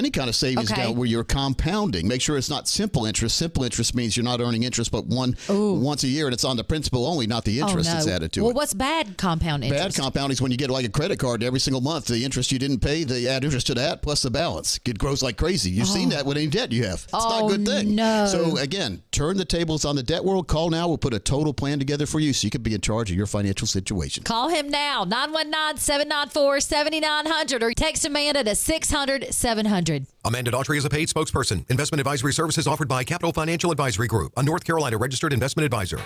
any kind of savings account where you're compounding. Make sure it's not simple interest. Simple interest means you're not earning interest but once a year, and it's on the principal only, not the interest that's added to it. Well, what's bad compound interest? Bad compounding is when you get like a credit card every single month. The interest you didn't pay, they add interest to that plus the balance. It grows like crazy. You've seen that with any debt you have. It's not a good thing. No. So, again, turn the tables on the debt world. Call now. We'll put a total plan together for you so you can be in charge of your financial situation. Call him now, 919-794-7900, or text Amanda to 600-700. Amanda Daughtry is a paid spokesperson. Investment advisory services offered by Capital Financial Advisory Group, a North Carolina registered investment advisor.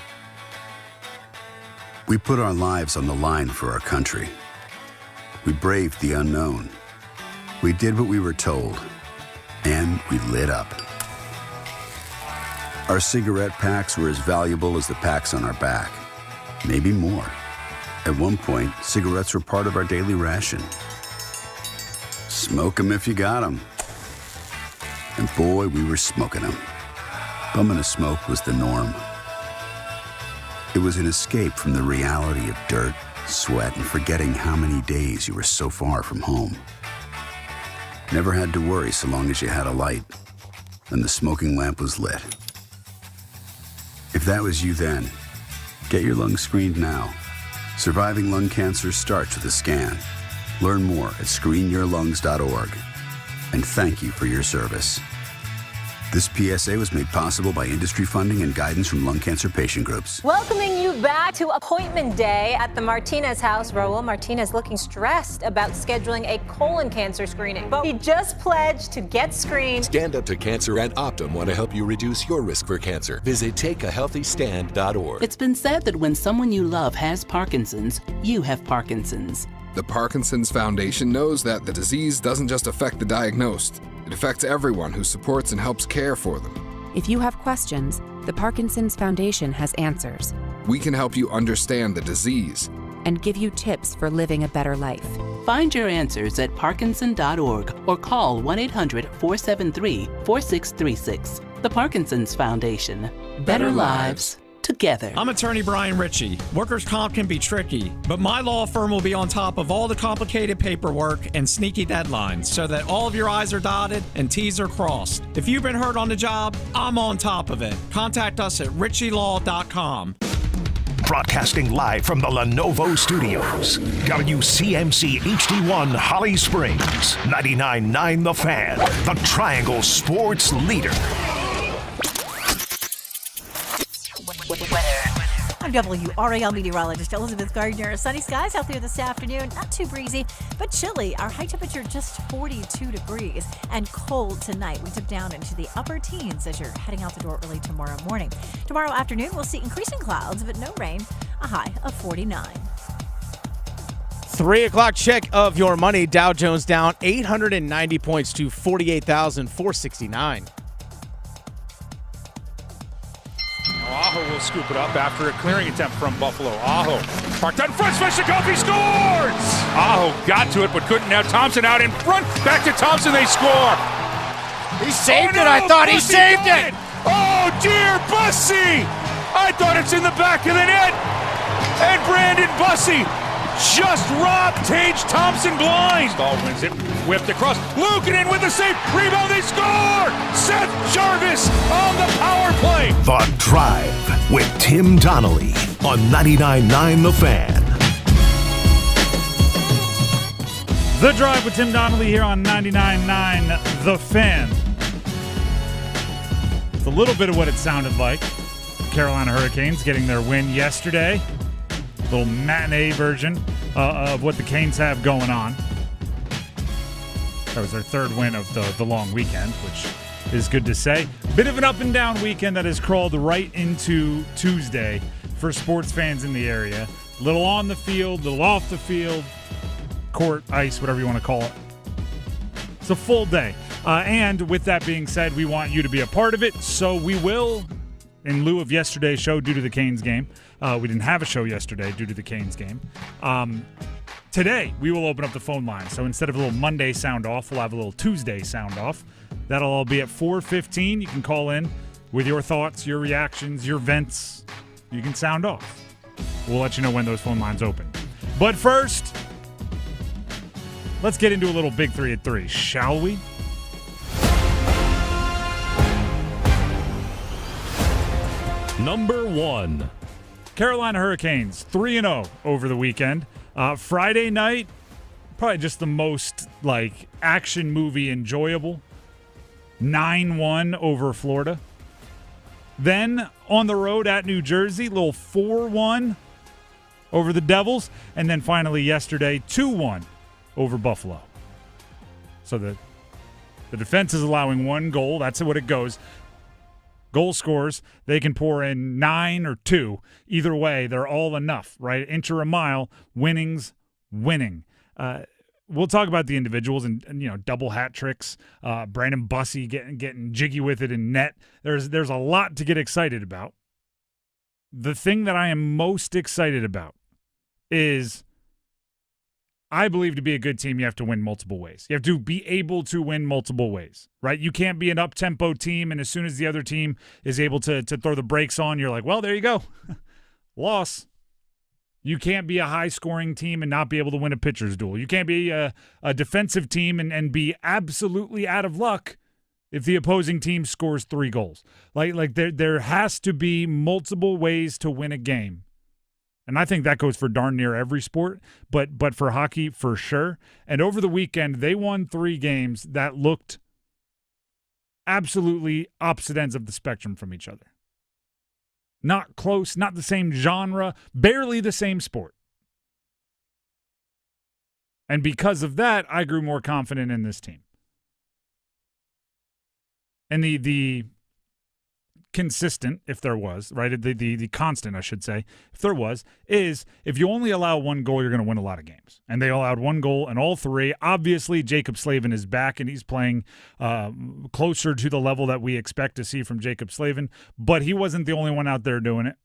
We put our lives on the line for our country. We braved the unknown. We did what we were told. And we lit up. Our cigarette packs were as valuable as the packs on our back. Maybe more. At one point, cigarettes were part of our daily ration. Smoke 'em if you got 'em. And boy, we were smoking 'em. Bumming a smoke was the norm. It was an escape from the reality of dirt, sweat, and forgetting how many days you were so far from home. Never had to worry so long as you had a light, and the smoking lamp was lit. If that was you then, get your lungs screened now. Surviving lung cancer starts with a scan. Learn more at screenyourlungs.org. And thank you for your service. This PSA was made possible by industry funding and guidance from lung cancer patient groups. Welcoming you back to appointment day at the Martinez house. Raul Martinez looking stressed about scheduling a colon cancer screening. But he just pledged to get screened. Stand Up to Cancer and Optum want to help you reduce your risk for cancer. Visit takeahealthystand.org. It's been said that when someone you love has Parkinson's, you have Parkinson's. The Parkinson's Foundation knows that the disease doesn't just affect the diagnosed. It affects everyone who supports and helps care for them. If you have questions, the Parkinson's Foundation has answers. We can help you understand the disease and give you tips for living a better life. Find your answers at parkinson.org or call 1-800-473-4636. The Parkinson's Foundation. Better lives together. I'm attorney Brian Ritchie. Workers' comp can be tricky, but my law firm will be on top of all the complicated paperwork and sneaky deadlines so that all of your I's are dotted and T's are crossed. If you've been hurt on the job, I'm on top of it. Contact us at ritchielaw.com. Broadcasting live from the Lenovo Studios. WCMC HD1 Holly Springs. 99.9 The Fan. The Triangle Sports Leader. I'm WRAL meteorologist Elizabeth Gardner. Sunny skies out there this afternoon. Not too breezy, but chilly. Our high temperature just 42 degrees and cold tonight. We dip down into the upper teens as you're heading out the door early tomorrow morning. Tomorrow afternoon, we'll see increasing clouds, but no rain. A high of 49. 3 o'clock check of your money. Dow Jones down 890 points to 48,469. Aho will scoop it up after a clearing attempt from Buffalo. Aho parked out in front. Sveshnikovsky scores! Aho got to it but couldn't. Now Thompson out in front. Back to Thompson. They score. He saved it. I thought he saved it. Oh, dear Bussy. I thought it's in the back of the net. And Brandon Bussy just robbed Tage Thompson blind. Stahl wins it. Whipped across. Luukkonen with the save. Rebound. They score. Seth Jarvis on the power play. The Drive with Tim Donnelly on 99.9 The Fan. The Drive with Tim Donnelly here on 99.9 The Fan. It's a little bit of what it sounded like. Carolina Hurricanes getting their win yesterday. Little matinee version of what the Canes have going on. That was their third win of the long weekend, which is good to say. Bit of an up and down weekend that has crawled right into Tuesday for sports fans in the area. Little on the field, little off the field, court, ice, whatever you want to call it. It's a full day. And with that being said, we want you to be a part of it, so we will, in lieu of yesterday's show due to the Canes game. We didn't have a show yesterday due to the Canes game. Today, we will open up the phone line. So instead of a little Monday sound off, we'll have a little Tuesday sound off. That'll all be at 4:15. You can call in with your thoughts, your reactions, your vents. You can sound off. We'll let you know when those phone lines open. But first, let's get into a little Big 3 at 3, shall we? Number 1. Carolina Hurricanes, 3-0 over the weekend. Friday night, probably just the most, action movie enjoyable. 9-1 over Florida. Then, on the road at New Jersey, little 4-1 over the Devils. And then finally yesterday, 2-1 over Buffalo. So the defense is allowing 1 goal. That's what it goes. Goal scores, they can pour in 9 or 2. Either way, they're all enough, right? Inch or a mile, winning's winning. We'll talk about the individuals and double hat tricks. Brandon Bussey getting jiggy with it in net. There's a lot to get excited about. The thing that I am most excited about is I believe to be a good team, you have to win multiple ways. You have to be able to win multiple ways, right? You can't be an up-tempo team, and as soon as the other team is able to throw the brakes on, you're like, well, there you go. Loss. You can't be a high-scoring team and not be able to win a pitcher's duel. You can't be a defensive team and be absolutely out of luck if the opposing team scores 3 goals. There has to be multiple ways to win a game. And I think that goes for darn near every sport, but for hockey, for sure. And over the weekend, they won 3 games that looked absolutely opposite ends of the spectrum from each other. Not close, not the same genre, barely the same sport. And because of that, I grew more confident in this team. And the consistent, if there was, right? The constant, I should say, if there was, is if you only allow 1 goal, you're going to win a lot of games. And they allowed 1 goal in all 3. Obviously, Jacob Slavin is back, and he's playing closer to the level that we expect to see from Jacob Slavin. But he wasn't the only one out there doing it.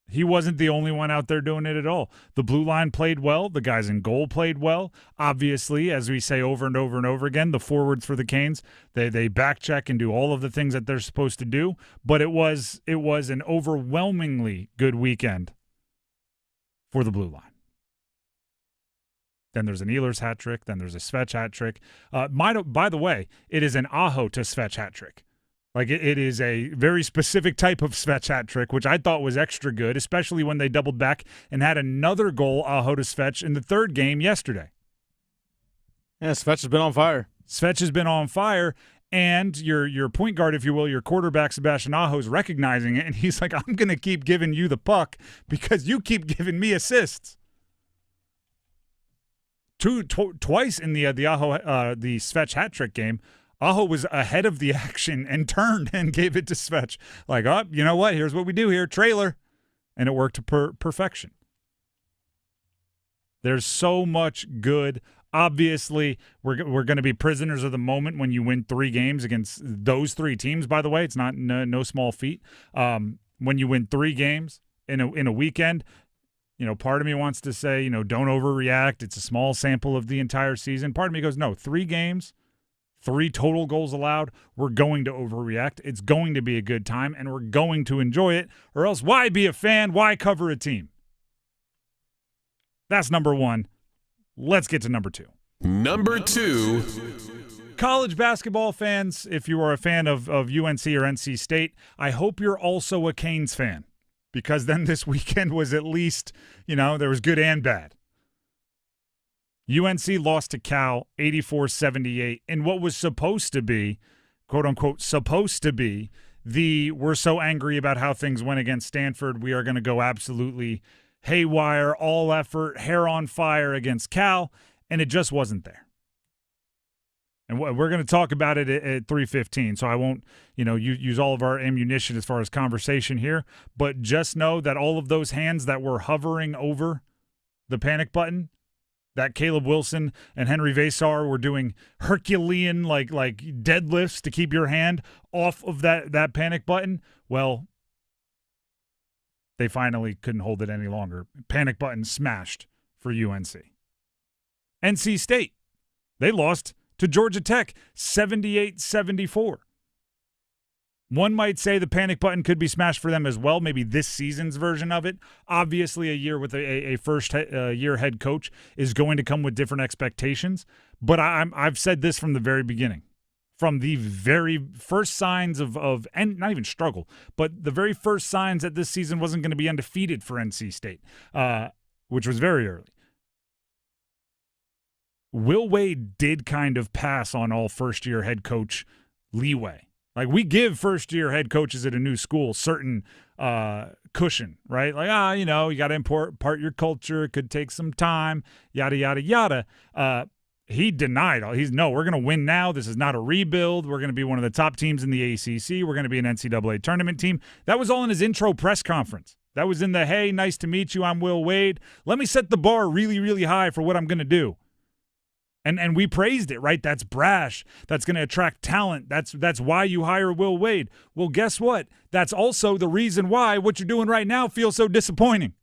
He wasn't the only one out there doing it at all. The blue line played well. The guys in goal played well. Obviously, as we say over and over and over again, the forwards for the Canes, they back check and do all of the things that they're supposed to do. But it was an overwhelmingly good weekend for the blue line. Then there's an Ehlers hat trick. Then there's a Svech hat trick. By the way, it is an Aho to Svech hat trick. It is a very specific type of Svech hat trick, which I thought was extra good, especially when they doubled back and had another goal, Aho to Svech, in the 3rd game yesterday. Yeah, Svech has been on fire. Svech has been on fire, and your point guard, if you will, your quarterback, Sebastian Aho, is recognizing it, and he's like, I'm going to keep giving you the puck because you keep giving me assists. Twice in the Svech hat trick game, Aho was ahead of the action and turned and gave it to Svech. You know what? Here's what we do here. Trailer. And it worked to perfection. There's so much good. Obviously, we're going to be prisoners of the moment when you win 3 games against those 3 teams, by the way. It's not no small feat. When you win 3 games in a weekend, part of me wants to say, don't overreact. It's a small sample of the entire season. Part of me goes, no, 3 games. 3 total goals allowed, we're going to overreact. It's going to be a good time, and we're going to enjoy it, or else why be a fan? Why cover a team? That's number 1. Let's get to number 2. Number 2. College basketball fans, if you are a fan of UNC or NC State, I hope you're also a Canes fan, because then this weekend was at least, there was good and bad. UNC lost to Cal 84-78 in what was supposed to be, quote-unquote, we're so angry about how things went against Stanford, we are going to go absolutely haywire, all effort, hair on fire against Cal, and it just wasn't there. And we're going to talk about it at 3:15, so I won't, use all of our ammunition as far as conversation here, but just know that all of those hands that were hovering over the panic button, that Caleb Wilson and Henry Vasar were doing Herculean like deadlifts to keep your hand off of that panic button. Well, they finally couldn't hold it any longer. Panic button smashed for UNC. NC State, they lost to Georgia Tech 78-74. One might say the panic button could be smashed for them as well, maybe this season's version of it. Obviously, a year with a first-year head coach is going to come with different expectations. But I've said this from the very beginning. from the very first signs of and not even struggle, but the very first signs that this season wasn't going to be undefeated for NC State, which was very early. Will Wade did kind of pass on all first-year head coach leeway. Like, we give first-year head coaches at a new school certain cushion, right? Like, you got to impart your culture. It could take some time, yada, yada, yada. He denied all. No, we're going to win now. This is not a rebuild. We're going to be one of the top teams in the ACC. We're going to be an NCAA tournament team. That was all in his intro press conference. That was in the, hey, nice to meet you, I'm Will Wade. Let me set the bar really, really high for what I'm going to do. And we praised it, right? That's brash. That's going to attract talent. That's why you hire Will Wade. Well, guess what? That's also the reason why what you're doing right now feels so disappointing.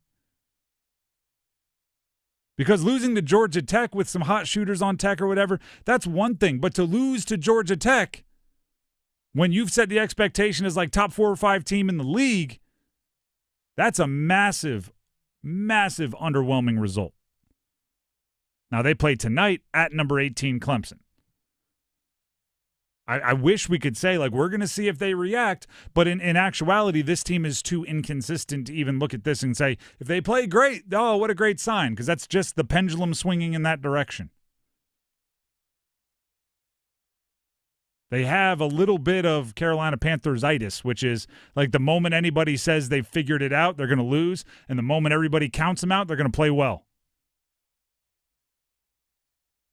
Because losing to Georgia Tech with some hot shooters on Tech or whatever, that's one thing. But to lose to Georgia Tech when you've set the expectation as like top 4 or 5 team in the league, that's a massive, massive underwhelming result. Now, they play tonight at number 18 Clemson. I wish we could say, like, we're going to see if they react, but in actuality, this team is too inconsistent to even look at this and say, if they play great, oh, what a great sign, because that's just the pendulum swinging in that direction. They have a little bit of Carolina Panthers-itis, which is like the moment anybody says they've figured it out, they're going to lose, and the moment everybody counts them out, they're going to play well.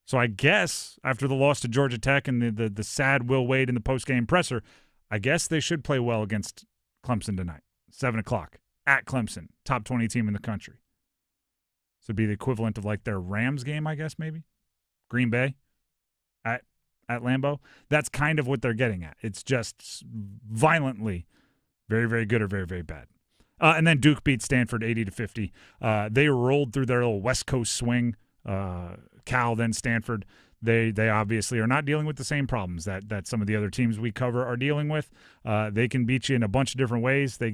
So I guess after the loss to Georgia Tech and the sad Will Wade in the postgame presser, I guess they should play well against Clemson tonight, 7 o'clock at Clemson, top 20 team in the country. So it'd be the equivalent of like their Rams game, I guess, maybe. Green Bay at Lambeau. That's kind of what they're getting at. It's just violently very, very good or very, very bad. And then Duke beat Stanford 80-50. They rolled through their little West Coast swing. Cal, then Stanford, they obviously are not dealing with the same problems that some of the other teams we cover are dealing with. They can beat you in a bunch of different ways. They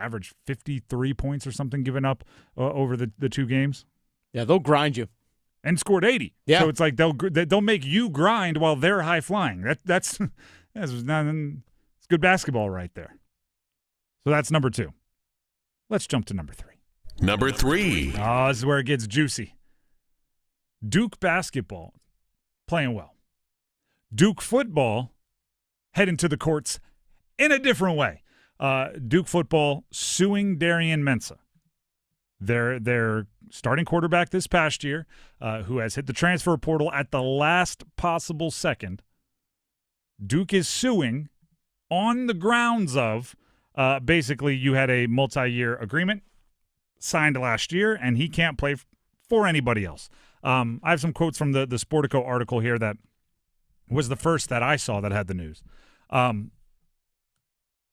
average 53 points or something given up over the 2 games. Yeah, they'll grind you. And scored 80. Yeah. So it's like they'll make you grind while they're high flying. That's it's good basketball right there. So that's number 2. Let's jump to number 3. Number 3. Oh, this is where it gets juicy. Duke basketball, playing well. Duke football, heading to the courts in a different way. Duke football suing Darian Mensah, their starting quarterback this past year, who has hit the transfer portal at the last possible second. Duke is suing on the grounds of basically you had a multi-year agreement signed last year, and he can't play for anybody else. I have some quotes from the Sportico article here that was the first that I saw that had the news.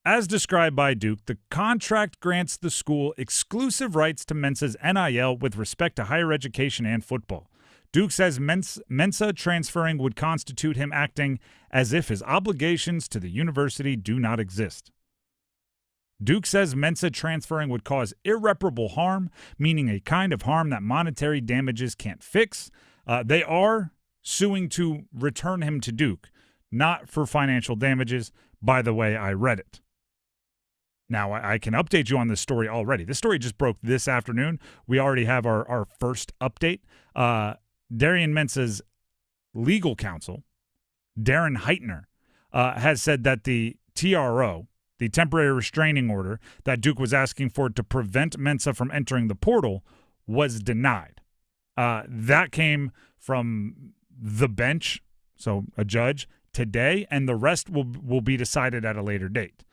As described by Duke, the contract grants the school exclusive rights to Mensah's NIL with respect to higher education and football. Duke says Mensah transferring would constitute him acting as if his obligations to the university do not exist. Duke says Mensah transferring would cause irreparable harm, meaning a kind of harm that monetary damages can't fix. They are suing to return him to Duke, not for financial damages. By the way, I read it. Now, I can update you on this story already. This story just broke this afternoon. We already have our first update. Darian Mensah's legal counsel, Darren Heitner, has said that the TRO, the temporary restraining order that Duke was asking for to prevent Mensah from entering the portal, was denied. That came from the bench, so a judge, today, and the rest will be decided at a later date.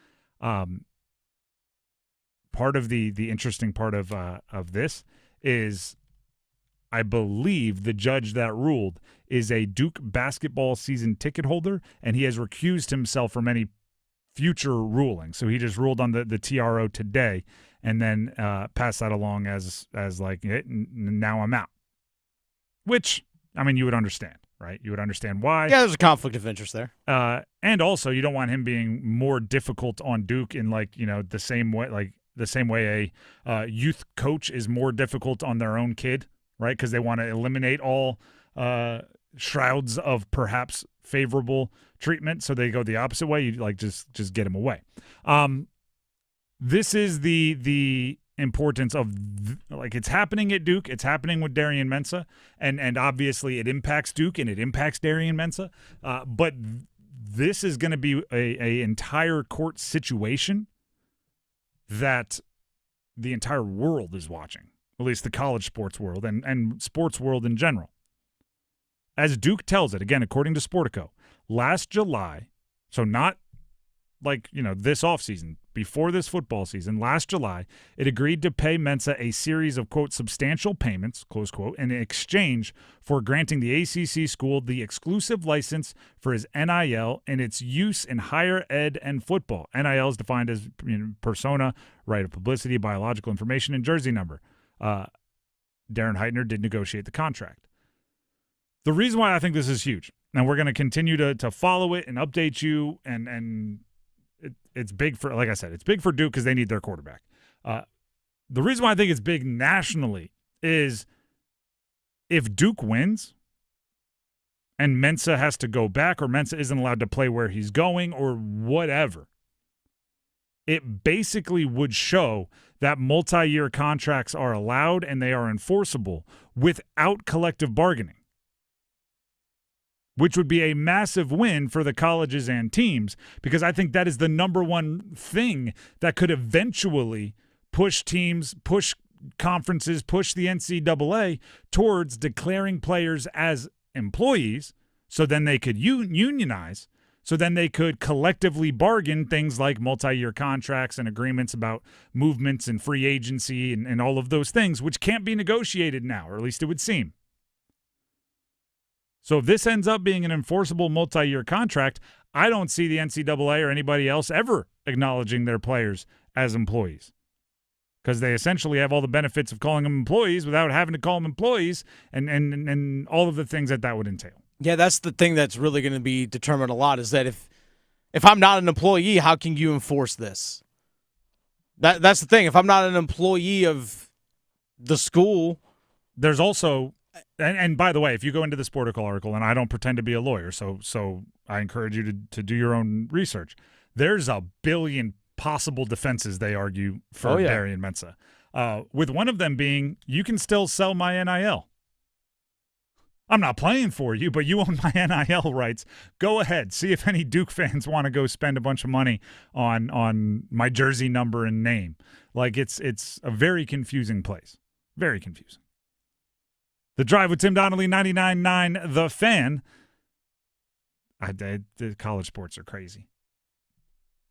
Part of the interesting part of this is, I believe the judge that ruled is a Duke basketball season ticket holder, and he has recused himself from any future ruling. So he just ruled on the TRO today and then passed that along as like, now I'm out. Which, I mean, you would understand, right? You would understand why. Yeah, there's a conflict of interest there. And also, you don't want him being more difficult on Duke in the same way a youth coach is more difficult on their own kid, right? Because they want to eliminate all shrouds of perhaps favorable treatment, so they go the opposite way. You like just get them away. This is the importance of it's happening at Duke. It's happening with Darian Mensah, and obviously it impacts Duke and it impacts Darian Mensah. But this is going to be a entire court situation that the entire world is watching, at least the college sports world and sports world in general. As Duke tells it, again, according to Sportico, last July, so not this offseason, before this football season, last July, it agreed to pay Mensah a series of, quote, substantial payments, close quote, in exchange for granting the ACC school the exclusive license for his NIL and its use in higher ed and football. NIL is defined as persona, right of publicity, biological information, and jersey number. Darren Heitner did negotiate the contract. The reason why I think this is huge, and we're going to continue to follow it and update you, and it's big for, like I said, it's big for Duke because they need their quarterback. The reason why I think it's big nationally is if Duke wins and Mensah has to go back or Mensah isn't allowed to play where he's going or whatever, it basically would show that multi-year contracts are allowed and they are enforceable without collective bargaining, which would be a massive win for the colleges and teams, because I think that is the number one thing that could eventually push teams, push conferences, push the NCAA towards declaring players as employees, so then they could unionize, so then they could collectively bargain things like multi-year contracts and agreements about movements and free agency and all of those things, which can't be negotiated now, or at least it would seem. So if this ends up being an enforceable multi-year contract, I don't see the NCAA or anybody else ever acknowledging their players as employees, because they essentially have all the benefits of calling them employees without having to call them employees and all of the things that would entail. Yeah, that's the thing that's really going to be determined a lot, is that if I'm not an employee, how can you enforce this? That's the thing. If I'm not an employee of the school. There's also, and by the way, if you go into the Sportico article, and I don't pretend to be a lawyer, so I encourage you to do your own research, there's a billion possible defenses they argue for Darian Mensah. With one of them being, you can still sell my NIL. I'm not playing for you, but you own my NIL rights. Go ahead. See if any Duke fans want to go spend a bunch of money on my jersey number and name. Like, it's a very confusing place. Very confusing. The Drive with Tim Donnelly, 99.9 The Fan. The college sports are crazy.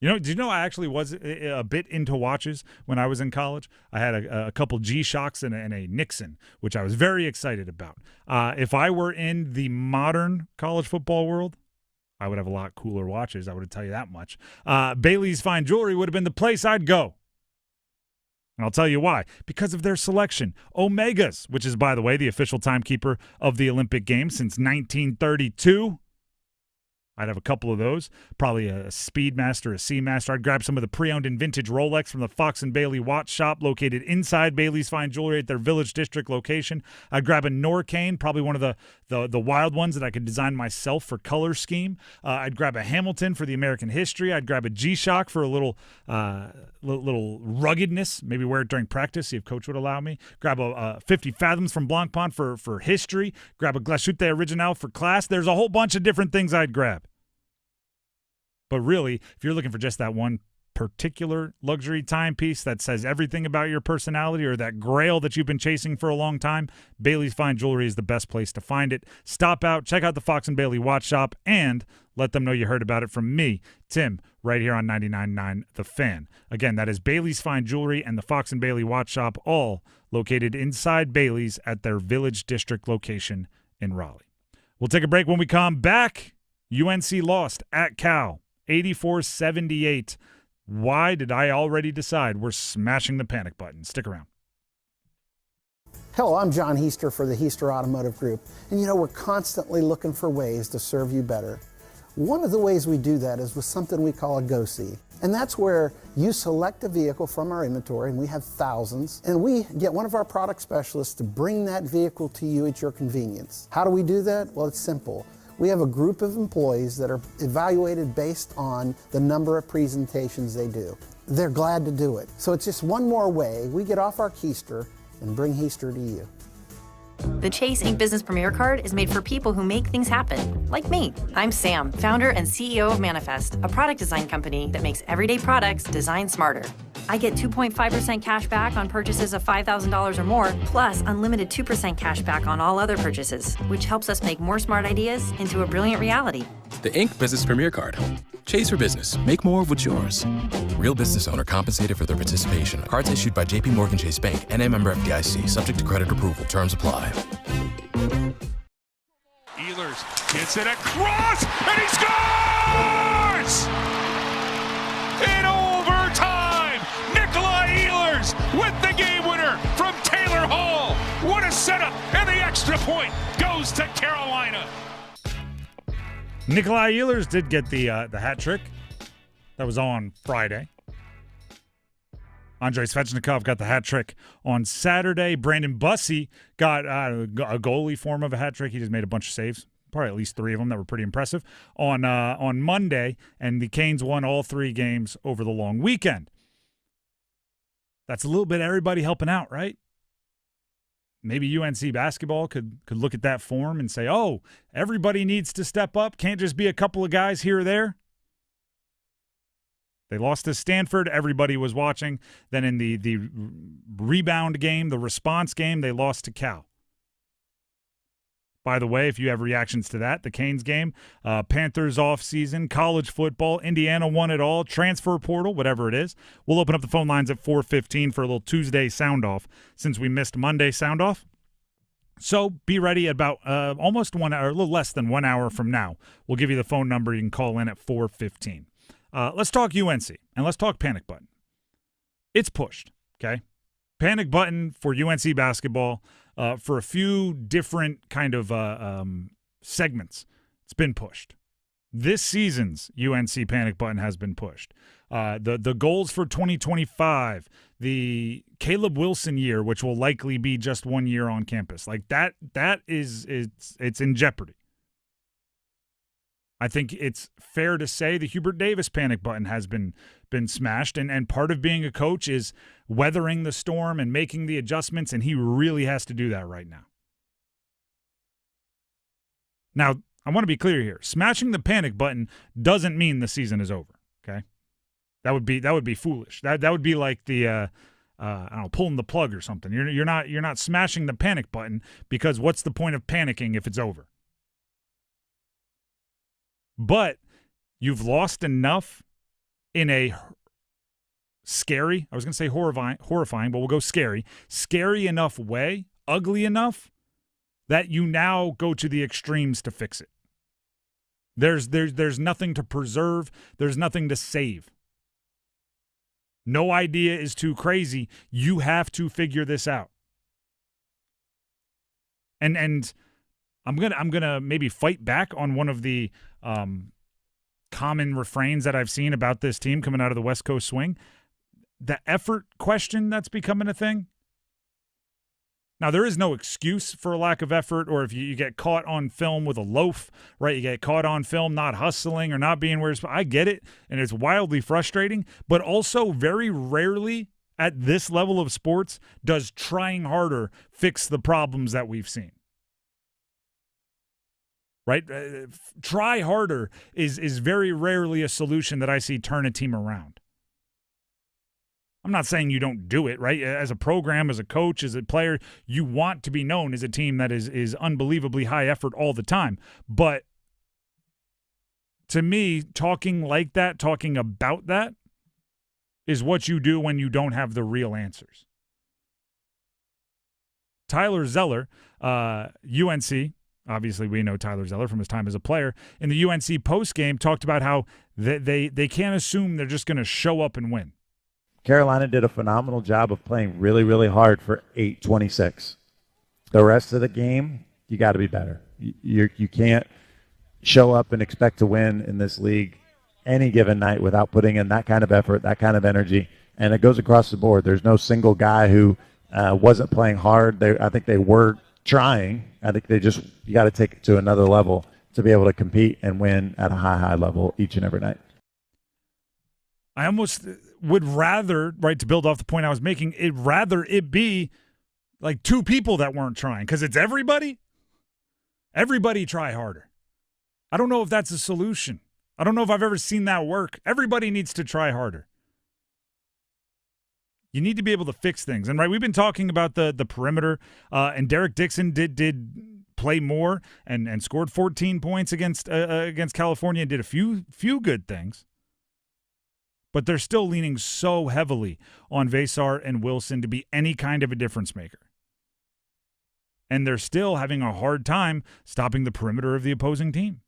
Did you know I actually was a bit into watches when I was in college? I had a couple G-Shocks and a Nixon, which I was very excited about. If I were in the modern college football world, I would have a lot cooler watches, I would tell you that much. Bailey's Fine Jewelry would have been the place I'd go. And I'll tell you why. Because of their selection. Omegas, which is, by the way, the official timekeeper of the Olympic Games since 1932. I'd have a couple of those, probably a Speedmaster, a Seamaster. I'd grab some of the pre-owned and vintage Rolex from the Fox and Bailey Watch Shop located inside Bailey's Fine Jewelry at their Village District location. I'd grab a Norcane, probably one of the wild ones that I could design myself for color scheme. I'd grab a Hamilton for the American history. I'd grab a G-Shock for a little ruggedness, maybe wear it during practice, see if coach would allow me. Grab a 50 Fathoms from Blancpain for history. Grab a Glashute Original for class. There's a whole bunch of different things I'd grab. But really, if you're looking for just that one particular luxury timepiece that says everything about your personality, or that grail that you've been chasing for a long time, Bailey's Fine Jewelry is the best place to find it. Stop out, check out the Fox and Bailey Watch Shop, and let them know you heard about it from me, Tim, right here on 99.9 The Fan. Again, that is Bailey's Fine Jewelry and the Fox and Bailey Watch Shop, all located inside Bailey's at their Village District location in Raleigh. We'll take a break. When we come back. UNC lost at Cal. 84-78. Why did I already decide we're smashing the panic button? Stick around. Hello, I'm John Heister for the Heister Automotive Group. And we're constantly looking for ways to serve you better. One of the ways we do that is with something we call a Go-See. And that's where you select a vehicle from our inventory, and we have thousands, and we get one of our product specialists to bring that vehicle to you at your convenience. How do we do that? Well, it's simple. We have a group of employees that are evaluated based on the number of presentations they do. They're glad to do it. So it's just one more way we get off our keister and bring Heister to you. The Chase Ink Business Premier Card is made for people who make things happen, like me. I'm Sam, founder and CEO of Manifest, a product design company that makes everyday products designed smarter. I get 2.5% cash back on purchases of $5,000 or more, plus unlimited 2% cash back on all other purchases, which helps us make more smart ideas into a brilliant reality. The Ink Business Premier Card. Chase for business. Make more of what's yours. Real business owner compensated for their participation. Cards issued by J.P. Morgan Chase Bank and a member FDIC. Subject to credit approval. Terms apply. Ehlers gets it across, and he scores! In overtime, Nikolai Ehlers with the game winner from Taylor Hall. What a setup, and the extra point goes to Carolina. Nikolai Ehlers did get the hat trick. That was on Friday. Andrei Svechnikov got the hat trick on Saturday. Brandon Bussey got a goalie form of a hat trick. He just made a bunch of saves, probably at least 3 of them that were pretty impressive, on Monday. And the Canes won all 3 games over the long weekend. That's a little bit everybody helping out, right? Maybe UNC basketball could look at that form and say, oh, everybody needs to step up. Can't just be a couple of guys here or there. They lost to Stanford. Everybody was watching. Then in the rebound game, the response game, they lost to Cal. By the way, if you have reactions to that, the Canes game, Panthers off-season, college football, Indiana won it all, transfer portal, whatever it is. We'll open up the phone lines at 4:15 for a little Tuesday sound-off since we missed Monday sound-off. So be ready at about almost 1 hour, a little less than 1 hour from now. We'll give you the phone number. You can call in at 4:15. Let's talk UNC, and let's talk panic button. It's pushed, okay? Panic button for UNC basketball. For a few different kind of segments, it's been pushed. This season's UNC panic button has been pushed. The goals for 2025, the Caleb Wilson year, which will likely be just 1 year on campus, like that is it's in jeopardy. I think it's fair to say the Hubert Davis panic button has been smashed, and part of being a coach is weathering the storm and making the adjustments, and he really has to do that right now. Now, I want to be clear here. Smashing the panic button doesn't mean the season is over, okay? That would be foolish. That would be like the I don't know, pulling the plug or something. You're not smashing the panic button, because what's the point of panicking if it's over? But you've lost enough in a scary, I was going to say horrifying, but we'll go scary enough way, ugly enough, that you now go to the extremes to fix it. There's nothing to preserve. There's nothing to save. No idea is too crazy. You have to figure this out. And I'm gonna maybe fight back on one of the common refrains that I've seen about this team coming out of the West Coast swing. The effort question that's becoming a thing. Now, there is no excuse for a lack of effort, or if you get caught on film with a loaf, right? You get caught on film not hustling or not being where you're supposed. I get it, and it's wildly frustrating, but also very rarely at this level of sports does trying harder fix the problems that we've seen. Right? Try harder is very rarely a solution that I see turn a team around. I'm not saying you don't do it, right? As a program, as a coach, as a player, you want to be known as a team that is unbelievably high effort all the time. But to me, talking like that, talking about that, is what you do when you don't have the real answers. Tyler Zeller, UNC, obviously we know Tyler Zeller from his time as a player, in the UNC postgame talked about how they can't assume they're just going to show up and win. Carolina did a phenomenal job of playing really, really hard for 8:26. The rest of the game, you got to be better. You can't show up and expect to win in this league any given night without putting in that kind of effort, that kind of energy, and it goes across the board. There's no single guy who wasn't playing hard. I think they were trying. I think you got to take it to another level to be able to compete and win at a high level each and every night. I almost would rather, right, to build off the point I was making, it be like two people that weren't trying, because it's everybody. Everybody try harder. I don't know if that's a solution. I don't know if I've ever seen that work. Everybody needs to try harder. You need to be able to fix things. And, right, we've been talking about the perimeter, and Derek Dixon did play more and scored 14 points against California and did a few good things. But they're still leaning so heavily on Vesar and Wilson to be any kind of a difference maker. And they're still having a hard time stopping the perimeter of the opposing team.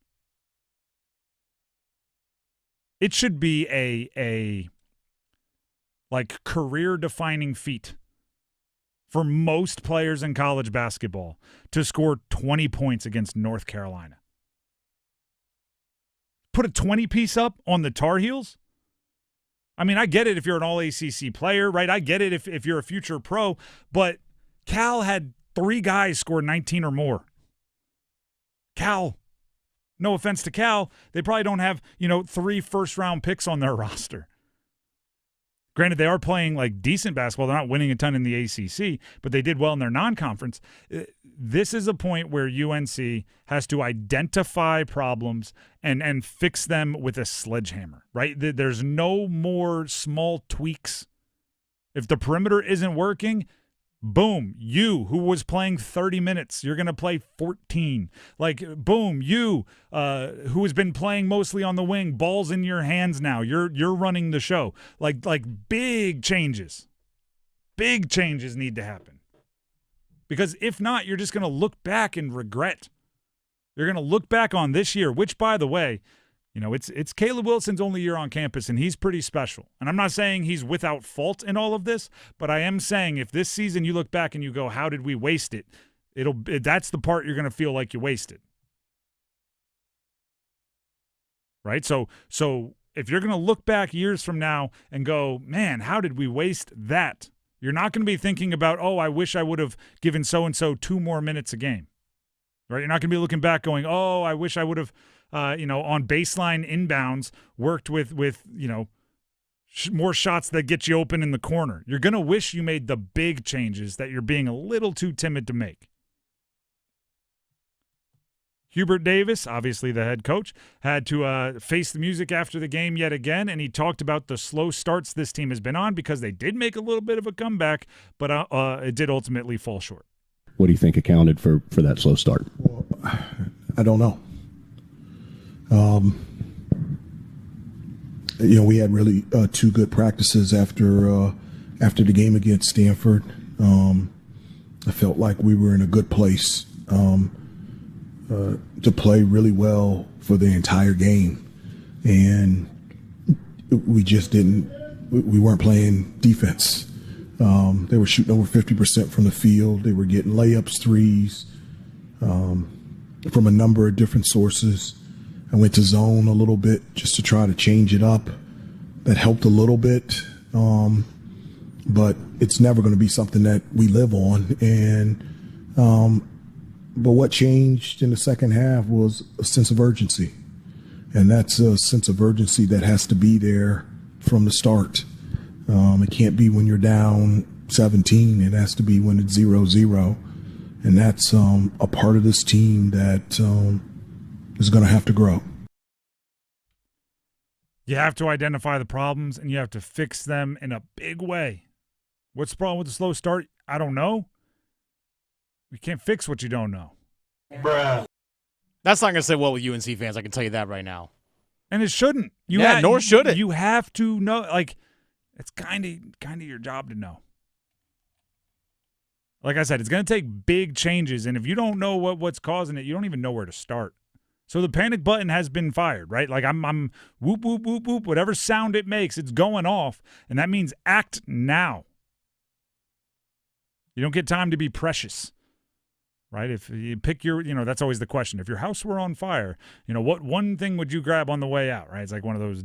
It should be a like career-defining feat for most players in college basketball to score 20 points against North Carolina. Put a 20-piece up on the Tar Heels? I mean, I get it if you're an all-ACC player, right? I get it if you're a future pro, but Cal had 3 guys score 19 or more. Cal, no offense to Cal, they probably don't have, 3 first-round picks on their roster. Granted, they are playing like decent basketball. They're not winning a ton in the ACC, but they did well in their non-conference. This is a point where UNC has to identify problems and fix them with a sledgehammer, right? There's no more small tweaks. If the perimeter isn't working, boom, you who was playing 30 minutes, you're going to play 14. Like, boom, you who has been playing mostly on the wing, ball's in your hands now. You're running the show. Like big changes. Big changes need to happen. Because if not, you're just going to look back and regret. You're going to look back on this year, which, by the way, it's Caleb Wilson's only year on campus, and he's pretty special. And I'm not saying he's without fault in all of this, but I am saying if this season you look back and you go, how did we waste it? That's the part you're going to feel like you wasted. Right? So if you're going to look back years from now and go, man, how did we waste that? You're not going to be thinking about, oh, I wish I would have given so-and-so 2 more minutes a game. Right? You're not going to be looking back going, oh, I wish I would have on baseline inbounds, worked with more shots that get you open in the corner. You're going to wish you made the big changes that you're being a little too timid to make. Hubert Davis, obviously the head coach, had to face the music after the game yet again, and he talked about the slow starts this team has been on because they did make a little bit of a comeback, but it did ultimately fall short. What do you think accounted for that slow start? Well, I don't know. We had really 2 good practices after the game against Stanford. I felt like we were in a good place to play really well for the entire game, and we just didn't. We weren't playing defense. They were shooting over 50% from the field. They were getting layups, threes, from a number of different sources. I went to zone a little bit just to try to change it up. That helped a little bit, but it's never going to be something that we live on. But what changed in the second half was a sense of urgency, and that's a sense of urgency that has to be there from the start. It can't be when you're down 17. It has to be when it's 0-0, and that's a part of this team that is going to have to grow. You have to identify the problems, and you have to fix them in a big way. What's the problem with the slow start? I don't know. You can't fix what you don't know. Bruh. That's not going to sit well with UNC fans, I can tell you that right now. And it shouldn't. Nor should it. You have to know. Like, it's kind of your job to know. Like I said, it's going to take big changes, and if you don't know what's causing it, you don't even know where to start. So the panic button has been fired, right? Like I'm whoop, whoop, whoop, whoop, whatever sound it makes, it's going off, and that means act now. You don't get time to be precious, right? If you pick your, that's always the question. If your house were on fire, what one thing would you grab on the way out, right? It's like one of those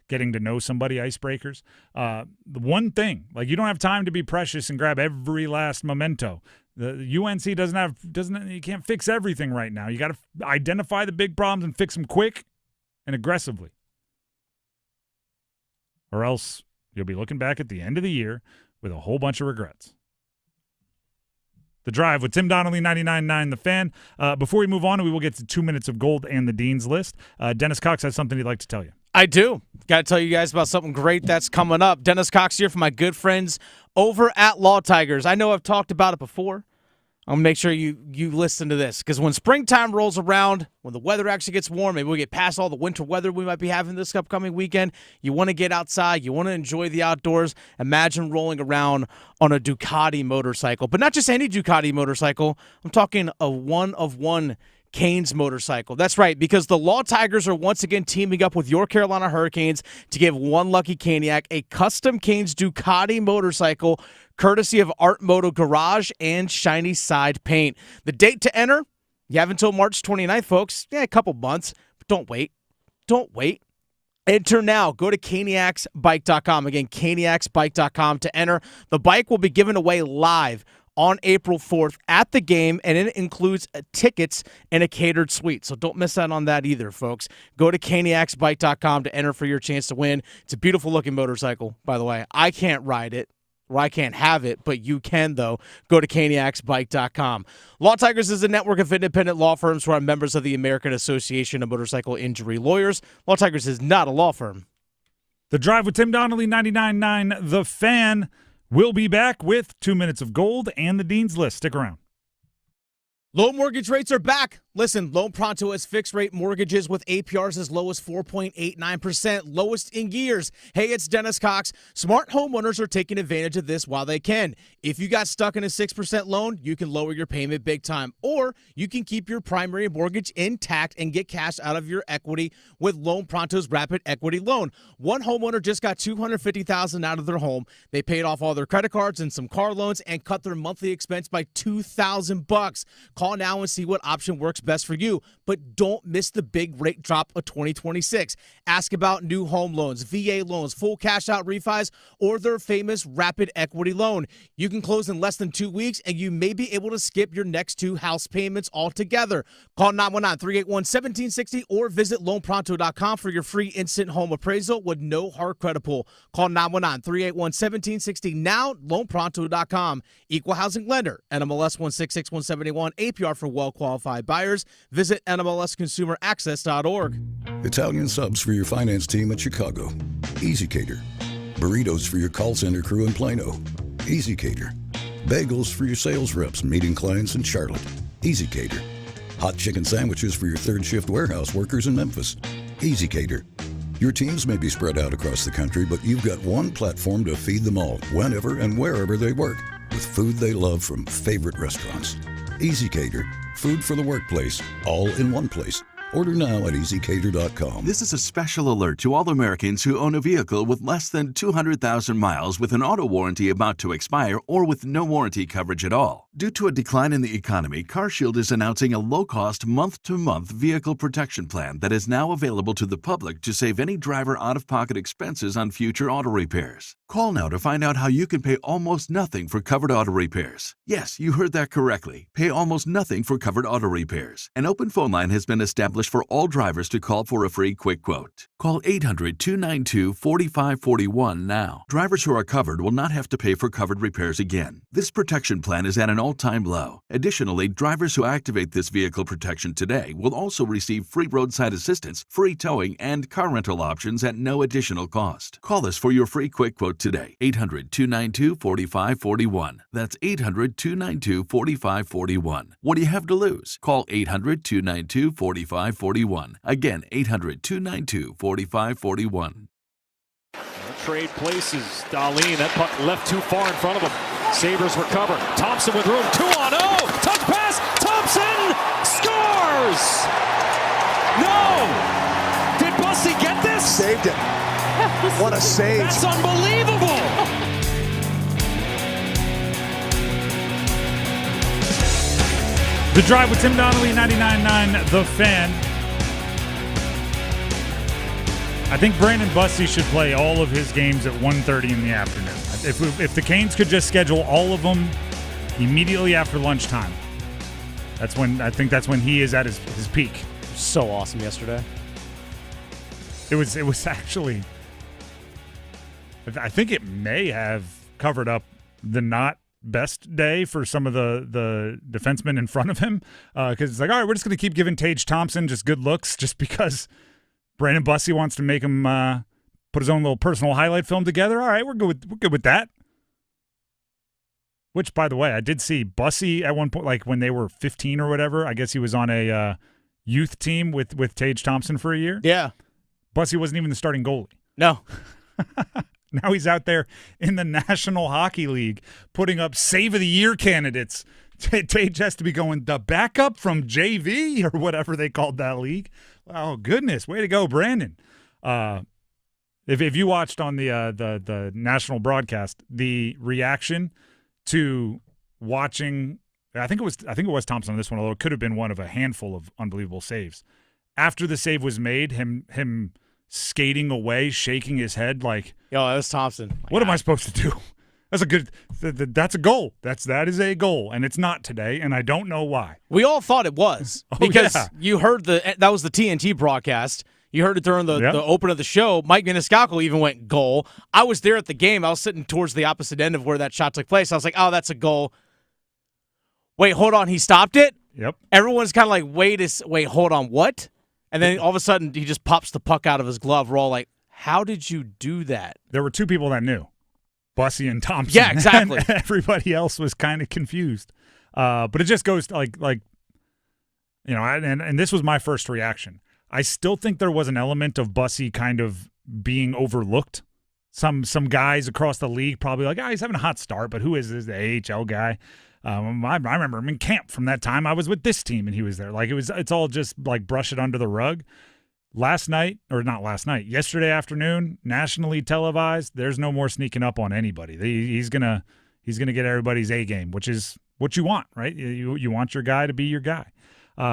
getting to know somebody icebreakers. The one thing, like you don't have time to be precious and grab every last memento. The UNC you can't fix everything right now. You got to identify the big problems and fix them quick and aggressively. Or else you'll be looking back at the end of the year with a whole bunch of regrets. The Drive with Tim Donnelly, 99.9 The Fan. Before we move on, we will get to 2 minutes of gold and the Dean's List. Dennis Cox has something he'd like to tell you. I do. Got to tell you guys about something great that's coming up. Dennis Cox here for my good friends over at Law Tigers. I know I've talked about it before. I'm going to make sure you listen to this, because when springtime rolls around, when the weather actually gets warm, maybe we get past all the winter weather we might be having this upcoming weekend, you want to get outside, you want to enjoy the outdoors. Imagine rolling around on a Ducati motorcycle, but not just any Ducati motorcycle. I'm talking a one-of-one Canes motorcycle. That's right, because the Law Tigers are once again teaming up with your Carolina Hurricanes to give one lucky Caniac a custom Canes Ducati motorcycle courtesy of Art Moto Garage and Shiny Side Paint. The date to enter, you have until March 29th, folks. Yeah, a couple months, but don't wait. Don't wait. Enter now. Go to caniacsbike.com. Again, caniacsbike.com to enter. The bike will be given away live on April 4th at the game, and it includes tickets and a catered suite. So don't miss out on that either, folks. Go to caniacsbike.com to enter for your chance to win. It's a beautiful-looking motorcycle, by the way. I can't ride it, or I can't have it, but you can, though. Go to caniacsbike.com. Law Tigers is a network of independent law firms who are members of the American Association of Motorcycle Injury Lawyers. Law Tigers is not a law firm. The Drive with Tim Donnelly, 99.9 The Fan. We'll be back with 2 minutes of gold and the Dean's List. Stick around. Low mortgage rates are back. Listen, Loan Pronto has fixed-rate mortgages with APRs as low as 4.89%, lowest in years. Hey, it's Dennis Cox. Smart homeowners are taking advantage of this while they can. If you got stuck in a 6% loan, you can lower your payment big time. Or you can keep your primary mortgage intact and get cash out of your equity with Loan Pronto's Rapid Equity Loan. One homeowner just got $250,000 out of their home. They paid off all their credit cards and some car loans and cut their monthly expense by $2,000. Call now and see what option works best for you, but don't miss the big rate drop of 2026. Ask about new home loans, VA loans, full cash out refis, or their famous Rapid Equity Loan. You can close in less than 2 weeks, and you may be able to skip your next 2 house payments altogether. Call 919-381-1760 or visit loanpronto.com for your free instant home appraisal with no hard credit pull. Call 919-381-1760 now, loanpronto.com. Equal housing lender, NMLS 166171, APR for well-qualified buyers. Visit NMLSconsumeraccess.org. Italian subs for your finance team at Chicago. Easy Cater. Burritos for your call center crew in Plano. Easy Cater. Bagels for your sales reps meeting clients in Charlotte. Easy Cater. Hot chicken sandwiches for your third shift warehouse workers in Memphis. Easy Cater. Your teams may be spread out across the country, but you've got one platform to feed them all, whenever and wherever they work, with food they love from favorite restaurants. Easy Cater. Food for the workplace, all in one place. Order now at easycater.com. This is a special alert to all Americans who own a vehicle with less than 200,000 miles with an auto warranty about to expire or with no warranty coverage at all. Due to a decline in the economy, CarShield is announcing a low-cost, month-to-month vehicle protection plan that is now available to the public to save any driver out-of-pocket expenses on future auto repairs. Call now to find out how you can pay almost nothing for covered auto repairs. Yes, you heard that correctly. Pay almost nothing for covered auto repairs. An open phone line has been established for all drivers to call for a free quick quote. Call 800-292-4541 now. Drivers who are covered will not have to pay for covered repairs again. This protection plan is at an all-time low. Additionally, drivers who activate this vehicle protection today will also receive free roadside assistance, free towing, and car rental options at no additional cost. Call us for your free quick quote today. 800-292-4541. That's 800-292-4541. What do you have to lose? Call 800-292-4541. Again, 800-292-4541. Trade places. Darlene, that puck left too far in front of him. Sabres recover. Thompson with room. 2-on-0. Touch pass. Thompson scores. No. Did Bussy get this? Saved it. What a save. That's unbelievable. The Drive with Tim Donnelly, 99.9 The Fan. I think Brandon Bussey should play all of his games at 1:30 in the afternoon. If the Canes could just schedule all of them immediately after lunchtime, that's when he is at his peak. So awesome yesterday. It was actually, I think it may have covered up the not best day for some of the defensemen in front of him, because it's like, all right, we're just going to keep giving Tage Thompson just good looks just because Brandon Bussey wants to make him put his own little personal highlight film together. All right, we're good with that. Which, by the way, I did see Bussey at one point, like when they were 15 or whatever. I guess he was on a youth team with Tage Thompson for a year. Yeah. Bussey wasn't even the starting goalie. No. Now he's out there in the National Hockey League putting up Save of the Year candidates. Tage has to be going the backup from JV or whatever they called that league. Oh, goodness. Way to go, Brandon. If you watched on the national broadcast, the reaction to watching, I think it was Thompson on this one, although it could have been one of a handful of unbelievable saves. After the save was made, him skating away, shaking his head like, yo, that's Thompson. What am I supposed to do? That's a goal. That is a goal, and it's not today, and I don't know why. We all thought it was because you heard that was the TNT broadcast. You heard it during the open of the show. Mike Maniscalco even went goal. I was there at the game. I was sitting towards the opposite end of where that shot took place. I was like, oh, that's a goal. Wait, hold on. He stopped it? Yep. Everyone's kind of like, wait, hold on, what? And then all of a sudden, he just pops the puck out of his glove. We're all like, how did you do that? There were two people that knew, Bussey and Thompson. Yeah, exactly. And everybody else was kind of confused. But it just goes like you know, and this was my first reaction. I still think there was an element of Bussey kind of being overlooked. Some guys across the league probably like, he's having a hot start, but who is this, the AHL guy? I remember him in camp from that time. I was with this team, and he was there. Like it's all just like brush it under the rug. Yesterday afternoon, nationally televised. There's no more sneaking up on anybody. He's gonna get everybody's A game, which is what you want, right? You want your guy to be your guy.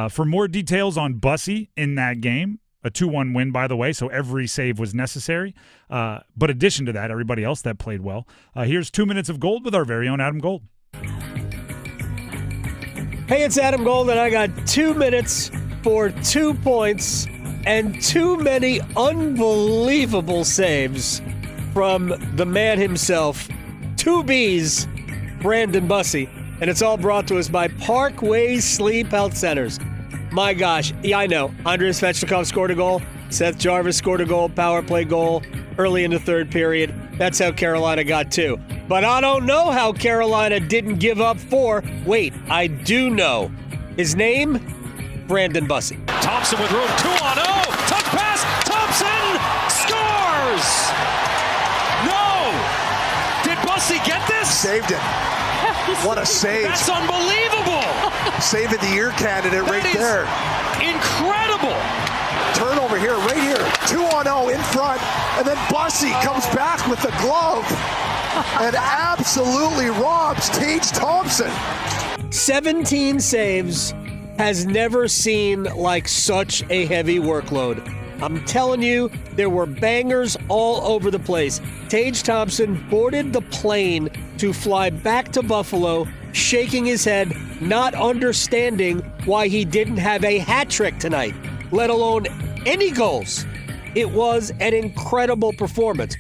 For more details on Bussey in that game, a 2-1 win, by the way, so every save was necessary. But addition to that, everybody else that played well. Here's 2 minutes of gold with our very own Adam Gold. Hey, it's Adam Gold, and I got 2 minutes for 2 points and too many unbelievable saves from the man himself, 2 B's, Brandon Bussey. And it's all brought to us by Parkway Sleep Health Centers. My gosh, yeah, I know. Andrei Svechnikov scored a goal. Seth Jarvis scored a goal, power play goal early in the third period. That's how Carolina got 2. But I don't know how Carolina didn't give up 4. Wait, I do know. His name? Brandon Bussey. Thompson with room, 2-on-0. Tough pass. Thompson scores. No. Did Bussey get this? Saved it. What a save. That's unbelievable. Save of the year candidate right there. Incredible. Turnover here, right here. 2-on-0 in front. And then Bussey comes back with the glove and absolutely robs Tage Thompson. 17 saves, has never seen like such a heavy workload. I'm telling you, there were bangers all over the place. Tage Thompson boarded the plane to fly back to Buffalo, shaking his head, not understanding why he didn't have a hat trick tonight, let alone any goals. It was an incredible performance.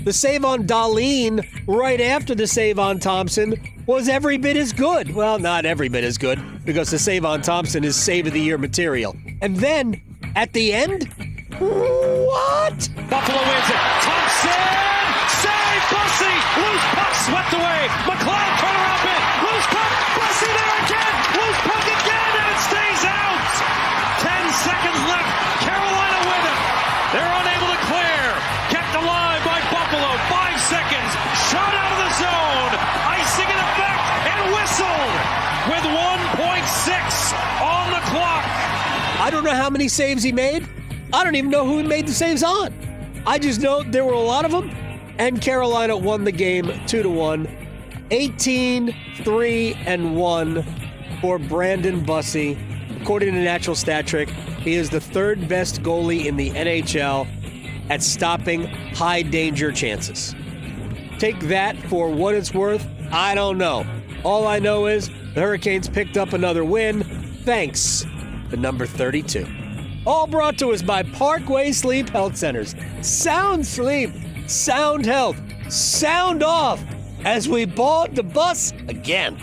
The save on Dahlin right after the save on Thompson was every bit as good. Well, not every bit as good, because the save on Thompson is save of the year material. And then, at the end, what? Buffalo wins it. Thompson! Save! Bussey! Loose puck swept away. McLeod turnaround bid. Loose puck. Bussey there again. Loose puck again, and it stays out. 10 seconds left. Carolina with it. They're unable to clear. Kept alive by Buffalo. 5 seconds. Shot out of the zone. Icing in effect and whistled with 1.6 on the clock. I don't know how many saves he made. I don't even know who he made the saves on. I just know there were a lot of them, and Carolina won the game 2-1, 18-3-1 for Brandon Bussey. According to Natural Stat Trick, he is the third best goalie in the NHL at stopping high danger chances. Take that for what it's worth. I don't know. All I know is the Hurricanes picked up another win, thanks to number 32. All brought to us by Parkway Sleep Health Centers. Sound sleep, sound health, sound off as we board the bus again.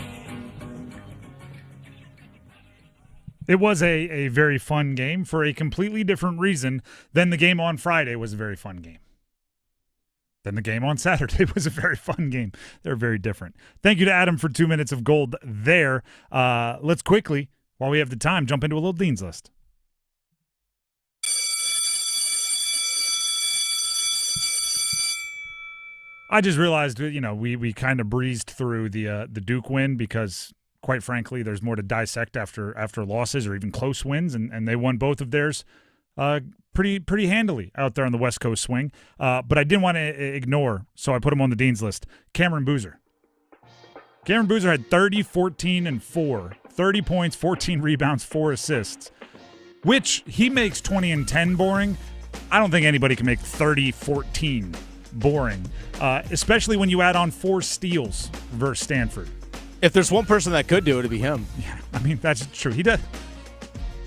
It was a very fun game for a completely different reason than the game on Friday was a very fun game. Then the game on Saturday was a very fun game. They're very different. Thank you to Adam for 2 minutes of gold there. Let's quickly, while we have the time, jump into a little Dean's List. I just realized, we kind of breezed through the Duke win because, quite frankly, there's more to dissect after losses or even close wins, and they won both of theirs pretty handily out there on the West Coast swing. But I didn't want to ignore, so I put him on the Dean's List. Cameron Boozer. Cameron Boozer had 30, 14, and 4. 30 points, 14 rebounds, 4 assists, which he makes 20 and 10 boring. I don't think anybody can make 30, 14 boring, especially when you add on 4 steals versus Stanford. If there's one person that could do it, it'd be him. Yeah, I mean, that's true. He does.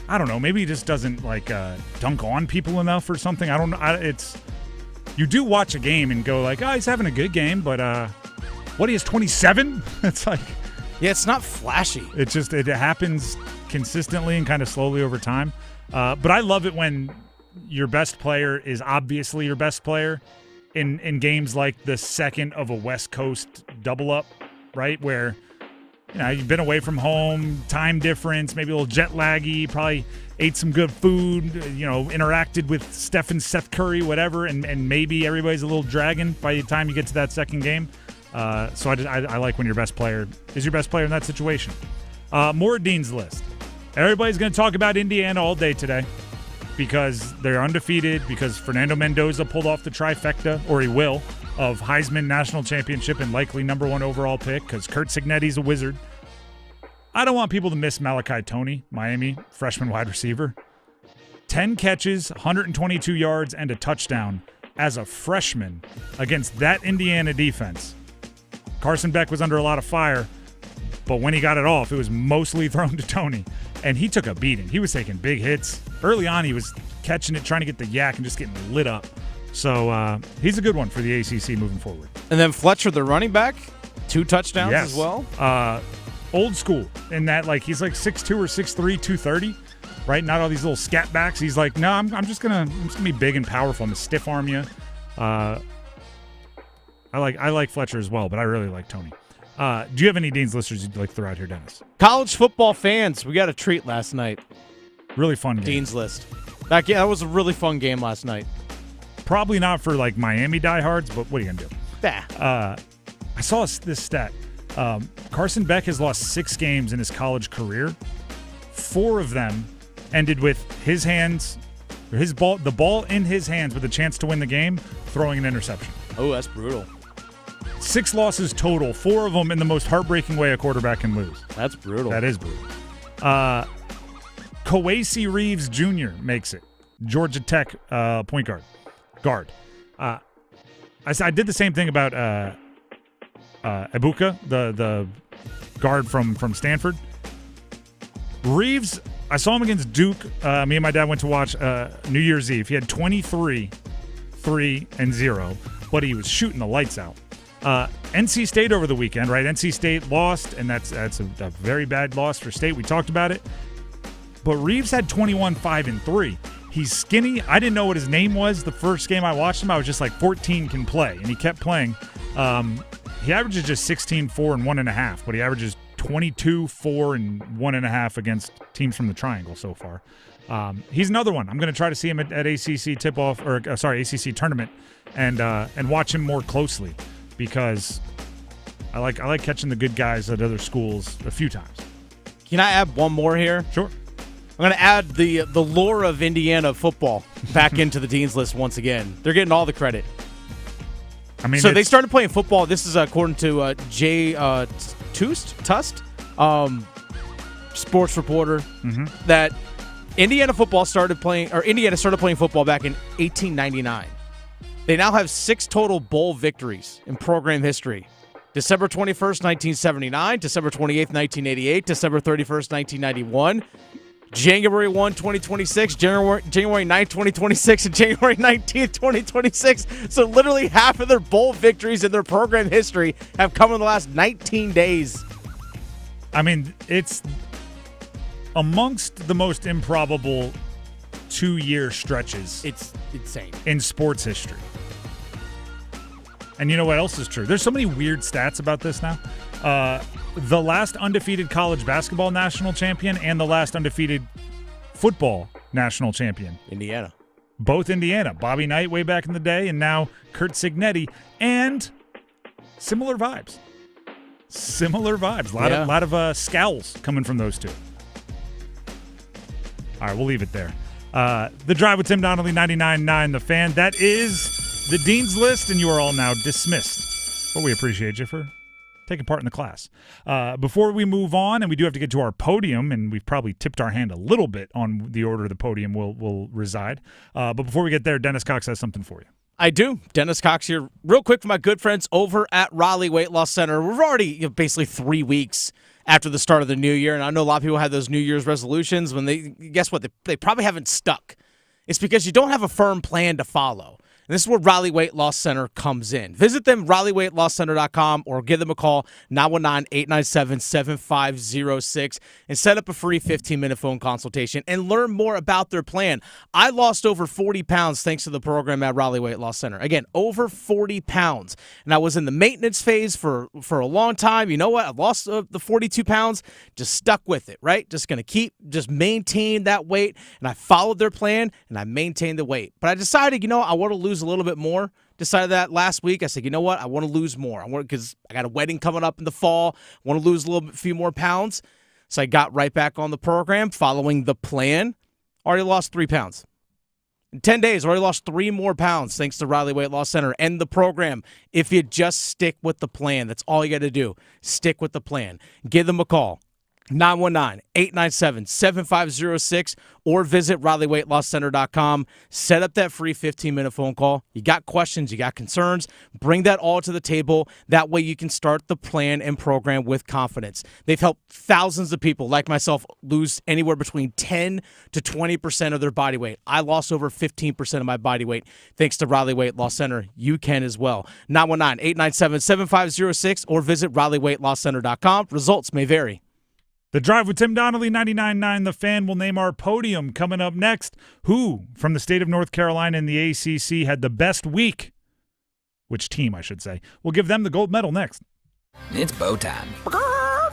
I don't know. Maybe he just doesn't dunk on people enough or something. I don't know. You do watch a game and go like, oh, he's having a good game, but what, he has 27? It's like, yeah, it's not flashy. It happens consistently and kind of slowly over time. But I love it when your best player is obviously your best player in games like the second of a West Coast double up, right? Where you've been away from home, time difference, maybe a little jet laggy, probably ate some good food, interacted with Seth Curry, whatever, and maybe everybody's a little dragging by the time you get to that second game. So I like when your best player is your best player in that situation. More Dean's List. Everybody's going to talk about Indiana all day today because they're undefeated, because Fernando Mendoza pulled off the trifecta, or he will, of Heisman National Championship and likely number 1 overall pick because Kurt Cignetti's a wizard. I don't want people to miss Malachi Toney, Miami, freshman wide receiver. 10 catches, 122 yards, and a touchdown as a freshman against that Indiana defense. Carson Beck was under a lot of fire, but when he got it off, it was mostly thrown to Toney, and he took a beating. He was taking big hits. Early on, he was catching it, trying to get the yak, and just getting lit up. So he's a good one for the ACC moving forward. And then Fletcher, the running back, 2 touchdowns as well. Old school in that, he's 6'2" or 6'3", 230, right? Not all these little scat backs. He's like, no, I'm just gonna be big and powerful. I'm gonna stiff arm you. I like Fletcher as well, but I really like Toney. Do you have any Dean's Listers you'd like to throw out here, Dennis? College football fans, we got a treat last night. Really fun game. Dean's List. That was a really fun game last night. Probably not for Miami diehards, but what are you gonna do? Yeah. I saw this stat. Carson Beck has lost 6 games in his college career. 4 of them ended with his hands, or the ball in his hands with a chance to win the game, throwing an interception. Oh, that's brutal. 6 losses total, 4 of them in the most heartbreaking way a quarterback can lose. That's brutal. That is brutal. Kowacie Reeves Jr. makes it. Georgia Tech point guard. I did the same thing about Ibuka, the guard from Stanford. Reeves, I saw him against Duke. Me and my dad went to watch New Year's Eve. He had 23, 3, and 0, but he was shooting the lights out. NC State over the weekend, right? NC State lost, and that's a very bad loss for State. We talked about it. But Reeves had 21, 5, and 3. He's skinny. I didn't know what his name was the first game I watched him. I was just like, 14 can play, and he kept playing. He averages just 16, 4, and 1.5, but he averages 22, 4, and 1.5 against teams from the Triangle so far. He's another one. I'm going to try to see him at ACC tip-off, ACC tournament, and watch him more closely because I like catching the good guys at other schools a few times. Can I add one more here? Sure. I'm going to add the lore of Indiana football back into the Dean's List once again. They're getting all the credit. I mean, so they started playing football. This is according to Jay Tust. sports reporter that Indiana started playing football back in 1899. They now have 6 total bowl victories in program history. December 21st, 1979, December 28th, 1988, December 31st, 1991, January 1, 2026, January 9th, 2026, and January 19th, 2026. So literally half of their bowl victories in their program history have come in the last 19 days. I mean, it's amongst the most improbable 2-year stretches. It's insane. In sports history. And you know what else is true? There's so many weird stats about this now. The last undefeated college basketball national champion and the last undefeated football national champion. Indiana. Both Indiana. Bobby Knight way back in the day, and now Kurt Signetti. And similar vibes. A lot of scowls coming from those two. All right, we'll leave it there. The Drive with Tim Donnelly, 99.9 The Fan. That is the Dean's List, and you are all now dismissed. Well, we appreciate you for taking part in the class. Before we move on, and we do have to get to our podium, and we've probably tipped our hand a little bit on the order the podium will reside. But before we get there, Dennis Cox has something for you. I do. Dennis Cox here. Real quick for my good friends over at Raleigh Weight Loss Center. We're already basically 3 weeks after the start of the new year, and I know a lot of people have those New Year's resolutions when guess what? They probably haven't stuck. It's because you don't have a firm plan to follow. And this is where Raleigh Weight Loss Center comes in. Visit them, RaleighWeightLossCenter.com, or give them a call, 919-897-7506, and set up a free 15-minute phone consultation and learn more about their plan. I lost over 40 pounds thanks to the program at Raleigh Weight Loss Center. Again, over 40 pounds. And I was in the maintenance phase for a long time. You know what? I lost the 42 pounds, just stuck with it, right? Just going to maintain that weight. And I followed their plan, and I maintained the weight. But I decided, I want to lose a little bit more. Decided that last week. I said, you know what? I want to lose more. Because I got a wedding coming up in the fall. I want to lose a few more pounds. So I got right back on the program, following the plan. Already lost 3 pounds. In 10 days, already lost 3 more pounds thanks to Raleigh Weight Loss Center and the program. If you just stick with the plan, that's all you got to do. Stick with the plan. Give them a call. 919-897-7506 or visit RaleighWeightLossCenter.com. Set up that free 15-minute phone call. You got questions, you got concerns, bring that all to the table. That way you can start the plan and program with confidence. They've helped thousands of people like myself lose anywhere between 10 to 20% of their body weight. I lost over 15% of my body weight thanks to Raleigh Weight Loss Center. You can as well. 919-897-7506 or visit RaleighWeightLossCenter.com. Results may vary. The Drive with Tim Donnelly, 99.9 The Fan, will name our podium coming up next. Who from the state of North Carolina in the ACC had the best week? Which team, I should say. We'll give them the gold medal next. It's bow time.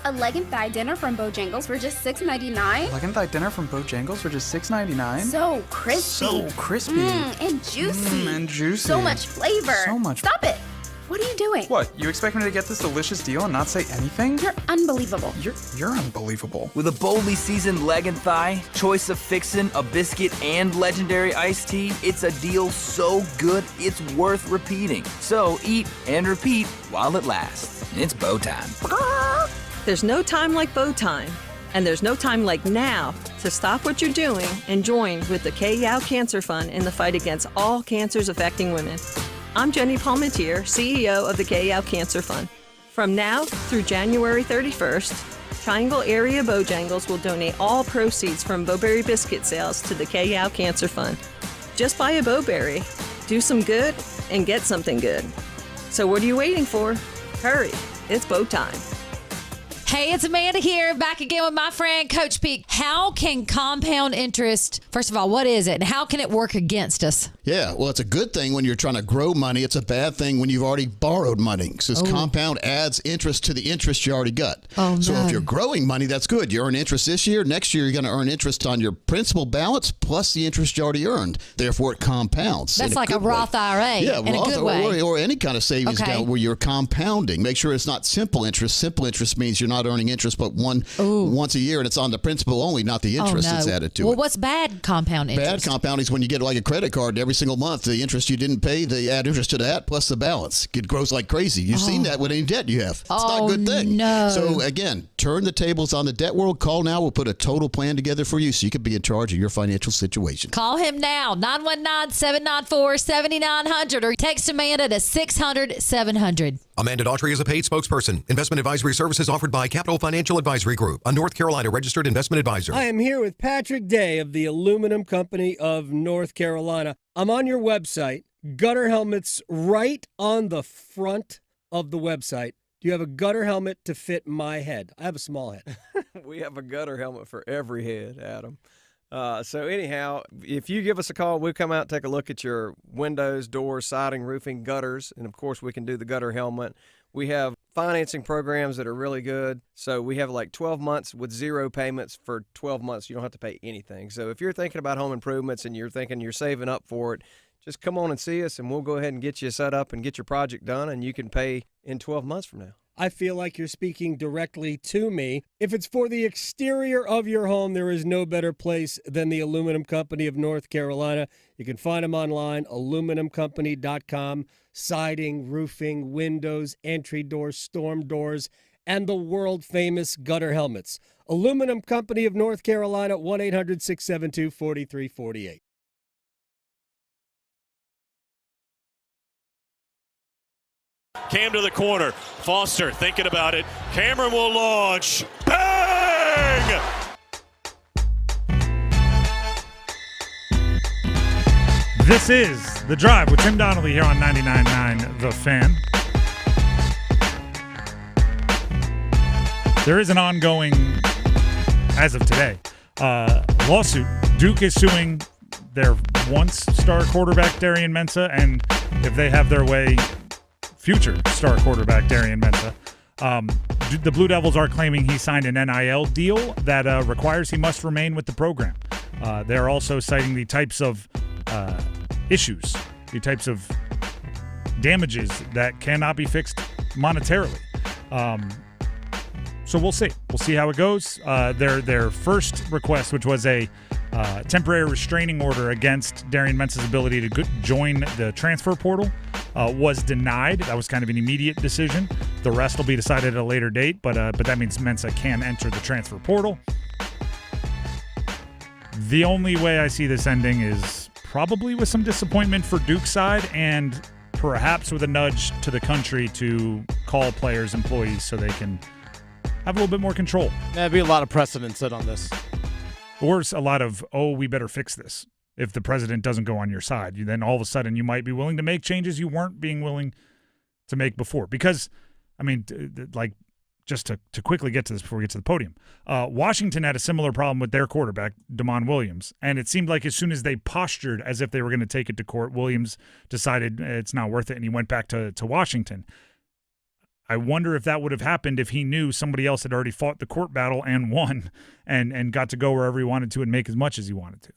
A leg and thigh dinner from Bojangles for just $6.99. Leg and thigh dinner from Bojangles for just $6.99. So crispy. So crispy. And juicy. And juicy. So much flavor. So much. Stop it. What are you doing? What, you expect me to get this delicious deal and not say anything? You're unbelievable. You're unbelievable. With a boldly seasoned leg and thigh, choice of fixin', a biscuit, and legendary iced tea, it's a deal so good it's worth repeating. So eat and repeat while it lasts. It's bow time. There's no time like bow time. And there's no time like now to stop what you're doing and join with the K-Yow Cancer Fund in the fight against all cancers affecting women. I'm Jenny Palmentier, CEO of the K-Yow Cancer Fund. From now through January 31st, Triangle Area Bojangles will donate all proceeds from Bowberry biscuit sales to the K-Yow Cancer Fund. Just buy a Bowberry, do some good, and get something good. So what are you waiting for? Hurry, it's bow time. Hey, it's Amanda here, back again with my friend Coach Peak. How can compound interest, first of all, what is it, and how can it work against us? Yeah, well, it's a good thing when you're trying to grow money. It's a bad thing when you've already borrowed money, since compound adds interest to the interest you already got. So if you're growing money, that's good. You earn interest this year. Next year, you're going to earn interest on your principal balance plus the interest you already earned. Therefore, it compounds. That's like a Roth IRA in a good way. Or any kind of savings account where you're compounding. Make sure it's not simple interest. Simple interest means you're not without earning interest but once a year, and it's on the principal only, not the interest that's added to it. Well, what's bad compound interest? Bad compounding is when you get like a credit card every single month, the interest you didn't pay, they add interest to that plus the balance. It grows like crazy. You've seen that with any debt you have. It's not a good thing. No. So again, turn the tables on the debt world. Call now. We'll put a total plan together for you so you can be in charge of your financial situation. Call him now, 919-794-7900, or text Amanda to 600-700. Amanda Daughtry is a paid spokesperson. Investment advisory services offered by Capital Financial Advisory Group, a North Carolina registered investment advisor. I am here with Patrick Day of the Aluminum Company of North Carolina. I'm on your website. Gutter helmets right on the front of the website. Do you have a gutter helmet to fit my head? I have a small head. We have a gutter helmet for every head, Adam. So anyhow, if you give us a call, we'll come out and take a look at your windows, doors, siding, roofing, gutters, and of course we can do the gutter helmet. We have financing programs that are really good. So we have like 12 months with 0 payments for 12 months. You don't have to pay anything. So if you're thinking about home improvements and you're thinking you're saving up for it, just come on and see us and we'll go ahead and get you set up and get your project done, and you can pay in 12 months from now. I feel like you're speaking directly to me. If it's for the exterior of your home, there is no better place than the Aluminum Company of North Carolina. You can find them online, aluminumcompany.com. Siding, roofing, windows, entry doors, storm doors, and the world-famous gutter helmets. Aluminum Company of North Carolina, 1-800-672-4348. Cam to the corner. Foster thinking about it. Cameron will launch. Bang! This is The Drive with Tim Donnelly here on 99.9 The Fan. There is an ongoing, as of today, lawsuit. Duke is suing their once star quarterback Darian Mensah, and if they have their way, future star quarterback Darian Mensah. The Blue Devils are claiming he signed an NIL deal that requires he must remain with the program. They're also citing the types of issues, the types of damages that cannot be fixed monetarily. So we'll see. We'll see how it goes. Their first request, which was a temporary restraining order against Darian Mensah's ability to join the transfer portal, was denied. That was kind of an immediate decision. The rest will be decided at a later date, but that means Mensah can enter the transfer portal. The only way I see this ending is probably with some disappointment for Duke's side and perhaps with a nudge to the country to call players employees so they can have a little bit more control. There'd be a lot of precedent set on this. Or a lot of, we better fix this. If the president doesn't go on your side, then all of a sudden you might be willing to make changes you weren't being willing to make before. Because, I mean, just to quickly get to this before we get to the podium, Washington had a similar problem with their quarterback, Damon Williams. And it seemed like as soon as they postured as if they were going to take it to court, Williams decided it's not worth it, and he went back to Washington. I wonder if that would have happened if he knew somebody else had already fought the court battle and won and got to go wherever he wanted to and make as much as he wanted to.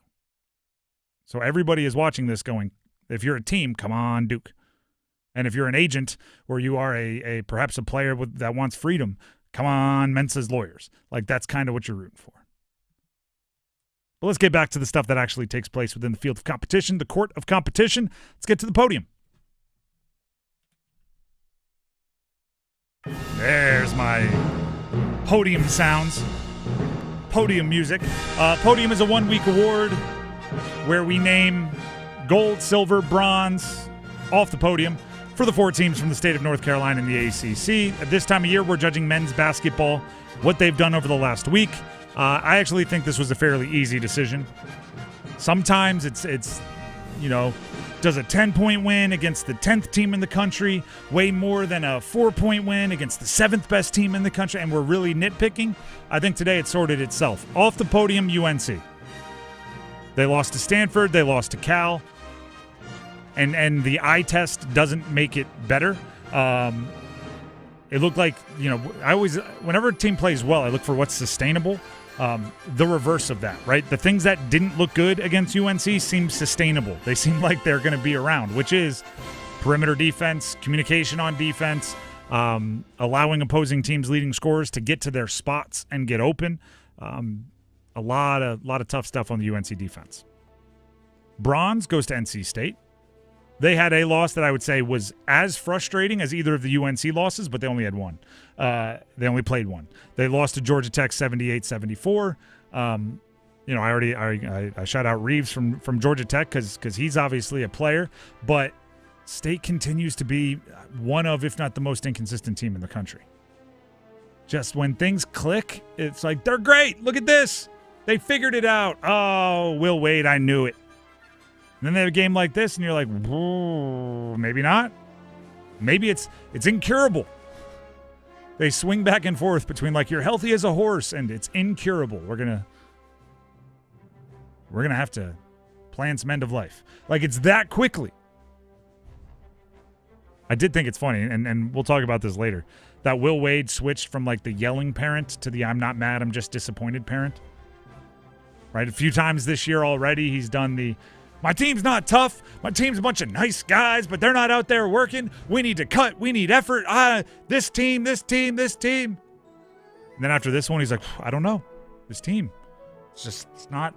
So everybody is watching this going, if you're a team, come on, Duke. And if you're an agent or you are perhaps a player that wants freedom, come on, Mensah's lawyers. Like, that's kind of what you're rooting for. But let's get back to the stuff that actually takes place within the field of competition, the court of competition. Let's get to the podium. There's my podium sounds. Podium music. Podium is a one-week award where we name gold, silver, bronze off the podium for the 4 teams from the state of North Carolina in the ACC. At this time of year, we're judging men's basketball, what they've done over the last week. I actually think this was a fairly easy decision. Sometimes it's does a 10-point win against the 10th team in the country weigh more than a 4-point win against the 7th best team in the country, and we're really nitpicking? I think today it sorted itself. Off the podium, UNC. They lost to Stanford. They lost to Cal. And the eye test doesn't make it better. It looked like, whenever a team plays well, I look for what's sustainable. The reverse of that, right? The things that didn't look good against UNC seem sustainable. They seem like they're going to be around, which is perimeter defense, communication on defense, allowing opposing teams' leading scorers to get to their spots and get open. A lot of tough stuff on the UNC defense. Bronze goes to NC State. They had a loss that I would say was as frustrating as either of the UNC losses, but they only had one. They only played one. They lost to Georgia Tech 78-74. I shout out Reeves from Georgia Tech because he's obviously a player, but State continues to be one of, if not the most inconsistent team in the country. Just when things click, it's like, they're great. Look at this. They figured it out. Oh, Will Wade, I knew it. And then they have a game like this, and you're like, whoa, maybe not. Maybe it's incurable. They swing back and forth between like you're healthy as a horse and it's incurable. We're gonna have to plan some end of life. Like it's that quickly. I did think it's funny, and we'll talk about this later, that Will Wade switched from like the yelling parent to the I'm not mad, I'm just disappointed parent. Right? A few times this year already he's done the my team's not tough. My team's a bunch of nice guys, but they're not out there working. We need to cut. We need effort. This team. And then after this one, he's like, I don't know. This team. It's not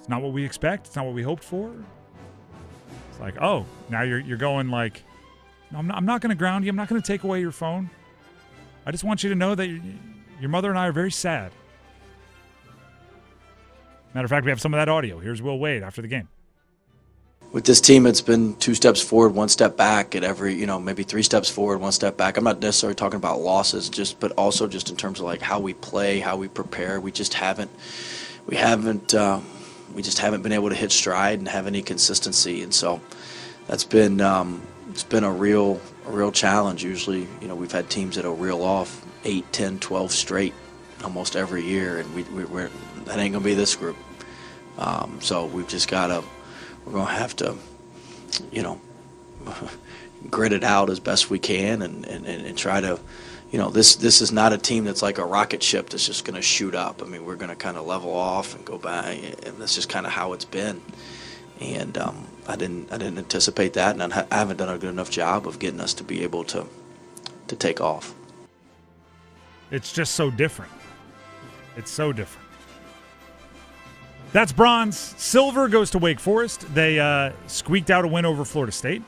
what we expect. It's not what we hoped for. It's like, oh, now you're going like, no, I'm not going to ground you. I'm not going to take away your phone. I just want you to know that your mother and I are very sad. Matter of fact, we have some of that audio. Here's Will Wade after the game. With this team, it's been 2 steps forward, 1 step back at every, maybe 3 steps forward, 1 step back. I'm not necessarily talking about losses, but also just in terms of like how we play, how we prepare. We just haven't been able to hit stride and have any consistency, and so that's been it's been a real challenge. Usually, we've had teams that will reel off 8, 10, 12 straight almost every year, and we're that ain't gonna be this group. So we've just gotta. We're going to have to, grit it out as best we can and try to, this is not a team that's like a rocket ship that's just going to shoot up. I mean, we're going to kind of level off and go back, and that's just kind of how it's been. And I didn't anticipate that, and I haven't done a good enough job of getting us to be able to take off. It's just so different. It's so different. That's bronze. Silver goes to Wake Forest. They squeaked out a win over Florida State.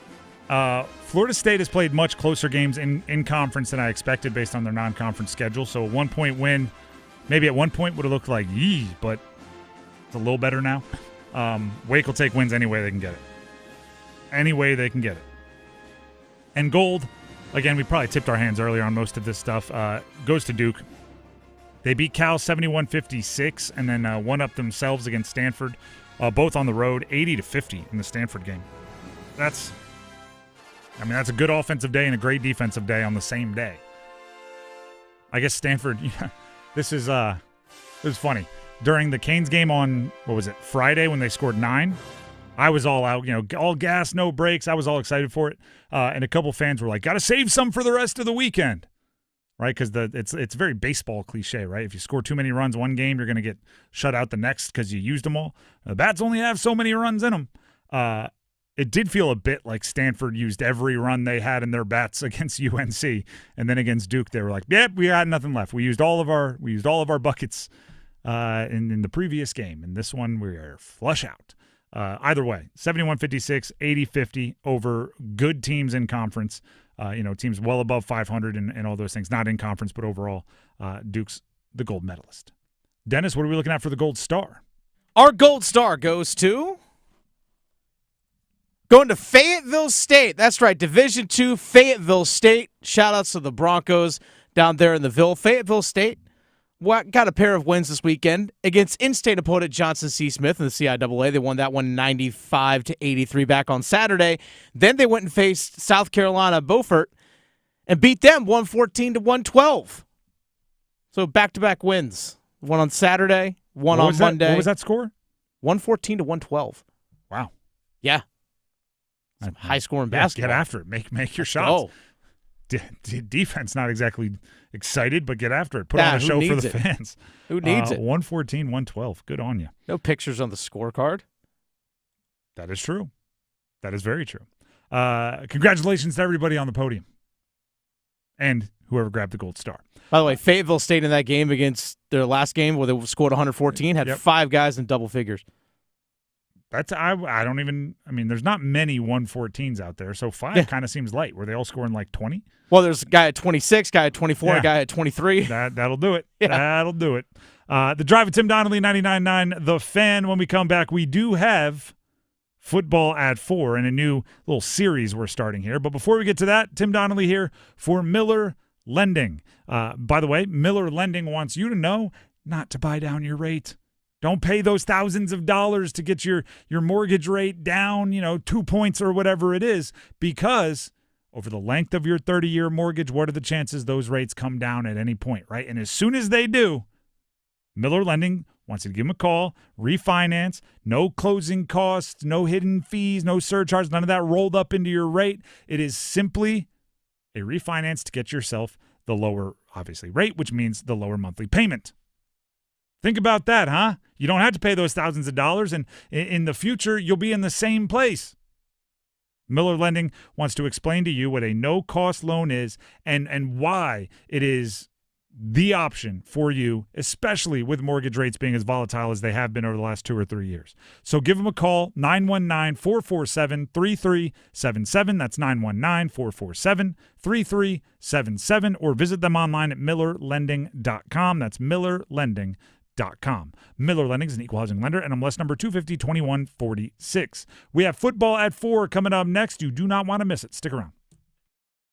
Florida State has played much closer games in conference than I expected based on their non-conference schedule. So a 1-point win, maybe at one point would have looked like, yee, but it's a little better now. Wake will take wins any way they can get it. Any way they can get it. And gold, again, we probably tipped our hands earlier on most of this stuff, goes to Duke. They beat Cal 71-56 and then one-up themselves against Stanford, both on the road, 80-50 in the Stanford game. That's a good offensive day and a great defensive day on the same day. I guess Stanford, this is funny. During the Canes game on, Friday when they scored 9, I was all out, all gas, no brakes. I was all excited for it. And a couple fans were like, got to save some for the rest of the weekend. Right, because it's very baseball cliche, right? If you score too many runs one game, you're going to get shut out the next because you used them all. The Bats only have so many runs in them. It did feel a bit like Stanford used every run they had in their bats against UNC, and then against Duke, they were like, "Yep, we got nothing left. We used all of our buckets in the previous game, and this one we're flush out." Either way, 71-56, 80-50 over good teams in conference. Teams well above 500 and all those things, not in conference, but overall, Duke's the gold medalist. Dennis, what are we looking at for the gold star? Our gold star goes to Fayetteville State. That's right, Division II, Fayetteville State. Shout-outs to the Broncos down there in the Ville. Fayetteville State got a pair of wins this weekend against in-state opponent Johnson C. Smith in the CIAA. They won that one 95-83 back on Saturday. Then they went and faced South Carolina Beaufort and beat them 114-112. So back-to-back wins. One on Saturday, one on Monday. What was that score? 114-112. Wow. Yeah. Some high-scoring basketball. Get after it. Make your shots. Defense not exactly excited, but get after it. Put on a show for the fans. Who needs it? 114-112. Good on you. No pictures on the scorecard. That is true. That is very true. Congratulations to everybody on the podium. and whoever grabbed the gold star. By the way, Fayetteville stayed in that game against their last game where they scored 114, had 5 guys in double figures. That's I don't even – I mean, there's not many 114s out there, so 5 kind of seems light. Were they all scoring like 20? Well, there's a guy at 26, guy at 24, a guy at 23. That'll do it. Yeah. That'll do it. The Drive with Tim Donnelly, 99.9 The Fan. When we come back, we do have football at 4 and a new little series we're starting here. But before we get to that, Tim Donnelly here for Miller Lending. By the way, Miller Lending wants you to know not to buy down your rate. Don't pay those thousands of dollars to get your mortgage rate down, 2 points or whatever it is, because over the length of your 30-year mortgage, what are the chances those rates come down at any point, right? And as soon as they do, Miller Lending wants you to give them a call, refinance, no closing costs, no hidden fees, no surcharges, none of that rolled up into your rate. It is simply a refinance to get yourself the lower, obviously, rate, which means the lower monthly payment. Think about that, huh? You don't have to pay those thousands of dollars, and in the future, you'll be in the same place. Miller Lending wants to explain to you what a no-cost loan is and why it is the option for you, especially with mortgage rates being as volatile as they have been over the last 2 or 3 years. So give them a call, 919-447-3377. That's 919-447-3377, or visit them online at millerlending.com. That's millerlending.com. Miller Lending is an equal housing lender, and MLS number 250-2146. We have football at 4 coming up next. You do not want to miss it. Stick around.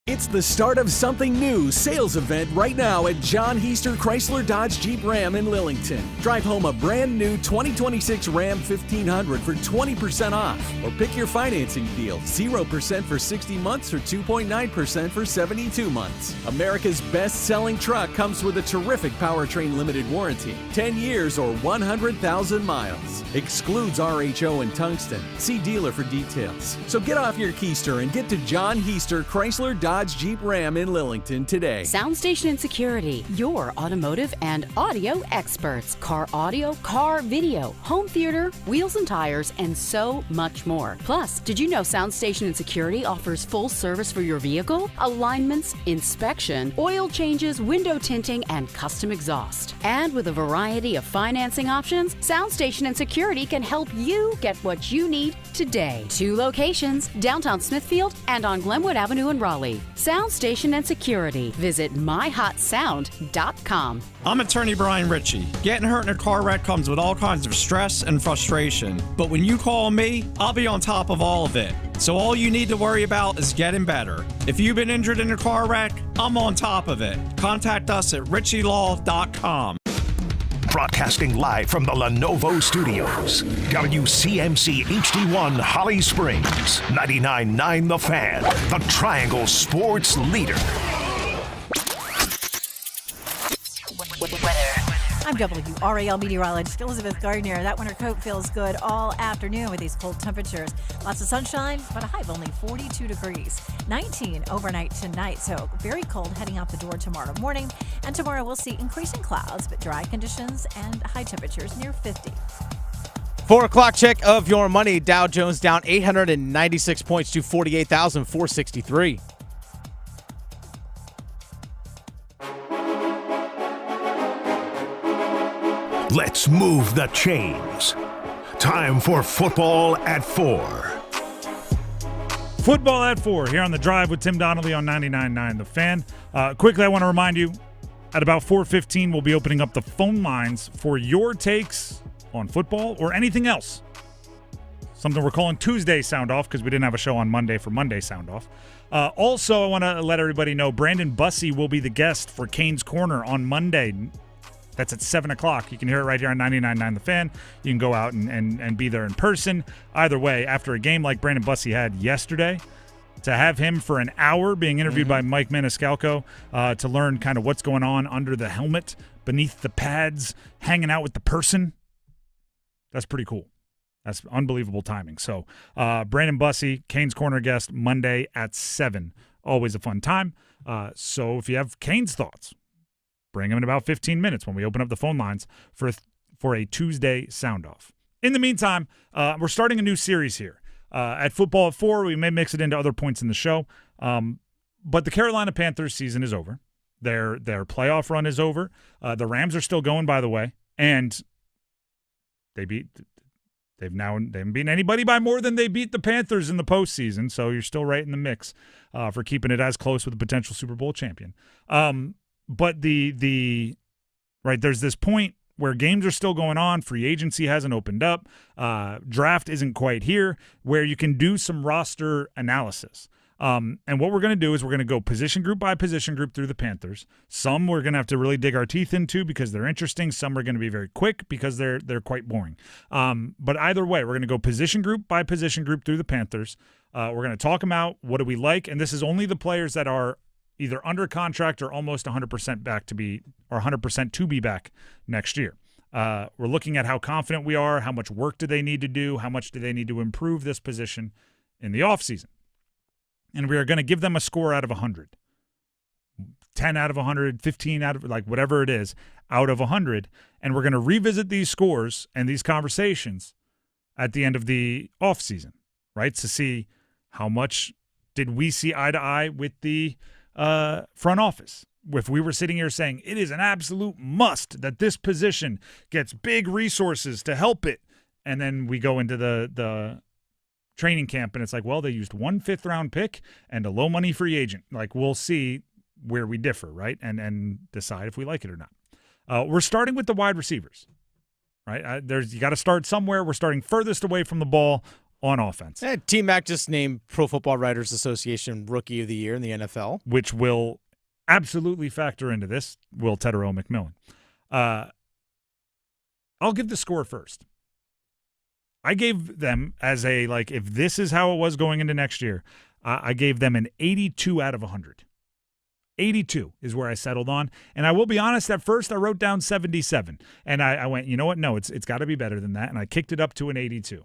It's the start of something new sales event right now at John Heister Chrysler Dodge Jeep Ram in Lillington. Drive home a brand new 2026 Ram 1500 for 20% off. Or pick your financing deal, 0% for 60 months or 2.9% for 72 months. America's best-selling truck comes with a terrific powertrain limited warranty, 10 years or 100,000 miles. Excludes RHO and tungsten. See dealer for details. So get off your keister and get to John Heister Chrysler Dodge Jeep Ram in Lillington today. Soundstation and Security, your automotive and audio experts. Car audio, car video, home theater, wheels and tires, and so much more. Plus, did you know Soundstation and Security offers full service for your vehicle? Alignments, inspection, oil changes, window tinting, and custom exhaust. And with a variety of financing options, Soundstation and Security can help you get what you need today. 2 locations, downtown Smithfield and on Glenwood Avenue in Raleigh. Soundstation and Security. Visit myhotsound.com. I'm attorney Brian Ritchie. Getting hurt in a car wreck comes with all kinds of stress and frustration. But when you call me, I'll be on top of all of it. So all you need to worry about is getting better. If you've been injured in a car wreck, I'm on top of it. Contact us at ritchielaw.com. Broadcasting live from the Lenovo Studios. WCMC HD1 Holly Springs. 99.9 The Fan. The Triangle Sports Leader. I'm WRAL meteorologist Elizabeth Gardner. That winter coat feels good all afternoon with these cold temperatures. Lots of sunshine, but a high of only 42 degrees. 19 overnight tonight, so very cold heading out the door tomorrow morning. And tomorrow we'll see increasing clouds, but dry conditions and high temperatures near 50. 4 o'clock check of your money. Dow Jones down 896 points to 48,463. Let's move the chains. Time for football at 4. Football at 4 here on The Drive with Tim Donnelly on 99.9 The Fan. Quickly, I want to remind you, at about 4:15, we'll be opening up the phone lines for your takes on football or anything else. Something we're calling Tuesday Soundoff because we didn't have a show on Monday for Monday Soundoff. Also, I want to let everybody know Brandon Bussey will be the guest for Canes Corner on Monday. That's at 7 o'clock. You can hear it right here on 99.9 The Fan. You can go out and be there in person. Either way, after a game like Brandon Bussey had yesterday, to have him for an hour being interviewed by Mike Maniscalco to learn kind of what's going on under the helmet, beneath the pads, hanging out with the person, that's pretty cool. That's unbelievable timing. So Brandon Bussey, Canes Corner guest, Monday at 7. Always a fun time. So if you have Canes thoughts, bring them in about 15 minutes when we open up the phone lines for a Tuesday Soundoff. In the meantime, we're starting a new series here. At Football at 4, we may mix it into other points in the show. But the Carolina Panthers season is over. Their playoff run is over. The Rams are still going, by the way, and they haven't beaten anybody by more than they beat the Panthers in the postseason. So you're still right in the mix for keeping it as close with a potential Super Bowl champion. But there's this point where games are still going on, free agency hasn't opened up, draft isn't quite here, where you can do some roster analysis. And what we're going to do is we're going to go position group by position group through the Panthers. Some we're going to have to really dig our teeth into because they're interesting. Some are going to be very quick because they're quite boring. But either way, we're going to go position group by position group through the Panthers. We're going to talk them out. What do we like? And this is only the players that are either under contract or almost 100% back to be, or 100% to be back next year. We're looking at how confident we are, how much work do they need to do, how much do they need to improve this position in the offseason. And we are going to give them a score out of 100. 10 out of 100, 15 out of, like, whatever it is, out of 100. And we're going to revisit these scores and these conversations at the end of the offseason, right? To see how much did we see eye to eye with the front office. If we were sitting here saying it is an absolute must that this position gets big resources to help it, and then we go into the training camp and it's like, well, they used 1 5th-round pick and a low-money free agent. Like, we'll see where we differ, right, and decide if we like it or not. We're starting with the wide receivers, right? You got to start somewhere. We're starting furthest away from the ball on offense. T-Mac just named Pro Football Writers Association Rookie of the Year in the NFL. Which will absolutely factor into this, Will Tetero McMillan. I'll give the score first. I gave them as a, like, if this is how it was going into next year, I gave them an 82 out of 100. 82 is where I settled on. And I will be honest, at first I wrote down 77. And I went, you know what? No, it's got to be better than that. And I kicked it up to an 82.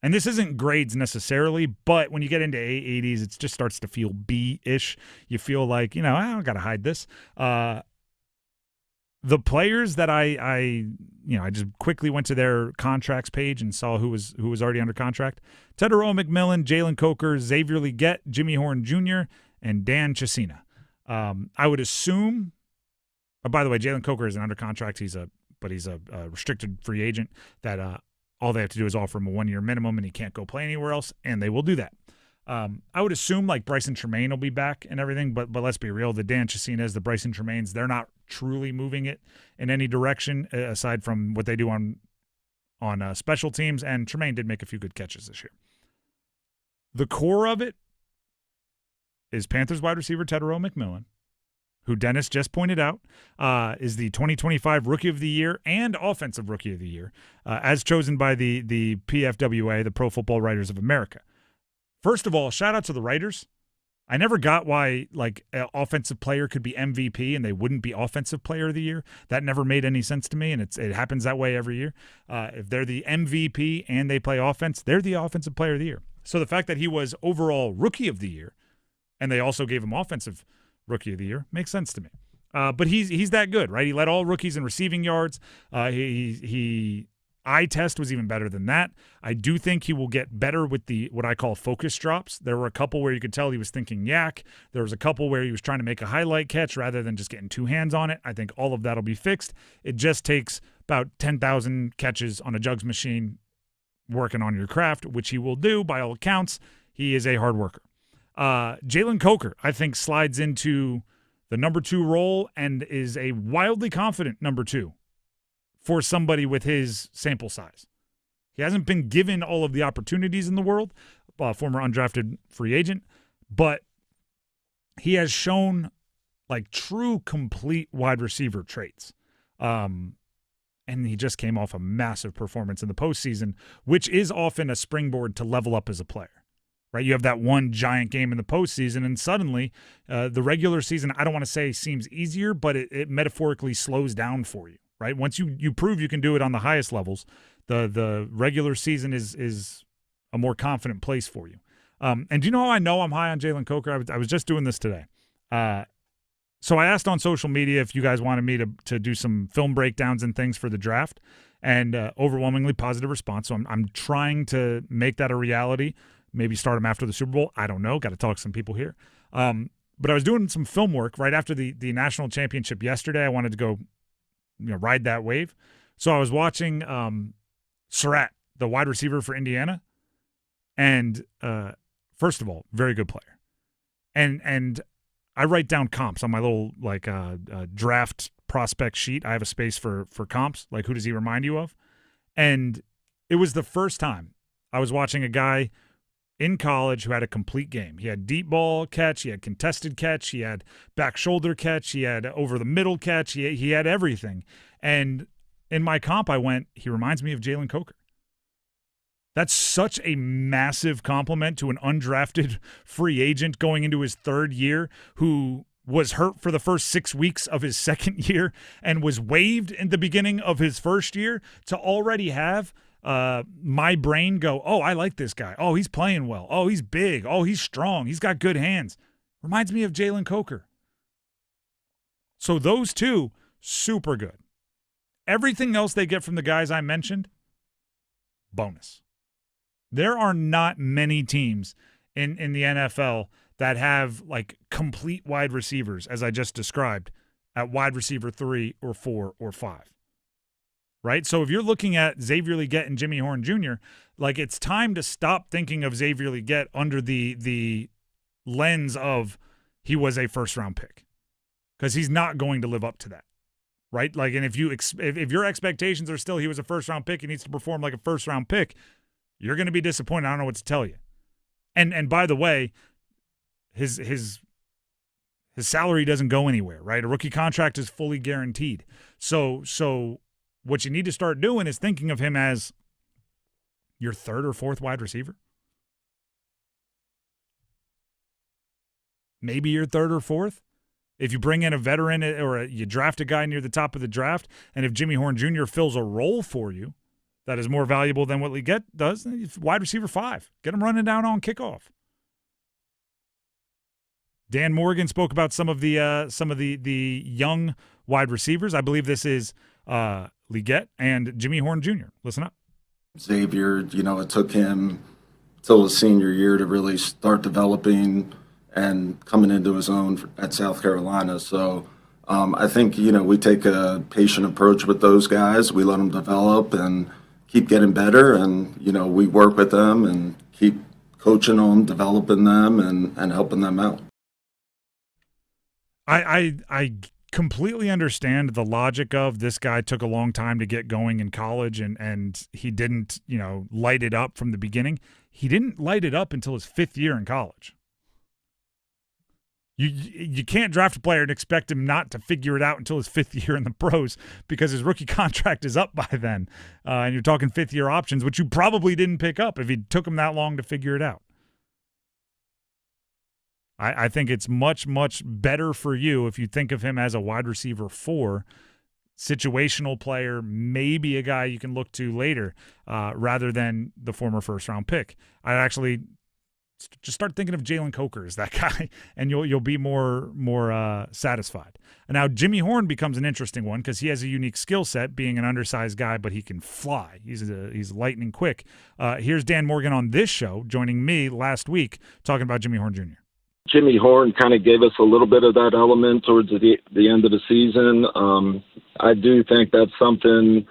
And this isn't grades necessarily, but when you get into A80s, it just starts to feel B-ish. You feel like, I don't got to hide this. The players that I just quickly went to their contracts page and saw who was already under contract. Tetero McMillan, Jalen Coker, Xavier Legette, Jimmy Horn Jr., and Dan Chisena. I would assume, by the way, Jalen Coker isn't under contract. He's a restricted free agent that all they have to do is offer him a 1-year minimum and he can't go play anywhere else, and they will do that. I would assume like Bryce and Tremaine will be back and everything, but let's be real. The Dan Chisenas, the Bryce and Tremaines, they're not truly moving it in any direction aside from what they do on special teams, and Tremaine did make a few good catches this year. The core of it is Panthers wide receiver Tetero McMillan, who Dennis just pointed out is the 2025 Rookie of the Year and Offensive Rookie of the Year, as chosen by the PFWA, the Pro Football Writers of America. First of all, shout out to the writers. I never got why like an offensive player could be MVP and they wouldn't be Offensive Player of the Year. That never made any sense to me, and it happens that way every year. If they're the MVP and they play offense, they're the Offensive Player of the Year. So the fact that he was overall Rookie of the Year and they also gave him Offensive Rookie of the Year makes sense to me. But he's that good, right? He led all rookies in receiving yards. He eye test was even better than that. I do think he will get better with the what I call focus drops. There were a couple where you could tell he was thinking yak. There was a couple where he was trying to make a highlight catch rather than just getting 2 hands on it. I think all of that will be fixed. It just takes about 10,000 catches on a jugs machine working on your craft, which he will do by all accounts. He is a hard worker. Jalen Coker, I think, slides into the number 2 role and is a wildly confident number 2 for somebody with his sample size. He hasn't been given all of the opportunities in the world, former undrafted free agent, but he has shown like true complete wide receiver traits. And he just came off a massive performance in the postseason, which is often a springboard to level up as a player. Right, you have that one giant game in the postseason, and suddenly the regular season, I don't want to say seems easier, but it metaphorically slows down for you. Right, once you prove you can do it on the highest levels, the regular season is a more confident place for you. And do you know how I know I'm high on Jalen Coker? I was just doing this today. So I asked on social media if you guys wanted me to do some film breakdowns and things for the draft, and overwhelmingly positive response. So I'm trying to make that a reality. Maybe start them after the Super Bowl. I don't know. Got to talk to some people here. But I was doing some film work right after the national championship yesterday. I wanted to go, ride that wave. So I was watching Surratt, the wide receiver for Indiana. And first of all, very good player. And I write down comps on my little draft prospect sheet. I have a space for comps, like who does he remind you of? And it was the first time I was watching a guy in college who had a complete game. He had deep ball catch, he had contested catch, he had back shoulder catch, he had over the middle catch, he had everything. And in my comp, I went, he reminds me of Jalen Coker. That's such a massive compliment to an undrafted free agent going into his third year who was hurt for the first 6 weeks of his second year and was waived in the beginning of his first year, to already have my brain go, oh, I like this guy. Oh, he's playing well. Oh, he's big. Oh, he's strong. He's got good hands. Reminds me of Jalen Coker. So those two, super good. Everything else they get from the guys I mentioned, bonus. There are not many teams in the NFL that have like complete wide receivers, as I just described, at wide receiver 3 or 4 or 5. Right? So if you're looking at Xavier Legette and Jimmy Horn Jr., like it's time to stop thinking of Xavier Legette under the lens of he was a first-round pick, because he's not going to live up to that. Right? Like, and if your expectations are still he was a first-round pick, he needs to perform like a first-round pick, you're going to be disappointed. I don't know what to tell you. And by the way, his salary doesn't go anywhere, right? A rookie contract is fully guaranteed. So what you need to start doing is thinking of him as your third or fourth wide receiver. Maybe your third or fourth. If you bring in a veteran or you draft a guy near the top of the draft, and if Jimmy Horn Jr. fills a role for you that is more valuable than what Legette does, wide receiver 5. Get him running down on kickoff. Dan Morgan spoke about some of the young wide receivers. I believe this is Legette and Jimmy Horn Jr. Listen up. Xavier, it took him till his senior year to really start developing and coming into his own at South Carolina. So I think, we take a patient approach with those guys. We let them develop and keep getting better, and, we work with them and keep coaching them, developing them, and helping them out. I completely understand the logic of this guy took a long time to get going in college, and he didn't, light it up from the beginning. He didn't light it up until his 5th year in college. You can't draft a player and expect him not to figure it out until his 5th year in the pros, because his rookie contract is up by then. And you're talking 5th-year options, which you probably didn't pick up if it took him that long to figure it out. I think it's much, much better for you if you think of him as a wide receiver 4, situational player, maybe a guy you can look to later, rather than the former first-round pick. I'd actually just start thinking of Jalen Coker as that guy, and you'll be more satisfied. And now Jimmy Horn becomes an interesting one because he has a unique skill set, being an undersized guy, but he can fly. He's lightning quick. Here's Dan Morgan on this show, joining me last week, talking about Jimmy Horn Jr. Jimmy Horn kind of gave us a little bit of that element towards the end of the season. I do think that's something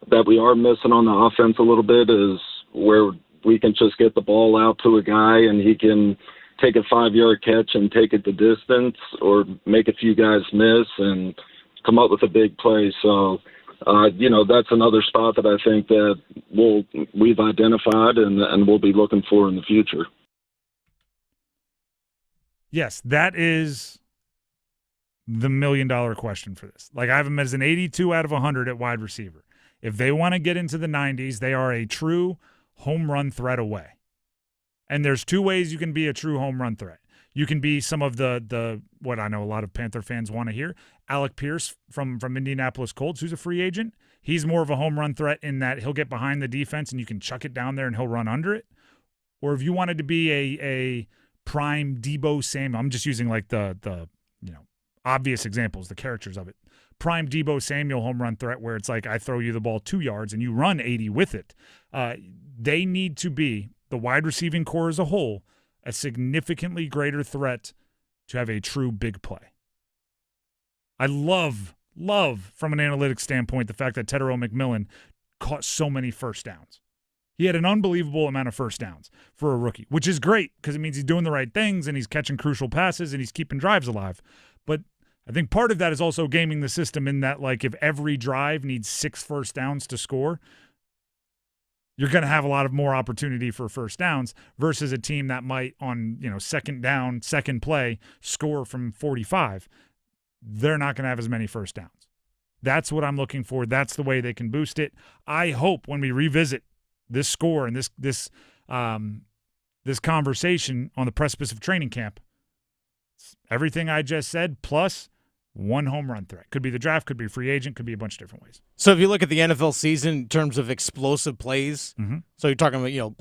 that we are missing on the offense a little bit, is where we can just get the ball out to a guy and he can take a 5-yard catch and take it the distance, or make a few guys miss and come up with a big play. So, that's another spot that I think that we've identified and we'll be looking for in the future. Yes, that is the $1 million question for this. Like, I have him as an 82 out of 100 at wide receiver. If they want to get into the 90s, they are a true home run threat away. And there's 2 ways you can be a true home run threat. You can be some of the what I know a lot of Panther fans want to hear, Alec Pierce from Indianapolis Colts, who's a free agent. He's more of a home run threat in that he'll get behind the defense and you can chuck it down there and he'll run under it. Or if you wanted to be a prime Debo Samuel, I'm just using like the obvious examples, the characters of it. Prime Debo Samuel home run threat, where it's like I throw you the ball 2 yards and you run 80 with it. They need to be, the wide receiving core as a whole, a significantly greater threat to have a true big play. I love from an analytics standpoint the fact that Tedero McMillan caught so many first downs. He had an unbelievable amount of first downs for a rookie, which is great because it means he's doing the right things and he's catching crucial passes and he's keeping drives alive. But I think part of that is also gaming the system in that, like, if every drive needs 6 first downs to score, you're going to have a lot of more opportunity for first downs versus a team that might on, second down, second play, score from 45. They're not going to have as many first downs. That's what I'm looking for. That's the way they can boost it. I hope when we revisit this score and this conversation on the precipice of training camp, everything I just said plus 1 home run threat. Could be the draft, could be free agent, could be a bunch of different ways. So if you look at the NFL season in terms of explosive plays, so you're talking about,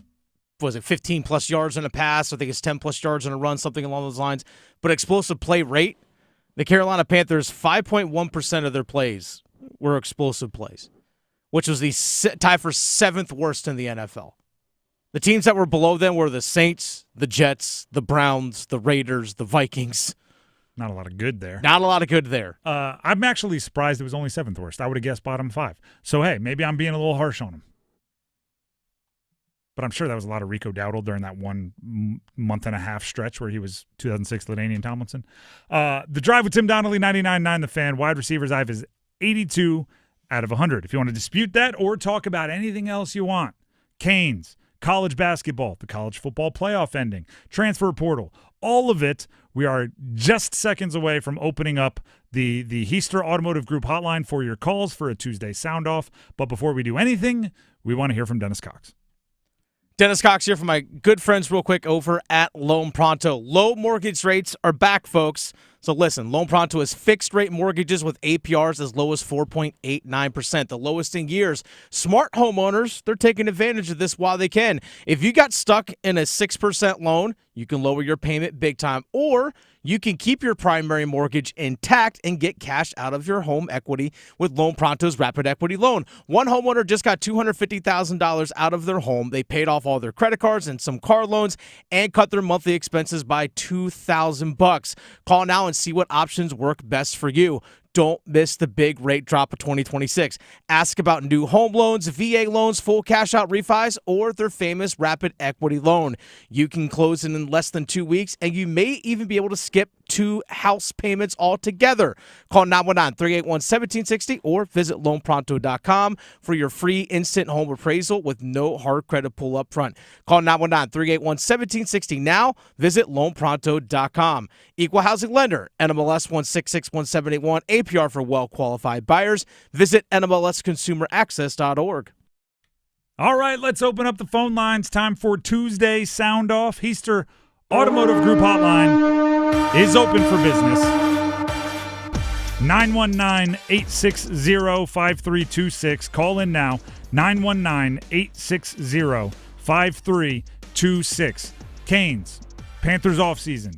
was it 15-plus yards in a pass? I think it's 10-plus yards in a run, something along those lines. But explosive play rate, the Carolina Panthers, 5.1% of their plays were explosive plays, which was the tie for 7th worst in the NFL. The teams that were below them were the Saints, the Jets, the Browns, the Raiders, the Vikings. Not a lot of good there. Not a lot of good there. I'm actually surprised it was only 7th worst. I would have guessed bottom 5. So, hey, maybe I'm being a little harsh on him. But I'm sure that was a lot of Rico Dowdle during that 1 month and a half stretch where he was 2006 LaDainian Tomlinson. The drive with Tim Donnelly, 99.9 The Fan. Wide receivers I have is 82 out of 100. If you want to dispute that or talk about anything else you want, Canes, college basketball, the college football playoff ending, transfer portal, all of it, we are just seconds away from opening up the Heister Automotive Group hotline for your calls for a Tuesday Soundoff. But before we do anything, we want to hear from Dennis Cox. Dennis Cox here from my good friends real quick over at Loan Pronto. Low mortgage rates are back, folks. So listen, Loan Pronto is fixed-rate mortgages with APRs as low as 4.89%, the lowest in years. Smart homeowners, they're taking advantage of this while they can. If you got stuck in a 6% loan, you can lower your payment big time, or you can keep your primary mortgage intact and get cash out of your home equity with Loan Pronto's Rapid Equity Loan. One homeowner just got $250,000 out of their home. They paid off all their credit cards and some car loans and cut their monthly expenses by $2,000. Call now and see what options work best for you. Don't miss the big rate drop of 2026. Ask about new home loans, VA loans, full cash out refis, or their famous Rapid Equity Loan. You can close in less than 2 weeks, and you may even be able to skip 2 house payments altogether. Call 919-381-1760 or visit loanpronto.com for your free instant home appraisal with no hard credit pull up front. Call 919-381-1760 now. Visit loanpronto.com. Equal housing lender, NMLS 1661781, APR for well-qualified buyers. Visit NMLSconsumeraccess.org. All right, let's open up the phone lines. Time for Tuesday Soundoff. Heister Automotive Group hotline is open for business. 919-860-5326. Call in now. 919-860-5326. Canes, Panthers offseason,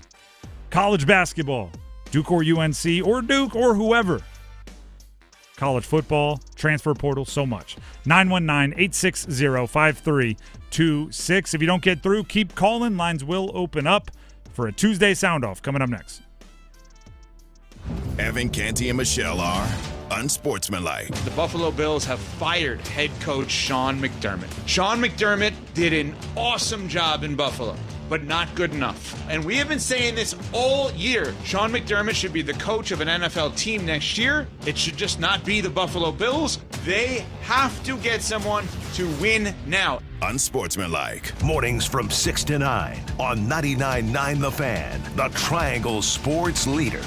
college basketball, Duke or UNC or Duke or whoever. College football, transfer portal, so much. 919-860-5326. If you don't get through, keep calling. Lines will open up for a Tuesday Soundoff coming up next. Evan Canty and Michelle are unsportsmanlike. The Buffalo Bills have fired head coach Sean McDermott. Sean McDermott did an awesome job in Buffalo, but not good enough. And we have been saying this all year. Sean McDermott should be the coach of an NFL team next year. It should just not be the Buffalo Bills. They have to get someone to win now. Unsportsmanlike. Mornings from 6 to 9 on 99.9 The Fan, the Triangle Sports Leader.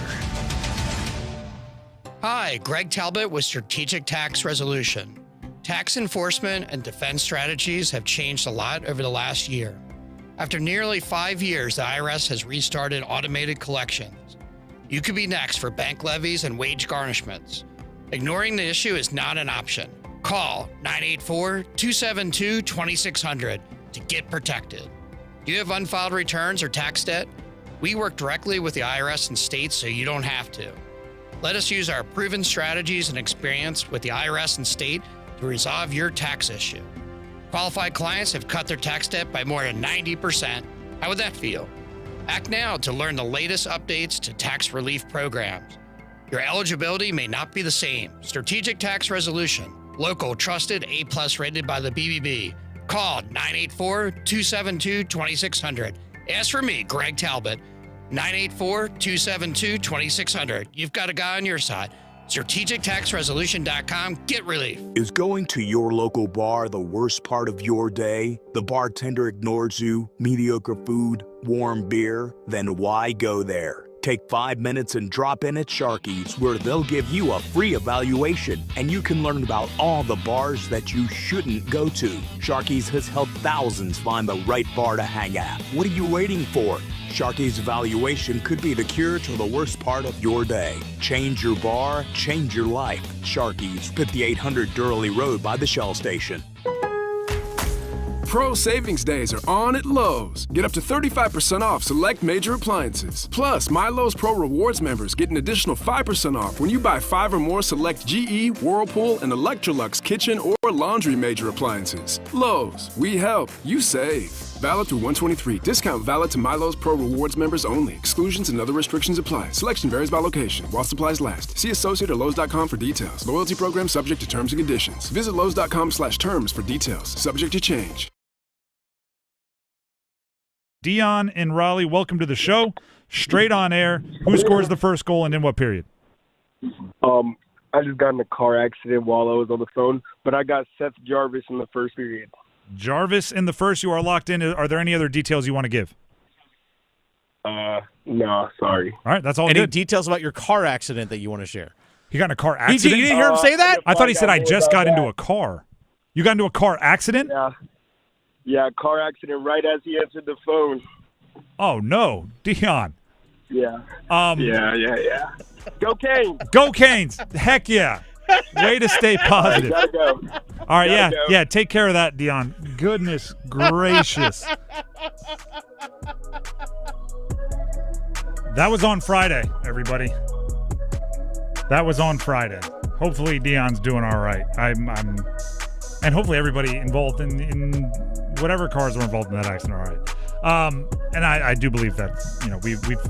Hi, Greg Talbot with Strategic Tax Resolution. Tax enforcement and defense strategies have changed a lot over the last year. After nearly 5 years, the IRS has restarted automated collections. You could be next for bank levies and wage garnishments. Ignoring the issue is not an option. Call 984-272-2600 to get protected. Do you have unfiled returns or tax debt? We work directly with the IRS and states so you don't have to. Let us use our proven strategies and experience with the IRS and state to resolve your tax issue. Qualified clients have cut their tax debt by more than 90%. How would that feel? Act now to learn the latest updates to tax relief programs. Your eligibility may not be the same. Strategic Tax Resolution. Local, trusted, A+ rated by the BBB. Call 984-272-2600. Ask for me, Greg Talbot. 984-272-2600. You've got a guy on your side. StrategicTaxResolution.com. Get relief. Is going to your local bar the worst part of your day? The bartender ignores you, mediocre food, warm beer? Then why go there? Take 5 minutes and drop in at Sharky's, where they'll give you a free evaluation and you can learn about all the bars that you shouldn't go to. Sharky's has helped thousands find the right bar to hang at. What are you waiting for? Sharky's evaluation could be the cure to the worst part of your day. Change your bar, change your life. Sharky's, 5800 Durley Road by the Shell Station. Pro Savings Days are on at Lowe's. Get up to 35% off select major appliances. Plus, My Lowe's Pro Rewards members get an additional 5% off when you buy 5 or more select GE, Whirlpool, and Electrolux kitchen or laundry major appliances. Lowe's, we help, you save. Valid through 123. Discount valid to My Lowe's Pro Rewards members only. Exclusions and other restrictions apply. Selection varies by location while supplies last. See associate or Lowe's.com for details. Loyalty program subject to terms and conditions. Visit Lowe's.com/terms for details. Subject to change. Dion in Raleigh, welcome to the show. Straight on air. Who scores the first goal and in what period? I just got in a car accident while I was on the phone, but I got Seth Jarvis in the first period. Jarvis in the first. You are locked in. Are there any other details you want to give? No, sorry. All right, that's all Any good. details about your car accident that you want to share? He got in a car accident? You didn't hear him say that? I thought he said I just got into a car. You got into a car accident? Yeah, car accident right as he answered the phone. Oh, no. Dion. Yeah. Yeah. Go Canes. Go Canes. Heck yeah. Way to stay positive. Gotta go. All right, Gotta go. yeah. Take care of that, Dion. Goodness gracious. That was on Friday, everybody. That was on Friday. Hopefully Dion's doing all right. And hopefully everybody involved in whatever cars were involved in that accident are all right. And I do believe that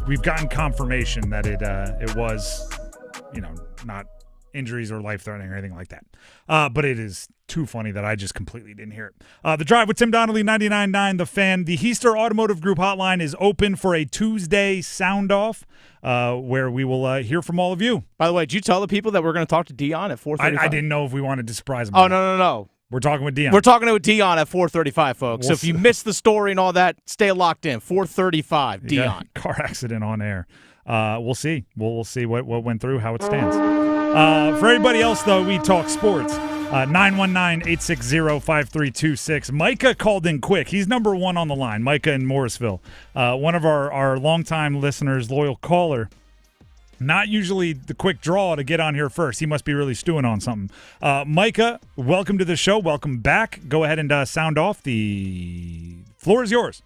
we've gotten confirmation that it was not injuries or life-threatening or anything like that. But it is too funny that I just completely didn't hear it. The Drive with Tim Donnelly, 99.9 The Fan. The Heister Automotive Group hotline is open for a Tuesday sound-off where we will hear from all of you. By the way, did you tell the people that we're going to talk to Dion at 4:35? I didn't know if we wanted to surprise them. Oh, no. We're talking with Dion. We're talking to Dion at 4:35, folks. So if you missed the story and all that, stay locked in. 4:35, Dion. Car accident on air. We'll see. We'll see what went through, how it stands. For everybody else, though, we talk sports. 919-860-5326. Micah called in quick. He's number one on the line. Micah in Morrisville. One of our longtime listeners, loyal caller. Not usually the quick draw to get on here first. He must be really stewing on something. Micah, welcome to the show. Welcome back. Go ahead and sound off. The floor is yours.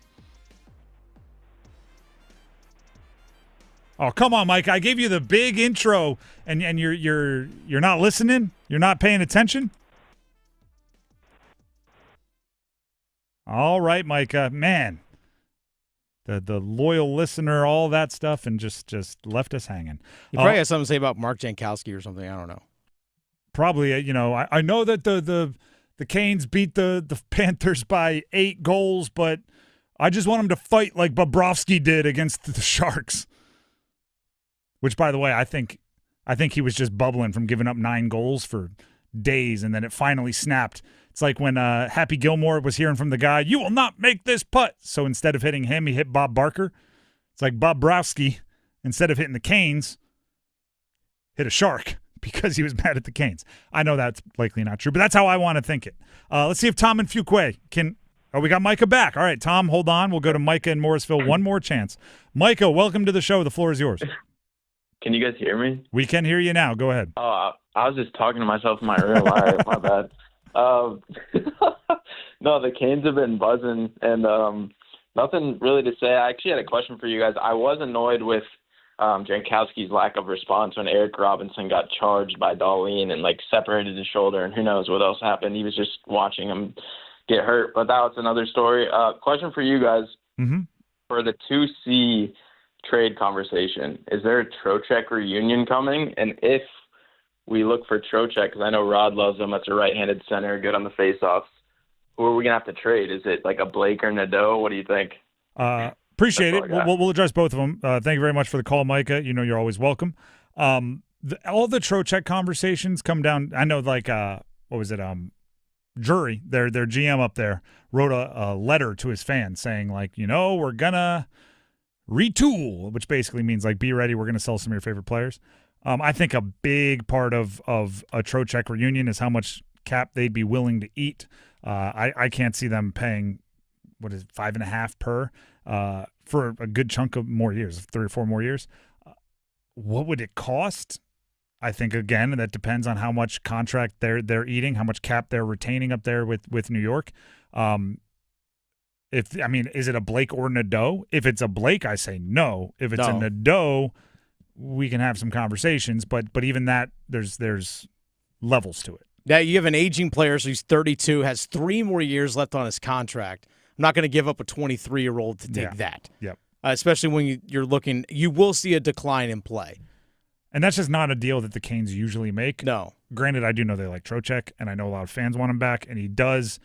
Oh, come on, Mike. I gave you the big intro, and you're not listening? You're not paying attention? All right, Micah. Man, the loyal listener, all that stuff, and just left us hanging. You probably has something to say about Mark Jankowski or something. I don't know. Probably, I know that the Canes beat the Panthers by 8 goals, but I just want them to fight like Bobrovsky did against the Sharks. Which, by the way, I think he was just bubbling from giving up 9 goals for days, and then it finally snapped. It's like when Happy Gilmore was hearing from the guy, "You will not make this putt." So instead of hitting him, he hit Bob Barker. It's like Bobrovsky, instead of hitting the Canes, hit a Shark because he was mad at the Canes. I know that's likely not true, but that's how I want to think it. Let's see if Tom and Fuquay can. Oh, we got Micah back. All right, Tom, hold on. We'll go to Micah in Morrisville. One more chance. Micah, welcome to the show. The floor is yours. Can you guys hear me? We can hear you now. Go ahead. Oh, I was just talking to myself in my room. All right, my bad. No, the Canes have been buzzing, and nothing really to say. I actually had a question for you guys. I was annoyed with Jankowski's lack of response when Eric Robinson got charged by Darlene and separated his shoulder, and who knows what else happened. He was just watching him get hurt, but that was another story. Question for you guys. Mm-hmm. for the 2C trade conversation, is there a Trocheck reunion coming? And if we look for Trocheck, because I know Rod loves him, that's a right-handed center, good on the faceoffs, who are we going to have to trade? Is it like a Blake or Nadeau? What do you think? Appreciate it. We'll address both of them. Thank you very much for the call, Micah. You know you're always welcome. All the Trocheck conversations come down. I know, like, what was it? Jury, their GM up there, wrote a letter to his fans saying, like, we're gonna retool, which basically means, like, be ready. We're gonna sell some of your favorite players. I think a big part of a Trocheck reunion is how much cap they'd be willing to eat. I can't see them paying, what is it, 5.5 per for a good chunk of more years, 3 or 4 more years. What would it cost? I think, again, that depends on how much contract they're eating, how much cap they're retaining up there with New York. Is it a Blake or Nadeau? If it's a Blake, I say no. If it's a Nadeau, we can have some conversations. But even that, there's levels to it. Yeah, you have an aging player, so he's 32, has 3 more years left on his contract. I'm not going to give up a 23-year-old to take that. Yep. Especially when you're looking, you will see a decline in play. And that's just not a deal that the Canes usually make. No. Granted, I do know they like Trocheck, and I know a lot of fans want him back, and he does,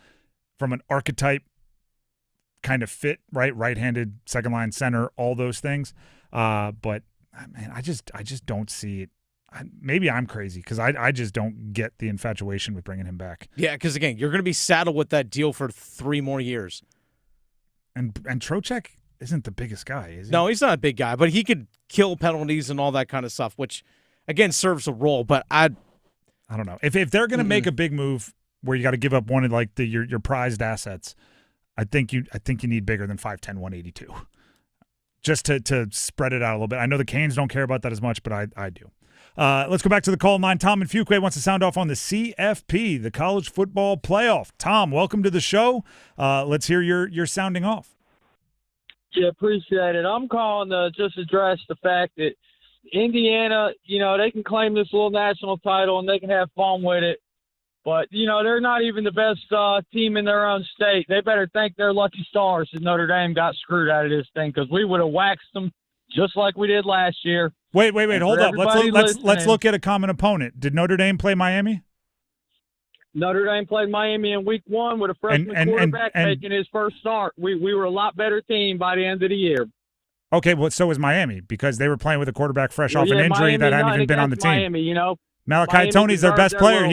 from an archetype kind of fit, right? Right-handed, second-line center, all those things. But, man, I just don't see it. Maybe I'm crazy because I just don't get the infatuation with bringing him back. Yeah, because, again, you're going to be saddled with that deal for 3 more years. And Trocheck isn't the biggest guy, is he? No, he's not a big guy, but he could kill penalties and all that kind of stuff, which, again, serves a role. But I don't know. If they're going to make a big move where you got to give up one of, like, your prized assets, I think you need bigger than 5'10", 182. Just to spread it out a little bit. I know the Canes don't care about that as much, but I do. Let's go back to the call line. Tom and Fuquay wants to sound off on the CFP, the College Football Playoff. Tom, welcome to the show. Let's hear your sounding off. Yeah, appreciate it. I'm calling to just address the fact that Indiana, they can claim this little national title and they can have fun with it. But, they're not even the best team in their own state. They better thank their lucky stars that Notre Dame got screwed out of this thing because we would have waxed them just like we did last year. Wait. Hold up. Let's look at a common opponent. Did Notre Dame play Miami? Notre Dame played Miami in week 1 with a freshman quarterback making his first start. We were a lot better team by the end of the year. Okay, well, so was Miami because they were playing with a quarterback fresh off an injury that hadn't even been on the team. Miami, Malachi Tony's their best player.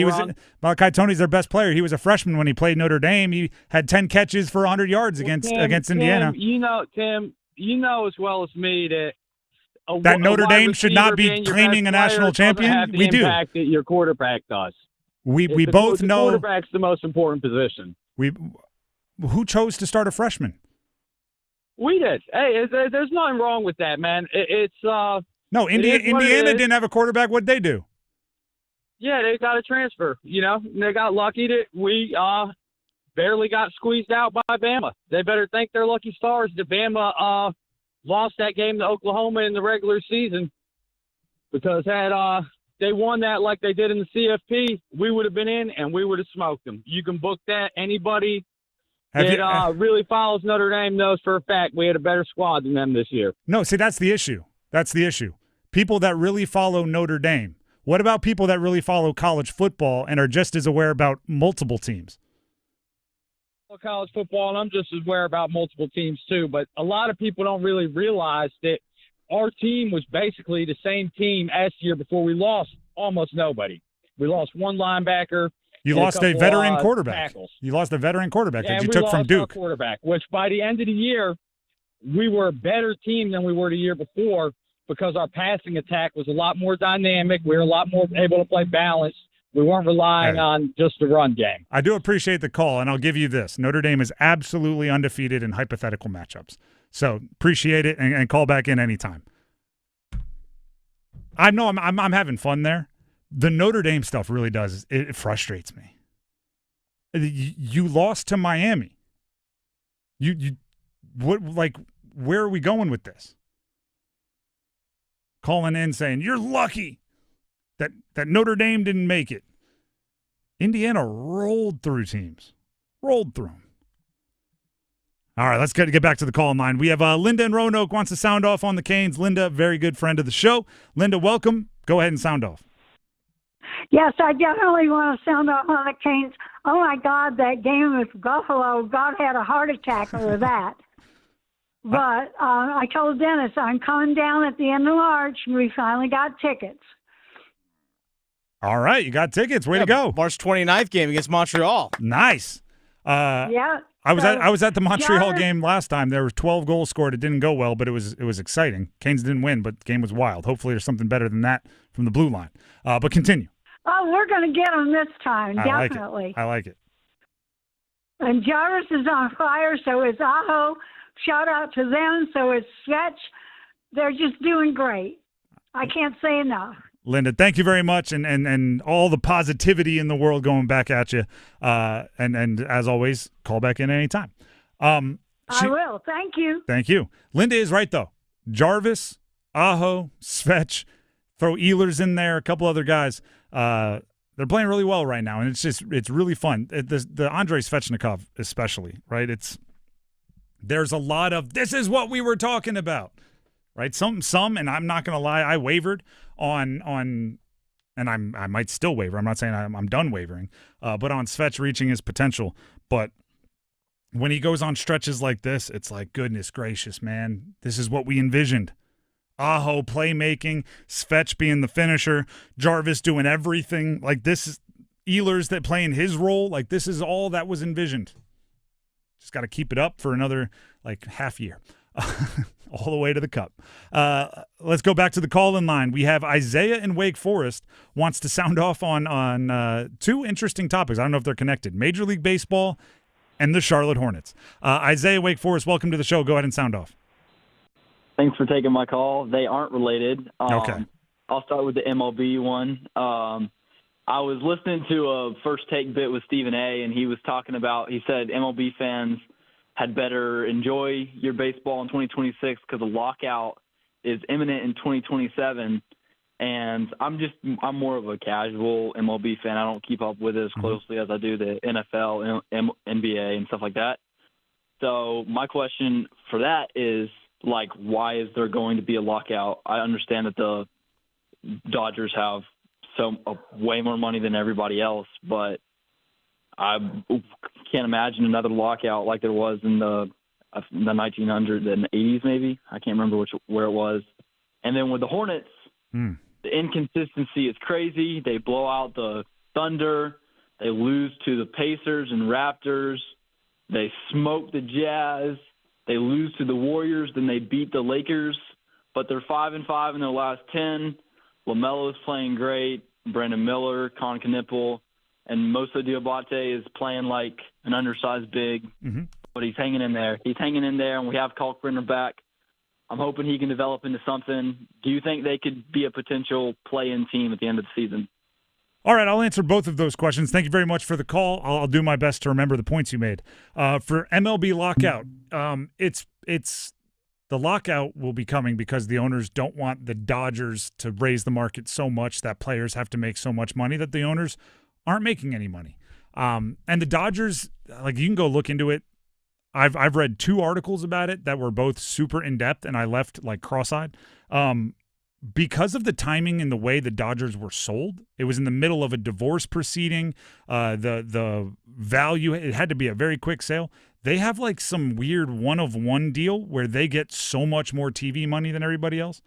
Malachi Tony's their best player. He was a freshman when he played Notre Dame. He had 10 catches for 100 yards against Indiana. Tim, as well as me that that Notre Dame should not be claiming a national champion. We do. Impact that your quarterback does. We both know quarterback's the most important position. Who chose to start a freshman? We did. Hey, there's nothing wrong with that, man. No, Indiana didn't have a quarterback. What'd they do? Yeah, they got a transfer. They got lucky that we barely got squeezed out by Bama. They better thank their lucky stars that Bama lost that game to Oklahoma in the regular season because had they won that like they did in the CFP, we would have been in and we would have smoked them. You can book that. Anybody that really follows Notre Dame knows for a fact we had a better squad than them this year. No, see, that's the issue. People that really follow Notre Dame. What about people that really follow college football and are just as aware about multiple teams? College football, and I'm just as aware about multiple teams too, but a lot of people don't really realize that our team was basically the same team as the year before. We lost almost nobody. We lost one linebacker. You lost a veteran quarterback. Tackles. You lost a veteran quarterback that you we took lost from Duke. Our quarterback, which by the end of the year, we were a better team than we were the year before because our passing attack was a lot more dynamic. We were a lot more able to play balance. We weren't relying on just the run game. I do appreciate the call, and I'll give you this. Notre Dame is absolutely undefeated in hypothetical matchups. So appreciate it and call back in anytime. I know I'm having fun there. The Notre Dame stuff really does. It frustrates me. You lost to Miami. Where are we going with this? Calling in saying, you're lucky that Notre Dame didn't make it. Indiana rolled through teams. Rolled through them. All right, let's get back to the call in line. We have Linda in Roanoke wants to sound off on the Canes. Linda, very good friend of the show. Linda, welcome. Go ahead and sound off. Yes, I definitely want to sound off on the Canes. Oh, my God, that game with Buffalo, God had a heart attack over that. But I told Dennis I'm coming down at the end of March, and we finally got tickets. All right, you got tickets. Way to go. March 29th game against Montreal. Nice. Yeah. I was at the Montreal game last time. There were 12 goals scored. It didn't go well, but it was exciting. Canes didn't win, but the game was wild. Hopefully there's something better than that from the blue line. But continue. Oh, we're going to get them this time, I definitely. like it. And Jarvis is on fire, so is Aho. Shout out to them. So is Sketch. They're just doing great. I can't say enough. Linda, thank you very much, and all the positivity in the world going back at you. And as always, call back in anytime. I will. Thank you. Thank you. Linda is right, though. Jarvis, Aho, Svetch, throw Ehlers in there, a couple other guys. They're playing really well right now, and it's really fun. The Andrei Svechnikov especially, right? There's a lot of, this is what we were talking about. Right, some, and I'm not going to lie, I wavered on, and I might still waver. I'm not saying I'm done wavering, but on Svetch reaching his potential. But when he goes on stretches like this, it's like, goodness gracious, man, this is what we envisioned. Aho playmaking, Svetch being the finisher, Jarvis doing everything. Like this is Ehlers that playing his role. Like this is all that was envisioned. Just got to keep it up for another half year. All the way to the cup. Let's go back to the call-in line. We have Isaiah in Wake Forest wants to sound off on two interesting topics. I don't know if they're connected. Major League Baseball and the Charlotte Hornets. Isaiah, Wake Forest, welcome to the show. Go ahead and sound off. Thanks for taking my call. They aren't related. Okay. I'll start with the MLB one. I was listening to a First Take bit with Stephen A., and he was talking about, he said MLB fans had better enjoy your baseball in 2026 because the lockout is imminent in 2027. And I'm more of a casual MLB fan. I don't keep up with it as closely as I do the NFL, NBA, and stuff like that. So my question for that is, why is there going to be a lockout? I understand that the Dodgers have way more money than everybody else, but I can't imagine another lockout like there was in the 1900s and 80s, maybe. I can't remember where it was. And then with the Hornets, the inconsistency is crazy. They blow out the Thunder. They lose to the Pacers and Raptors. They smoke the Jazz. They lose to the Warriors. Then they beat the Lakers. But they're 5-5 in their last 10. LaMelo's playing great. Brandon Miller, Con Knipple. And Moussa Diabate is playing like an undersized big, but he's hanging in there. He's hanging in there, and we have Kalkbrenner back. I'm hoping he can develop into something. Do you think they could be a potential play-in team at the end of the season? All right, I'll answer both of those questions. Thank you very much for the call. I'll do my best to remember the points you made. For MLB lockout, it's the lockout will be coming because the owners don't want the Dodgers to raise the market so much that players have to make so much money that the owners aren't making any money. And the Dodgers, you can go look into it. I've read 2 articles about it that were both super in-depth, and I left cross-eyed. Because of the timing and the way the Dodgers were sold, it was in the middle of a divorce proceeding. The value, it had to be a very quick sale. They have some weird one-of-one deal where they get so much more TV money than everybody else.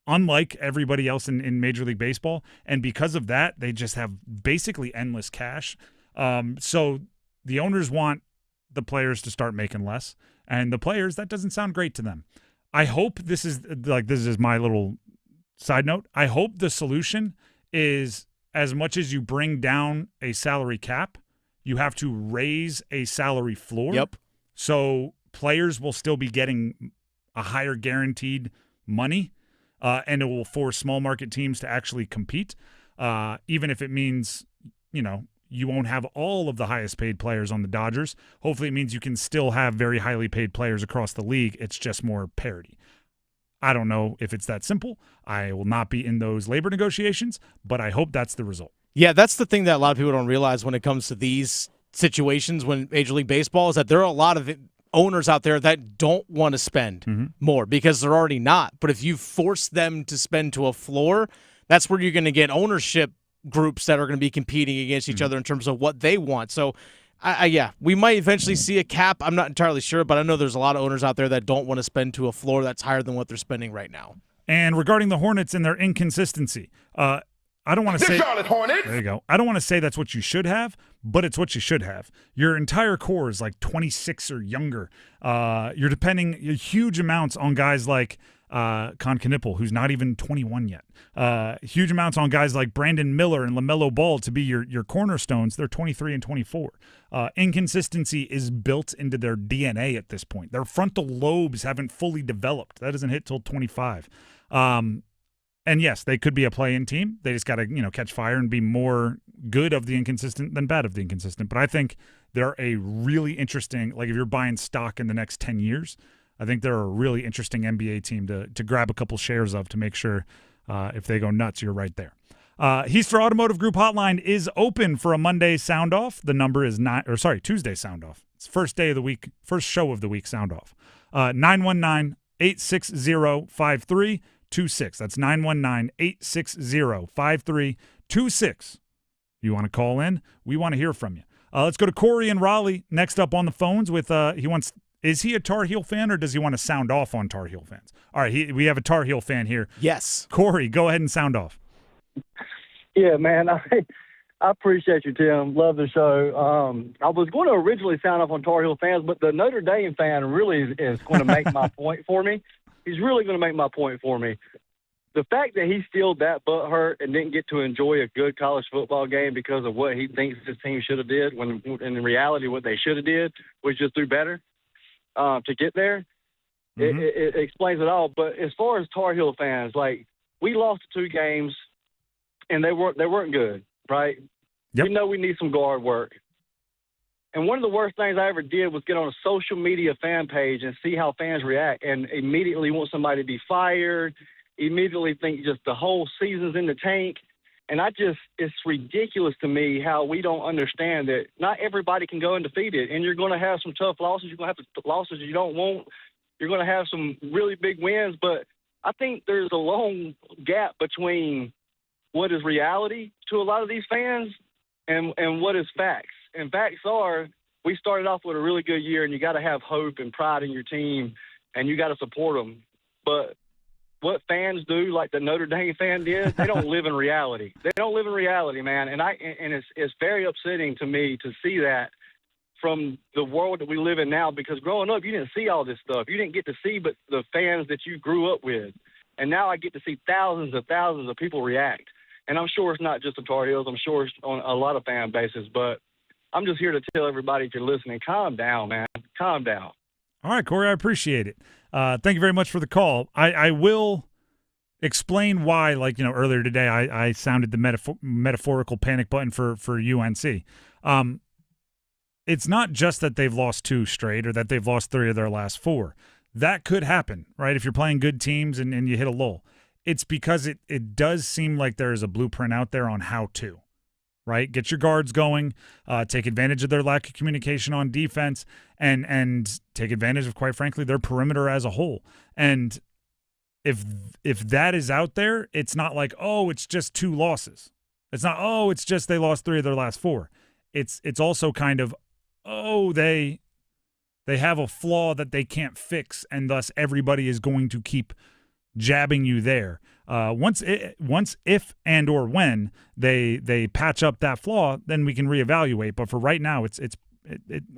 Unlike everybody else in Major League Baseball. And because of that, they just have basically endless cash. So the owners want the players to start making less. And the players, that doesn't sound great to them. I hope this is my little side note. I hope the solution is, as much as you bring down a salary cap, you have to raise a salary floor. Yep. So players will still be getting a higher guaranteed money. And it will force small market teams to actually compete, even if it means, you won't have all of the highest paid players on the Dodgers. Hopefully it means you can still have very highly paid players across the league. It's just more parity. I don't know if it's that simple. I will not be in those labor negotiations, but I hope that's the result. Yeah, that's the thing that a lot of people don't realize when it comes to these situations when Major League Baseball is that there are a lot of owners out there that don't want to spend more because they're already not. But if you force them to spend to a floor, that's where you're going to get ownership groups that are going to be competing against each other in terms of what they want. So, yeah, we might eventually see a cap. I'm not entirely sure, but I know there's a lot of owners out there that don't want to spend to a floor that's higher than what they're spending right now. And regarding the Hornets and their inconsistency, I don't want to say Charlotte Hornets. There you go. I don't want to say that's what you should have, but it's what you should have. Your entire core is like 26 or younger. You're depending huge amounts on guys like Con Knipple, who's not even 21 yet. Huge amounts on guys like Brandon Miller and LaMelo Ball to be your cornerstones. They're 23 and 24. Inconsistency is built into their DNA at this point. Their frontal lobes haven't fully developed. That doesn't hit till 25. And yes, they could be a play-in team. They just got to, catch fire and be more good of the inconsistent than bad of the inconsistent. But I think they're a really interesting, like if you're buying stock in the next 10 years, I think they're a really interesting NBA team to grab a couple shares of to make sure if they go nuts, you're right there. Heister Automotive Group hotline is open for a Monday Soundoff. The number is Tuesday Soundoff. It's first day of the week, first show of the week Soundoff. 919-860-5326. That's 919-860-5326. You want to call in? We want to hear from you. Let's go to Corey in Raleigh next up on the phones with is he a Tar Heel fan or does he want to sound off on Tar Heel fans? All right, we have a Tar Heel fan here. Yes. Corey, go ahead and sound off. Yeah, man, I appreciate you, Tim. Love the show. I was going to originally sound off on Tar Heel fans, but the Notre Dame fan really is going to make my point for me. He's really going to make my point for me. The fact that he's still that butthurt and didn't get to enjoy a good college football game because of what he thinks his team should have did, when in reality what they should have did was just do better to get there, it explains it all. But as far as Tar Heel fans, like, we lost 2 games, and they weren't good, right? Yep. We know we need some guard work. And one of the worst things I ever did was get on a social media fan page and see how fans react and immediately want somebody to be fired, immediately think just the whole season's in the tank. And it's ridiculous to me how we don't understand that not everybody can go undefeated, and you're going to have some tough losses. You're going to have losses you don't want. You're going to have some really big wins, but I think there's a long gap between what is reality to a lot of these fans and what is facts. And facts are, we started off with a really good year, and you got to have hope and pride in your team, and you got to support them. But what fans do, like the Notre Dame fan did, they don't live in reality. They don't live in reality, man. And it's very upsetting to me to see that from the world that we live in now, because growing up, you didn't see all this stuff. You didn't get to see but the fans that you grew up with. And now I get to see thousands of people react. And I'm sure it's not just the Tar Heels. I'm sure it's on a lot of fan bases. But I'm just here to tell everybody, if you're listening, calm down, man. Calm down. All right, Corey, I appreciate it. Thank you very much for the call. I will explain why, earlier today, I sounded the metaphorical panic button for UNC. It's not just that they've lost 2 straight or that they've lost 3 of their last 4. That could happen, right, if you're playing good teams and you hit a lull. It's because it does seem like there is a blueprint out there on how to, right? Get your guards going, take advantage of their lack of communication on defense, and take advantage of, quite frankly, their perimeter as a whole. And if that is out there, it's not like, oh, it's just 2 losses. It's not, oh, it's just they lost 3 of their last 4. It's also kind of, oh, they have a flaw that they can't fix, and thus everybody is going to keep jabbing you there. Once if and or when they patch up that flaw, then we can reevaluate. But for right now,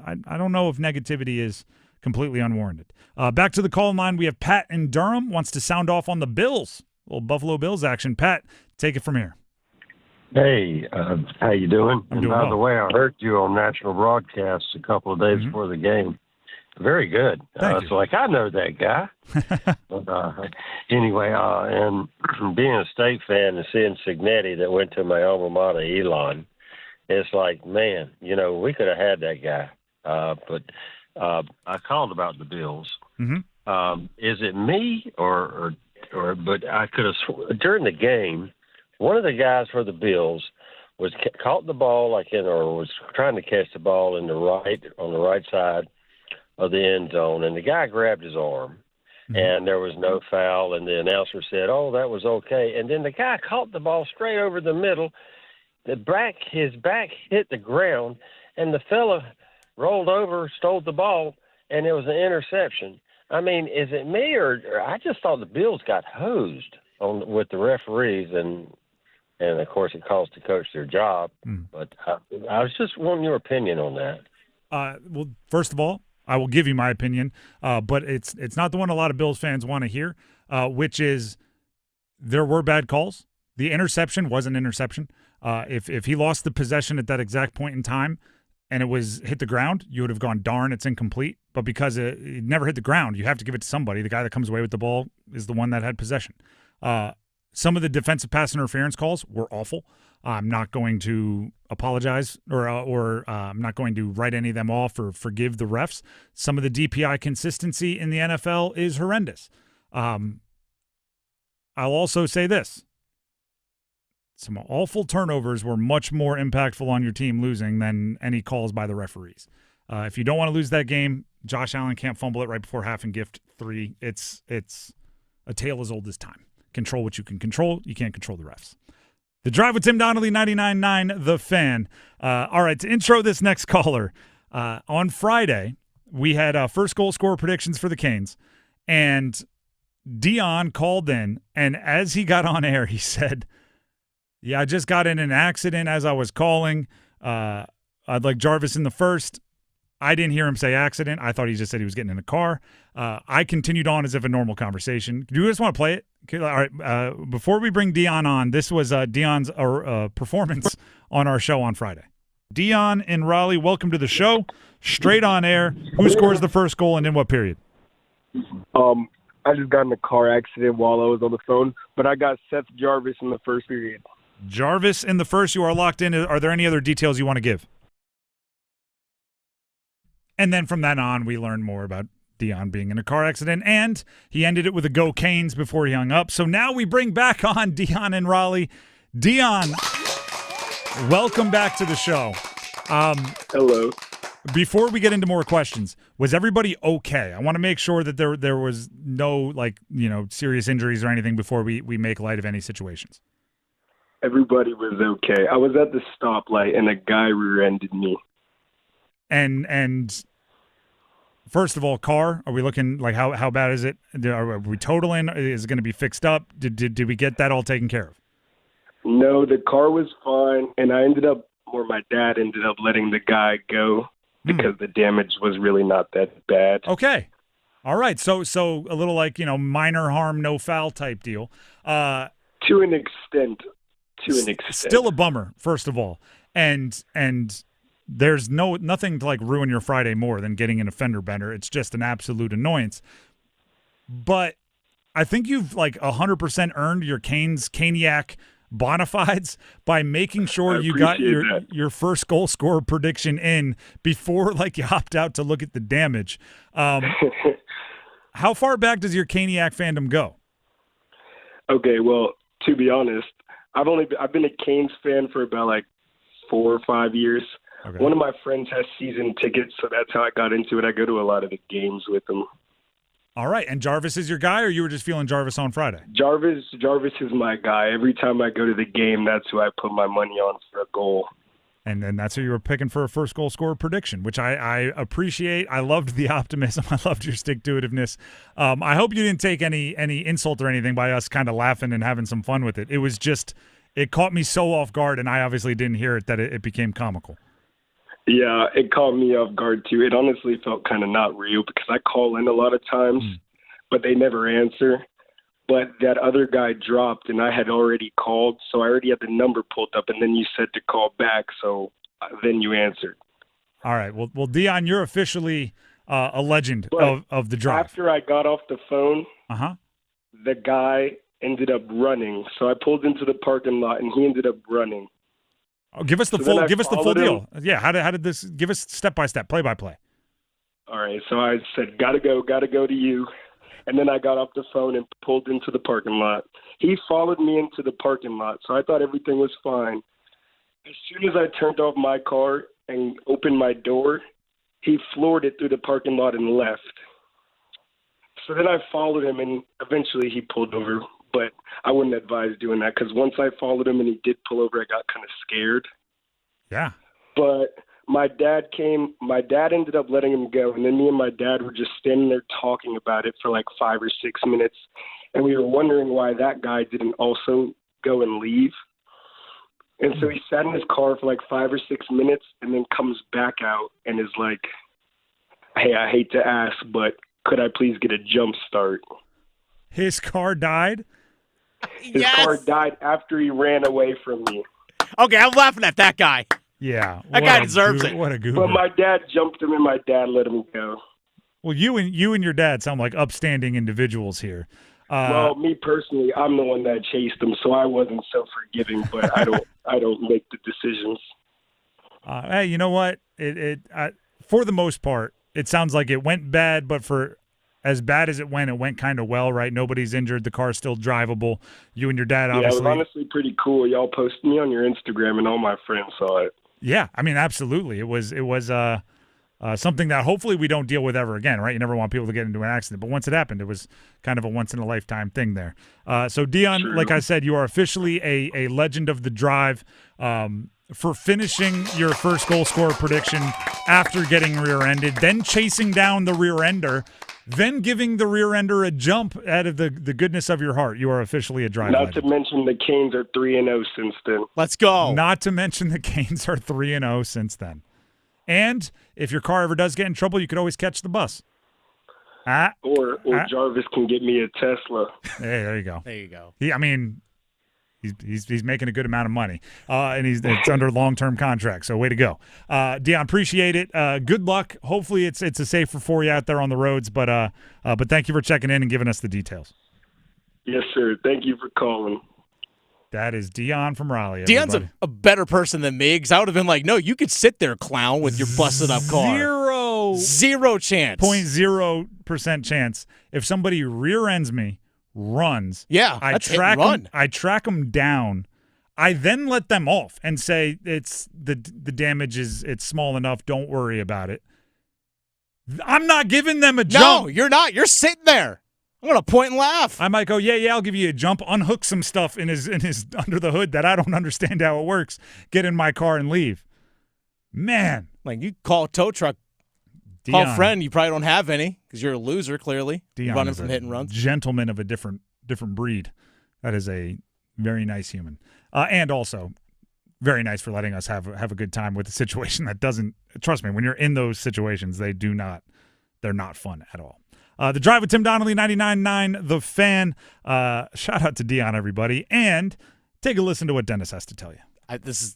I don't know if negativity is completely unwarranted. Back to the call line, we have Pat in Durham, wants to sound off on the Bills. A little Buffalo Bills action. Pat, take it from here. Hey, how you doing? I'm and doing by well. the way, I heard you on national broadcast a couple of days before the game. Very good. Thank you. So, I know that guy. But, anyway, and being a State fan and seeing Signetti that went to my alma mater, Elon, it's like, man, we could have had that guy. But I called about the Bills. Is it me or but I could have during the game, one of the guys for the Bills caught the ball or was trying to catch the ball on the right side of the end zone, and the guy grabbed his arm, and there was no foul, and the announcer said, "Oh, that was okay." And then the guy caught the ball straight over the middle. His back hit the ground, and the fella rolled over, stole the ball, and it was an interception. I mean, is it me or I just thought the Bills got hosed with the referees, and of course it cost the coach their job. But I was just wanting your opinion on that. Well, first of all, I will give you my opinion, but it's not the one a lot of Bills fans want to hear, which is there were bad calls. The interception was an interception. If he lost the possession at that exact point in time and it was hit the ground, you would have gone, darn, it's incomplete. But because it never hit the ground, you have to give it to somebody. The guy that comes away with the ball is the one that had possession. Some of the defensive pass interference calls were awful. I'm not going to apologize or I'm not going to write any of them off or forgive the refs. Some of the DPI consistency in the NFL is horrendous. I'll also say this. Some awful turnovers were much more impactful on your team losing than any calls by the referees. If you don't want to lose that game, Josh Allen can't fumble it right before half and gift 3. It's a tale as old as time. Control what you can control. You can't control the refs. The Drive with Tim Donnelly, 99.9 The Fan. All right, to intro this next caller, on Friday, we had first goal scorer predictions for the Canes, and Dion called in, and as he got on air, he said, "Yeah, I just got in an accident as I was calling. I'd like Jarvis in the first." I didn't hear him say accident. I thought he just said he was getting in a car. I continued on as if a normal conversation. Do you just want to play it? Okay, all right. Before we bring Dion on, this was Dion's performance on our show on Friday. Dion in Raleigh, welcome to the show. Straight on air. Who scores the first goal and in what period? I just got in a car accident while I was on the phone, but I got Seth Jarvis in the first period. Jarvis in the first. You are locked in. Are there any other details you want to give? And then from then on, we learned more about Dion being in a car accident, and he ended it with a go Canes before he hung up. So now we bring back on Dion in Raleigh. Dion, welcome back to the show. Hello. Before we get into more questions, was everybody okay? I want to make sure that there was no serious injuries or anything before we make light of any situations. Everybody was okay. I was at the stoplight and a guy rear-ended me. And first of all, car, are we looking like how bad is it? Are we totaling? Is it going to be fixed up? Did we get that all taken care of? No, the car was fine, and my dad ended up letting the guy go because the damage was really not that bad. Okay. All right. So a little like, minor harm, no foul type deal. To an extent. Still a bummer, first of all. And there's nothing to like ruin your Friday more than getting an fender bender. It's just an absolute annoyance. But I think you've 100% earned your Caniac bona fides by making sure you got your first goal scorer prediction in before you hopped out to look at the damage. How far back does your Caniac fandom go? Okay, well, to be honest, I've been a Canes fan for about 4 or 5 years. Okay. One of my friends has season tickets, so that's how I got into it. I go to a lot of the games with him. All right, and Jarvis is your guy, or you were just feeling Jarvis on Friday? Jarvis is my guy. Every time I go to the game, that's who I put my money on for a goal. And then that's who you were picking for a first goal scorer prediction, which I appreciate. I loved the optimism. I loved your stick-to-itiveness. I hope you didn't take any insult or anything by us kind of laughing and having some fun with it. It was just it caught me so off guard, and I obviously didn't hear it, that it became comical. Yeah, it caught me off guard, too. It honestly felt kind of not real because I call in a lot of times, but they never answer. But that other guy dropped, and I had already called, so I already had the number pulled up, and then you said to call back, so then you answered. All right. Well, Dion, you're officially a legend of the drive. After I got off the phone, the guy ended up running. So I pulled into the parking lot, and he ended up running. Oh, give us the full deal. Yeah, how did this? Give us step by step, play by play. All right, so I said, gotta go to you, and then I got off the phone and pulled into the parking lot. He followed me into the parking lot, so I thought everything was fine. As soon as I turned off my car and opened my door, he floored it through the parking lot and left. So then I followed him, and eventually he pulled over. But I wouldn't advise doing that because once I followed him and he did pull over, I got kind of scared. Yeah. But my dad came. My dad ended up letting him go, and then me and my dad were just standing there talking about it for like 5 or 6 minutes, and we were wondering why that guy didn't also go and leave. And so he sat in his car for like 5 or 6 minutes and then comes back out and is like, "Hey, I hate to ask, but could I please get a jump start?" His car died? His car died after he ran away from me. Okay, I'm laughing at that guy. Yeah. That guy deserves it. What a goober. But my dad jumped him and my dad let him go. Well, you and your dad sound like upstanding individuals here. Well, me personally, I'm the one that chased him, so I wasn't so forgiving. But I don't make the decisions. Hey, you know what? For the most part, it sounds like it went bad, but for as bad as it went kind of well, right? Nobody's injured. The car's still drivable. You and your dad, obviously. Yeah, it was honestly pretty cool. Y'all posted me on your Instagram, and all my friends saw it. Yeah, I mean, absolutely. It was something that hopefully we don't deal with ever again, right? You never want people to get into an accident. But once it happened, it was kind of a once-in-a-lifetime thing there. So, Dion, True. like I said, you are officially a legend of the drive for finishing your first goal scorer prediction after getting rear-ended, then chasing down the rear-ender, then giving the rear-ender a jump out of the goodness of your heart. You are officially a drive legend. Not to mention the Canes are 3-0 since then. Let's go. Not to mention the Canes are 3-0 since then. And if your car ever does get in trouble, you could always catch the bus. Or Jarvis can get me a Tesla. Hey, there you go. There you go. He's making a good amount of money, and it's under long-term contract. So way to go, Dion. Appreciate it. Good luck. Hopefully it's a safer for you out there on the roads. But thank you for checking in and giving us the details. Yes, sir. Thank you for calling. That is Dion from Raleigh. Dion's a better person than me because I would have been like, no, you could sit there, clown, with your busted up car. Zero chance. 0.0% chance. If somebody rear ends me, runs. Yeah, I track them down. I then let them off and say it's the damage it's small enough. Don't worry about it. I'm not giving them a jump. No, you're not. You're sitting there. I'm gonna point and laugh. I might go, yeah, I'll give you a jump. Unhook some stuff in his under the hood that I don't understand how it works. Get in my car and leave. Man, like you call a tow truck. Dion, call a friend. You probably don't have any because you're a loser. Clearly, Dion running is from hit and runs. Gentleman of a different breed. That is a very nice human, and also very nice for letting us have a good time with a situation that doesn't. Trust me, when you're in those situations, they're not fun at all. The Drive with Tim Donnelly, 99.9 The Fan. Shout out to Dion, everybody, and take a listen to what Dennis has to tell you. This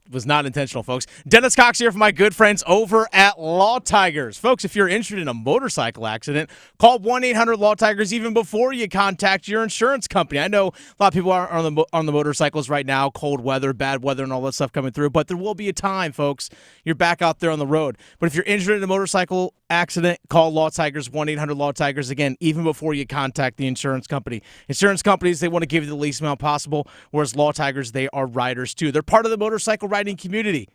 was not intentional, folks. Dennis Cox here from my good friends over at Law Tigers. Folks, if you're interested in a motorcycle accident, call 1-800-LAW-TIGERS even before you contact your insurance company. I know a lot of people are on the motorcycles right now, cold weather, bad weather, and all that stuff coming through, but there will be a time, folks, you're back out there on the road. But if you're injured in a motorcycle accident, call Law Tigers, 1-800-LAW-TIGERS, again, even before you contact the insurance company. Insurance companies, they want to give you the least amount possible, whereas Law Tigers, they are riders too. They're part of the motorcycle riding community.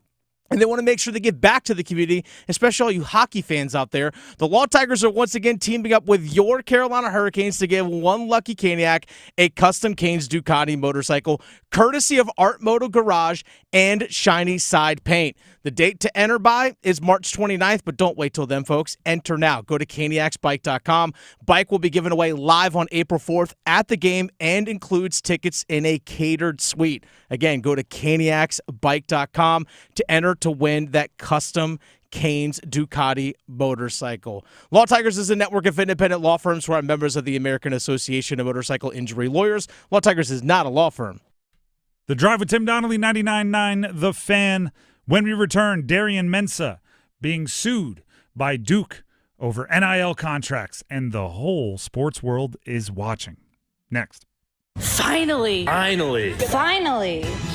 And they want to make sure they give back to the community, especially all you hockey fans out there. The Law Tigers are once again teaming up with your Carolina Hurricanes to give one lucky Caniac a custom Canes Ducati motorcycle, courtesy of Art Moto Garage and Shiny Side Paint. The date to enter by is March 29th, but don't wait till then, folks. Enter now. Go to caniacsbike.com. Bike will be given away live on April 4th at the game and includes tickets in a catered suite. Again, go to caniacsbike.com to enter to win that custom Canes Ducati motorcycle. Law Tigers is a network of independent law firms who are members of the American Association of Motorcycle Injury Lawyers. Law Tigers is not a law firm. The Drive with Tim Donnelly, 99.9 The Fan. When we return, Darian Mensah being sued by Duke over NIL contracts, and the whole sports world is watching. Next. Finally.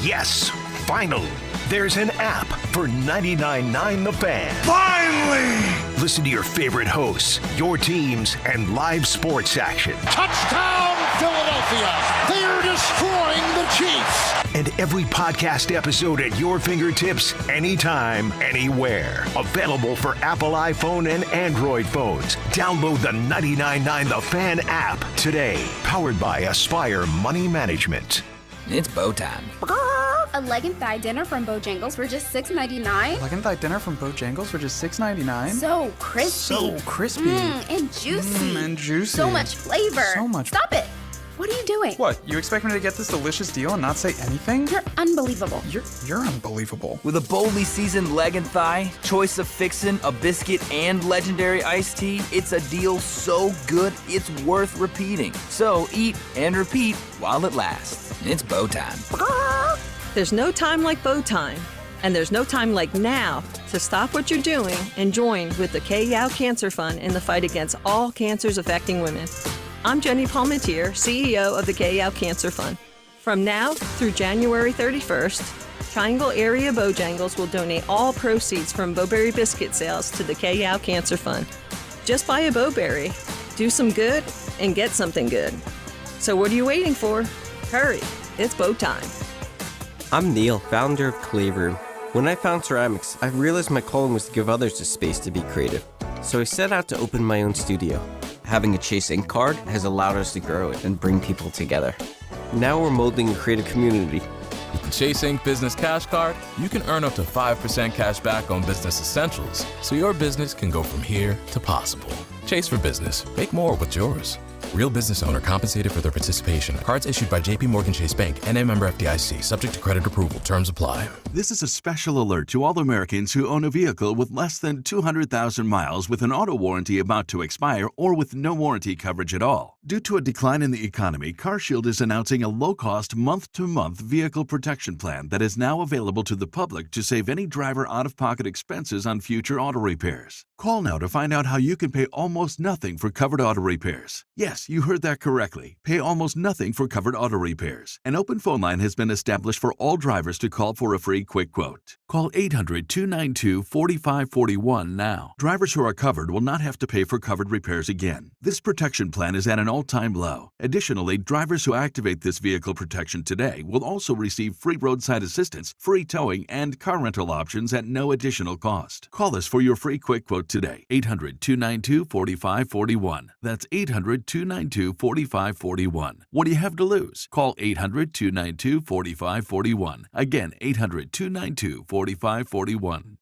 Yes, finally. There's an app for 99.9 The Fan. Finally! Listen to your favorite hosts, your teams, and live sports action. Touchdown, Philadelphia! They are destroying the Chiefs! and every podcast episode at your fingertips anytime, anywhere. Available for Apple iPhone and Android phones. Download the 99.9 The Fan app today. Powered by Aspire Money Management. It's bow time. A leg and thigh dinner from Bojangles for just $6.99. Leg and thigh dinner from Bojangles for just $6.99. So crispy. So crispy. And juicy. And juicy. So much flavor. So much. Stop it. What are you doing? What? You expect me to get this delicious deal and not say anything? You're unbelievable. You're unbelievable. With a boldly seasoned leg and thigh, choice of fixin', a biscuit, and legendary iced tea, it's a deal so good it's worth repeating. So eat and repeat while it lasts. It's bow time. There's no time like bow time, and there's no time like now to stop what you're doing and join with the K-Yow Cancer Fund in the fight against all cancers affecting women. I'm Jenny Palmentier, CEO of the K-Yow Cancer Fund. From now through January 31st, Triangle Area Bojangles will donate all proceeds from Bowberry biscuit sales to the K-Yow Cancer Fund. Just buy a Bowberry, do some good, and get something good. So what are you waiting for? Hurry, it's bow time. I'm Neil, founder of Clay Room. When I found ceramics, I realized my calling was to give others the space to be creative. So I set out to open my own studio. Having a Chase Ink card has allowed us to grow it and bring people together. Now we're molding a creative community. With the Chase Ink Business Cash Card, you can earn up to 5% cash back on business essentials, so your business can go from here to possible. Chase for business. Make more with yours. Real business owner compensated for their participation. Cards issued by J.P. Morgan Chase Bank, N.A. member FDIC, subject to credit approval. Terms apply. This is a special alert to all Americans who own a vehicle with less than 200,000 miles with an auto warranty about to expire or with no warranty coverage at all. Due to a decline in the economy, CarShield is announcing a low-cost month-to-month vehicle protection plan that is now available to the public to save any driver out-of-pocket expenses on future auto repairs. Call now to find out how you can pay almost nothing for covered auto repairs. Yes, you heard that correctly. Pay almost nothing for covered auto repairs. An open phone line has been established for all drivers to call for a free quick quote. Call 800-292-4541 now. Drivers who are covered will not have to pay for covered repairs again. This protection plan is at an all-time low. Additionally, drivers who activate this vehicle protection today will also receive free roadside assistance, free towing, and car rental options at no additional cost. Call us for your free quick quote today. 800-292-4541. That's 800-292-4541. What do you have to lose? Call 800-292-4541. Again, 800-292-4541.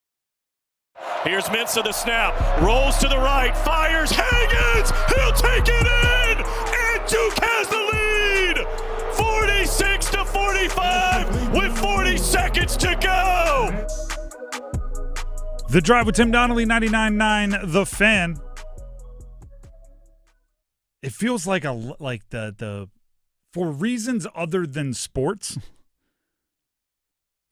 Here's Mensah, the snap, rolls to the right, fires, Higgins, he'll take it in, and Duke has the lead, 46-45 with 40 seconds to go. The Drive with Tim Donnelly, 99.9 The Fan. It feels like the for reasons other than sports,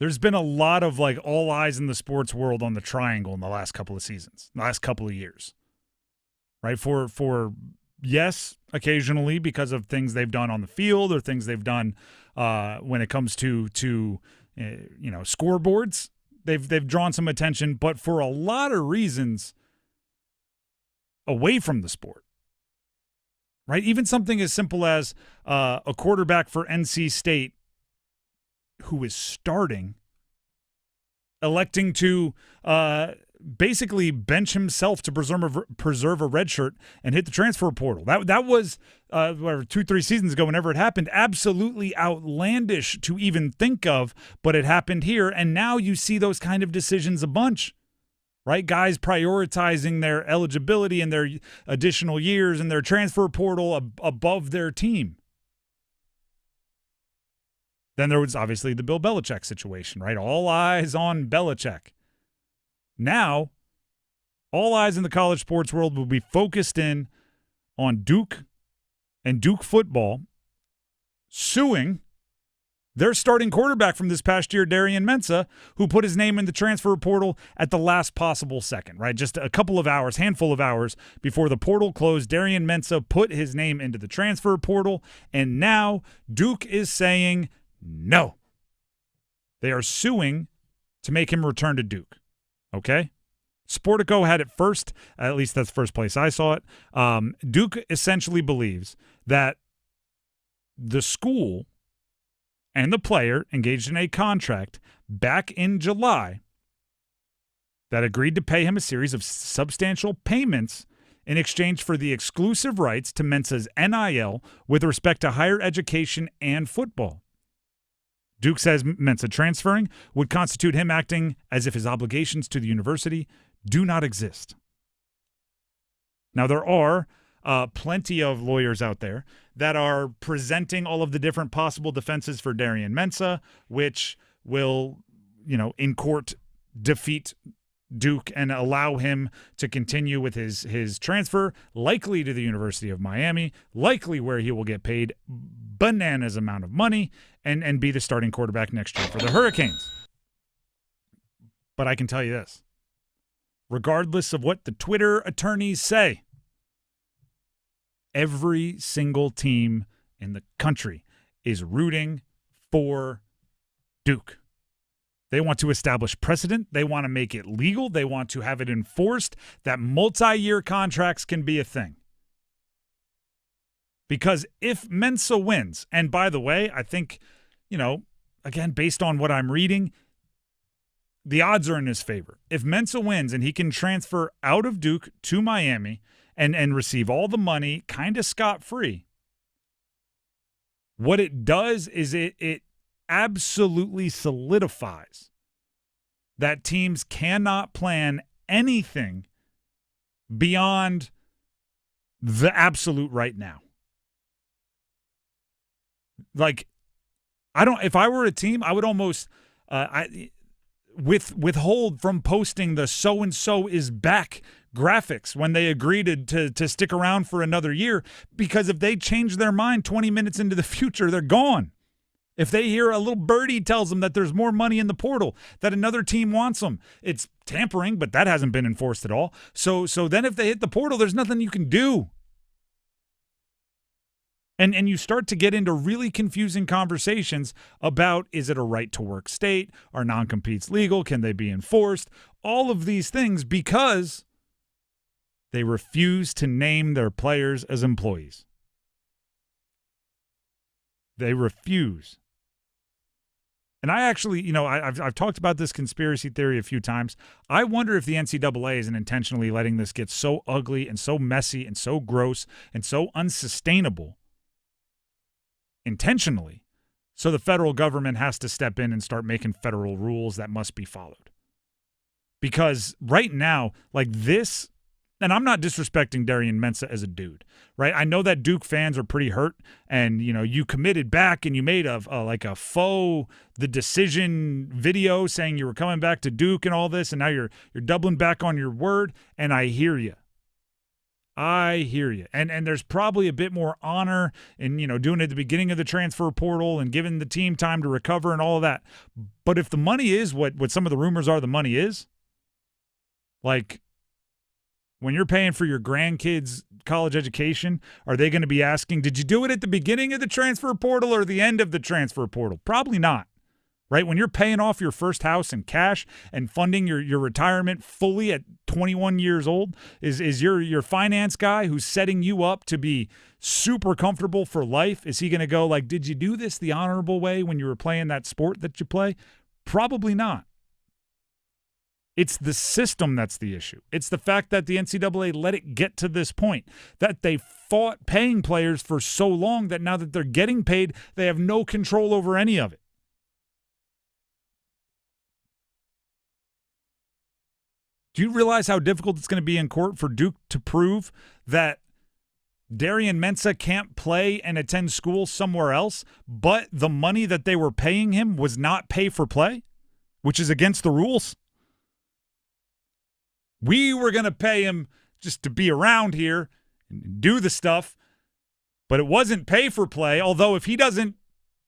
there's been a lot of like all eyes in the sports world on the Triangle in the last couple of seasons, last couple of years, right? For yes, occasionally because of things they've done on the field or things they've done when it comes to scoreboards, they've drawn some attention, but for a lot of reasons away from the sport. Right? Even something as simple as a quarterback for NC State who is starting, electing to basically bench himself to preserve a red shirt and hit the transfer portal. That was 2-3 seasons ago, whenever it happened, absolutely outlandish to even think of, but it happened here. And now you see those kind of decisions a bunch. Right? Guys prioritizing their eligibility and their additional years and their transfer portal above their team. Then there was obviously the Bill Belichick situation, right? All eyes on Belichick. Now, all eyes in the college sports world will be focused in on Duke and Duke football suing their starting quarterback from this past year, Darian Mensah, who put his name in the transfer portal at the last possible second, right? Just a couple of hours, handful of hours before the portal closed, Darian Mensah put his name into the transfer portal, and now Duke is saying no. They are suing to make him return to Duke, okay? Sportico had it first, at least that's the first place I saw it. Duke essentially believes that the school and the player engaged in a contract back in July that agreed to pay him a series of substantial payments in exchange for the exclusive rights to Mensah's NIL with respect to higher education and football. Duke says Mensah transferring would constitute him acting as if his obligations to the university do not exist. Now, there are plenty of lawyers out there that are presenting all of the different possible defenses for Darian Mensah, which will, in court defeat Duke and allow him to continue with his transfer, likely to the University of Miami, likely where he will get paid bananas amount of money and be the starting quarterback next year for the Hurricanes. But I can tell you this, regardless of what the Twitter attorneys say, every single team in the country is rooting for Duke. They want to establish precedent. They want to make it legal. They want to have it enforced that multi-year contracts can be a thing. Because if Mensah wins, and by the way, I think, again, based on what I'm reading, the odds are in his favor. If Mensah wins and he can transfer out of Duke to Miami and receive all the money kind of scot-free, what it does is it absolutely solidifies that teams cannot plan anything beyond the absolute right now. Like, if I were a team, I would almost withhold from posting the so-and-so is back graphics when they agreed to stick around for another year, because if they change their mind 20 minutes into the future, they're gone. If they hear a little birdie tells them that there's more money in the portal, that another team wants them, it's tampering, but that hasn't been enforced at all. So then if they hit the portal, there's nothing you can do. And you start to get into really confusing conversations about, is it a right-to-work state? Are non-competes legal? Can they be enforced? All of these things, because they refuse to name their players as employees. They refuse. And I actually, I've talked about this conspiracy theory a few times. I wonder if the NCAA isn't intentionally letting this get so ugly and so messy and so gross and so unsustainable intentionally, so the federal government has to step in and start making federal rules that must be followed. Because right now, like this, and I'm not disrespecting Darian Mensah as a dude, right? I know that Duke fans are pretty hurt, and you committed back and you made a faux the decision video saying you were coming back to Duke and all this, and now you're doubling back on your word, and I hear you. And there's probably a bit more honor in, doing it at the beginning of the transfer portal and giving the team time to recover and all of that. But if the money is what some of the rumors are the money is, like when you're paying for your grandkids' college education, are they going to be asking, did you do it at the beginning of the transfer portal or the end of the transfer portal? Probably not. Right? When you're paying off your first house in cash and funding your retirement fully at 21 years old, is your finance guy who's setting you up to be super comfortable for life, is he going to go like, did you do this the honorable way when you were playing that sport that you play? Probably not. It's the system that's the issue. It's the fact that the NCAA let it get to this point, that they fought paying players for so long that now that they're getting paid, they have no control over any of it. Do you realize how difficult it's going to be in court for Duke to prove that Darian Mensah can't play and attend school somewhere else, but the money that they were paying him was not pay for play, which is against the rules? We were going to pay him just to be around here and do the stuff, but it wasn't pay for play, although if he doesn't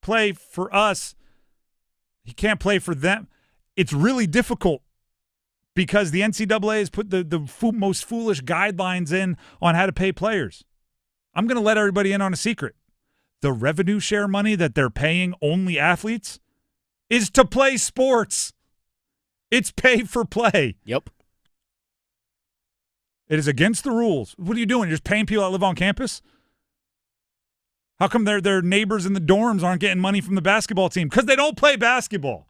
play for us, he can't play for them. It's really difficult, because the NCAA has put the most foolish guidelines in on how to pay players. I'm going to let everybody in on a secret. The revenue share money that they're paying only athletes is to play sports. It's pay for play. Yep. It is against the rules. What are you doing? You're just paying people that live on campus? How come their neighbors in the dorms aren't getting money from the basketball team? Because they don't play basketball.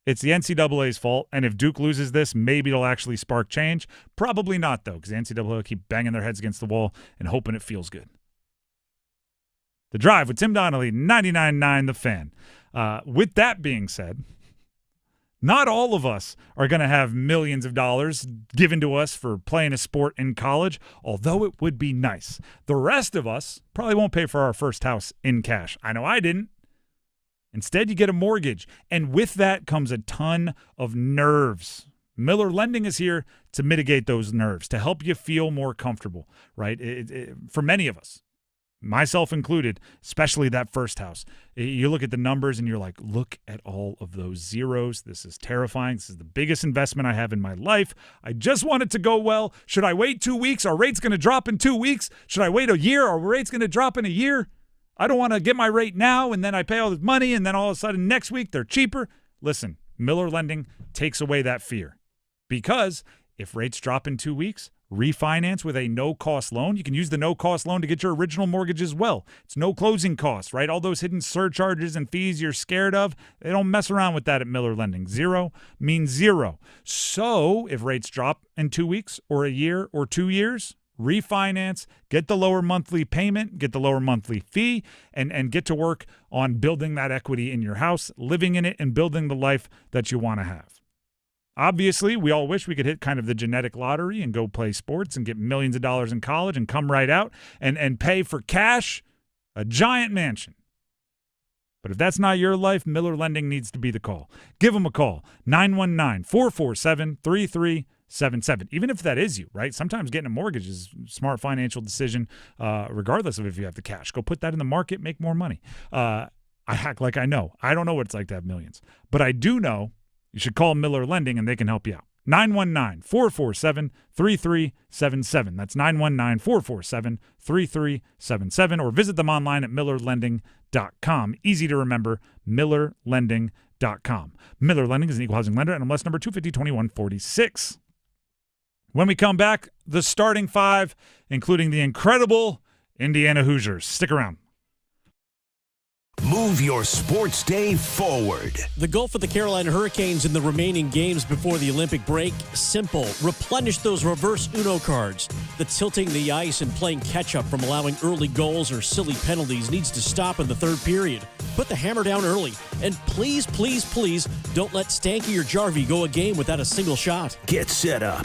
It's the NCAA's fault, and if Duke loses this, maybe it'll actually spark change. Probably not, though, because the NCAA will keep banging their heads against the wall and hoping it feels good. The Drive with Tim Donnelly, 99.9 The Fan. With that being said, not all of us are going to have millions of dollars given to us for playing a sport in college, although it would be nice. The rest of us probably won't pay for our first house in cash. I know I didn't. Instead, you get a mortgage, and with that comes a ton of nerves. Miller Lending is here to mitigate those nerves, to help you feel more comfortable, right? For many of us, myself included, especially that first house, you look at the numbers and you're like, look at all of those zeros. This is terrifying. This is the biggest investment I have in my life. I just want it to go well. Should I wait 2 weeks? Are rates going to drop in 2 weeks? Should I wait a year? Are rates going to drop in a year? I don't want to get my rate now and then I pay all this money and then all of a sudden next week they're cheaper. Listen, Miller Lending takes away that fear, because if rates drop in 2 weeks, refinance with a no-cost loan. You can use the no-cost loan to get your original mortgage as well. It's no closing costs, right? All those hidden surcharges and fees you're scared of, they don't mess around with that at Miller Lending. Zero means zero. So if rates drop in 2 weeks or a year or 2 years, refinance, get the lower monthly payment, get the lower monthly fee, and get to work on building that equity in your house, living in it, and building the life that you want to have. Obviously, we all wish we could hit kind of the genetic lottery and go play sports and get millions of dollars in college and come right out and pay for cash a giant mansion. But if that's not your life, Miller Lending needs to be the call. Give them a call, 919-447-3377. Even if that is you, right? Sometimes getting a mortgage is a smart financial decision, regardless of if you have the cash. Go put that in the market, make more money. I act like I know. I don't know what it's like to have millions. But I do know you should call Miller Lending and they can help you out. 919-447-3377. That's 919-447-3377. Or visit them online at millerlending.com. Easy to remember, millerlending.com. Miller Lending is an equal housing lender, and MLS number 250-2146. When we come back, the starting five, including the incredible Indiana Hoosiers. Stick around. Move your sports day forward. The goal for the Carolina Hurricanes in the remaining games before the Olympic break, simple. Replenish those reverse Uno cards. The tilting the ice and playing catch-up from allowing early goals or silly penalties needs to stop in the third period. Put the hammer down early. And please, please, please don't let Stanky or Jarvie go a game without a single shot. Get set up.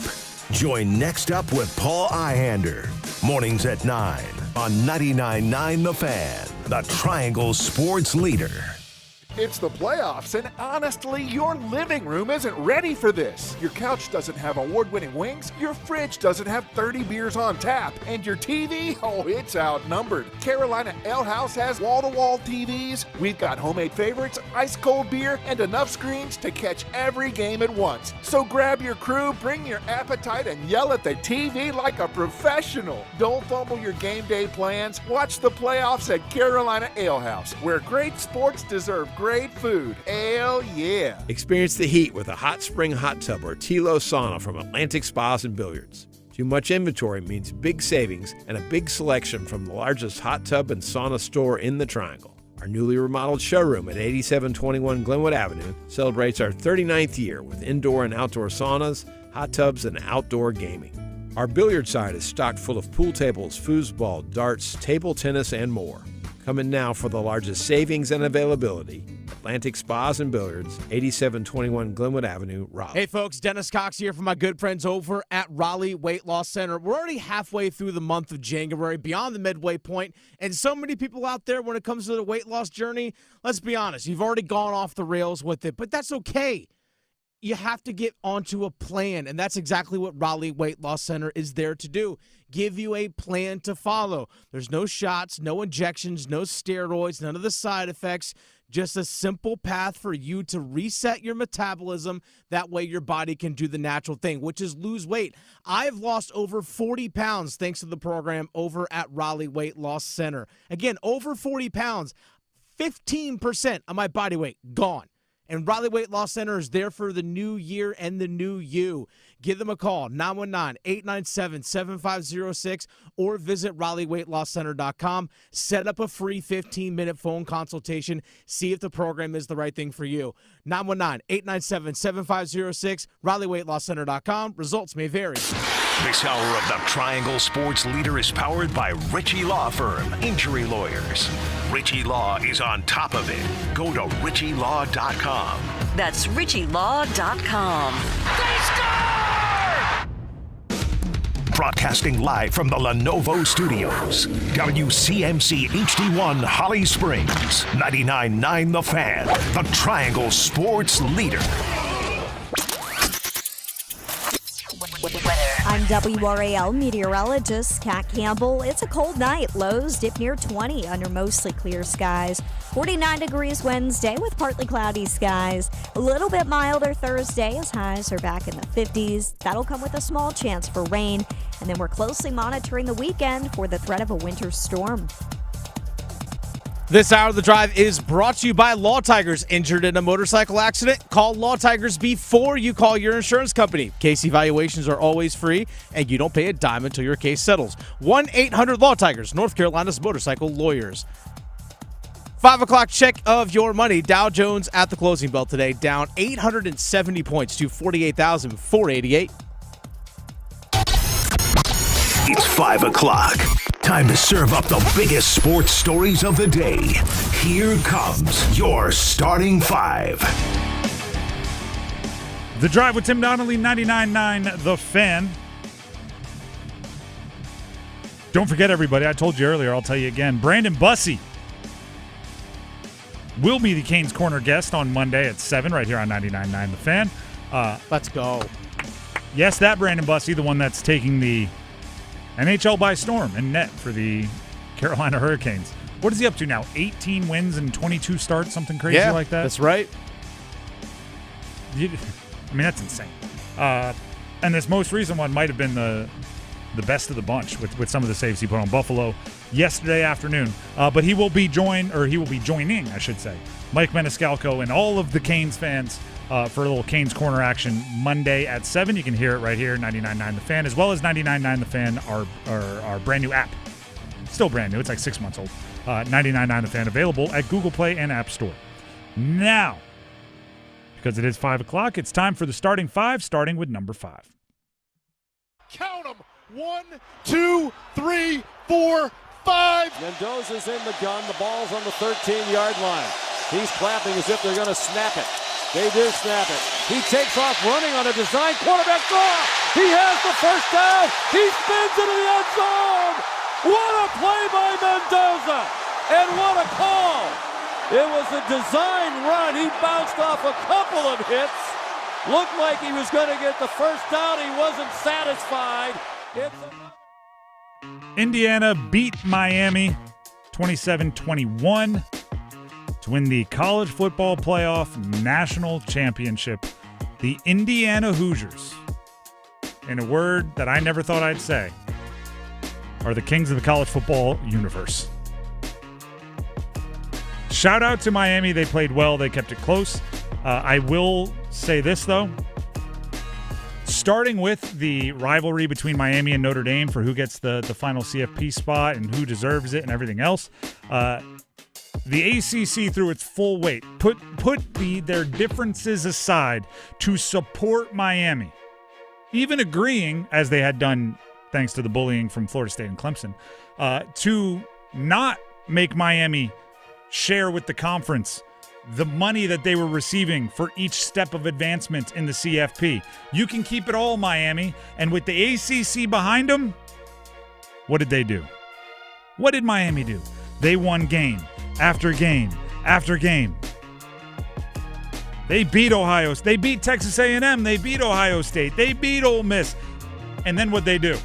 Join Next Up with Paul Ihander. Mornings at 9 on 99.9 The Fan, the Triangle Sports Leader. It's the playoffs, and honestly, your living room isn't ready for this. Your couch doesn't have award-winning wings, your fridge doesn't have 30 beers on tap, and your TV, oh, it's outnumbered. Carolina Ale House has wall-to-wall TVs, we've got homemade favorites, ice-cold beer, and enough screens to catch every game at once. So grab your crew, bring your appetite, and yell at the TV like a professional. Don't fumble your game day plans. Watch the playoffs at Carolina Ale House, where great sports deserve great food. Ale, yeah. Experience the heat with a hot spring hot tub or Tilo sauna from Atlantic Spas and Billiards. Too much inventory means big savings and a big selection from the largest hot tub and sauna store in the Triangle. Our newly remodeled showroom at 8721 Glenwood Avenue celebrates our 39th year with indoor and outdoor saunas, hot tubs, and outdoor gaming. Our billiard side is stocked full of pool tables, foosball, darts, table tennis, and more. Come in now for the largest savings and availability. Atlantic Spas and Billiards, 8721 Glenwood Avenue, Raleigh. Hey, folks, Dennis Cox here from my good friends over at Raleigh Weight Loss Center. We're already halfway through the month of January, beyond the midway point, and so many people out there when it comes to the weight loss journey, let's be honest, you've already gone off the rails with it, but that's okay. You have to get onto a plan, and that's exactly what Raleigh Weight Loss Center is there to do. Give you a plan to follow. There's no shots, no injections, no steroids, none of the side effects, just a simple path for you to reset your metabolism. That way your body can do the natural thing, which is lose weight. I've lost over 40 pounds thanks to the program over at Raleigh Weight Loss Center. Again, over 40 pounds, 15% of my body weight gone. And Raleigh Weight Loss Center is there for the new year and the new you. Give them a call, 919-897-7506, or visit RaleighWeightLossCenter.com. Set up a free 15-minute phone consultation. See if the program is the right thing for you. 919-897-7506, RaleighWeightLossCenter.com. Results may vary. This hour of the Triangle Sports Leader is powered by Ritchie Law Firm, injury lawyers. Ritchie Law is on top of it. Go to RitchieLaw.com. That's RitchieLaw.com. They score! Broadcasting live from the Lenovo Studios. WCMC HD1 Holly Springs. 99.9 The Fan. The Triangle Sports Leader. I'm WRAL meteorologist Kat Campbell. It's a cold night. Lows dip near 20 under mostly clear skies. 49 degrees Wednesday with partly cloudy skies. A little bit milder Thursday as highs are back in the 50s. That'll come with a small chance for rain. And then we're closely monitoring the weekend for the threat of a winter storm. This hour of the drive is brought to you by Law Tigers. Injured in a motorcycle accident? Call Law Tigers before you call your insurance company. Case evaluations are always free, and you don't pay a dime until your case settles. 1-800-LAW-TIGERS, North Carolina's motorcycle lawyers. 5 o'clock check of your money. Dow Jones at the closing bell today, down 870 points to 48,488. It's 5 o'clock. Time to serve up the biggest sports stories of the day. Here comes your starting five. The Drive with Tim Donnelly, 99.9 The Fan. Don't forget, everybody, I told you earlier, I'll tell you again, Brandon Bussey will be the Canes Corner guest on Monday at 7 right here on 99.9 The Fan. Let's go. Yes, that Brandon Bussey, the one that's taking the NHL by storm and net for the Carolina Hurricanes. What is he up to now? 18 wins and 22 starts, something crazy like that? That's right. I mean, that's insane. And this most recent one might have been the best of the bunch with some of the saves he put on Buffalo yesterday afternoon. But he will be joining, I should say, Mike Maniscalco and all of the Canes fans for a little Canes Corner action Monday at 7. You can hear it right here, 99.9 The Fan, as well as 99.9 The Fan, our brand new app. Still brand new. It's like 6 months old. 99.9 The Fan available at Google Play and App Store. Now, because it is 5 o'clock, it's time for the starting five, starting with number 5. Count them. 1, 2, 3, 4, 5. Mendoza's in the gun. The ball's on the 13-yard line. He's clapping as if they're going to snap it. They do snap it. He takes off running on a design quarterback draw. He has the first down. He spins into the end zone. What a play by Mendoza. And what a call. It was a design run. He bounced off a couple of hits. Looked like he was going to get the first down. He wasn't satisfied. Indiana beat Miami 27-21 to win the College Football Playoff National Championship. The Indiana Hoosiers, in a word that I never thought I'd say, are the kings of the college football universe. Shout out to Miami. They played well. They kept it close. I will say this, though. Starting with the rivalry between Miami and Notre Dame for who gets the final CFP spot and who deserves it and everything else, the ACC threw its full weight, put their differences aside to support Miami, even agreeing, as they had done thanks to the bullying from Florida State and Clemson, to not make Miami share with the conference the money that they were receiving for each step of advancement in the CFP. You can keep it all, Miami. And with the ACC behind them, what did they do? What did Miami do? They won game after game after game. They beat Ohio State. They beat Texas A&M. They beat Ohio State. They beat Ole Miss. And then what'd they do?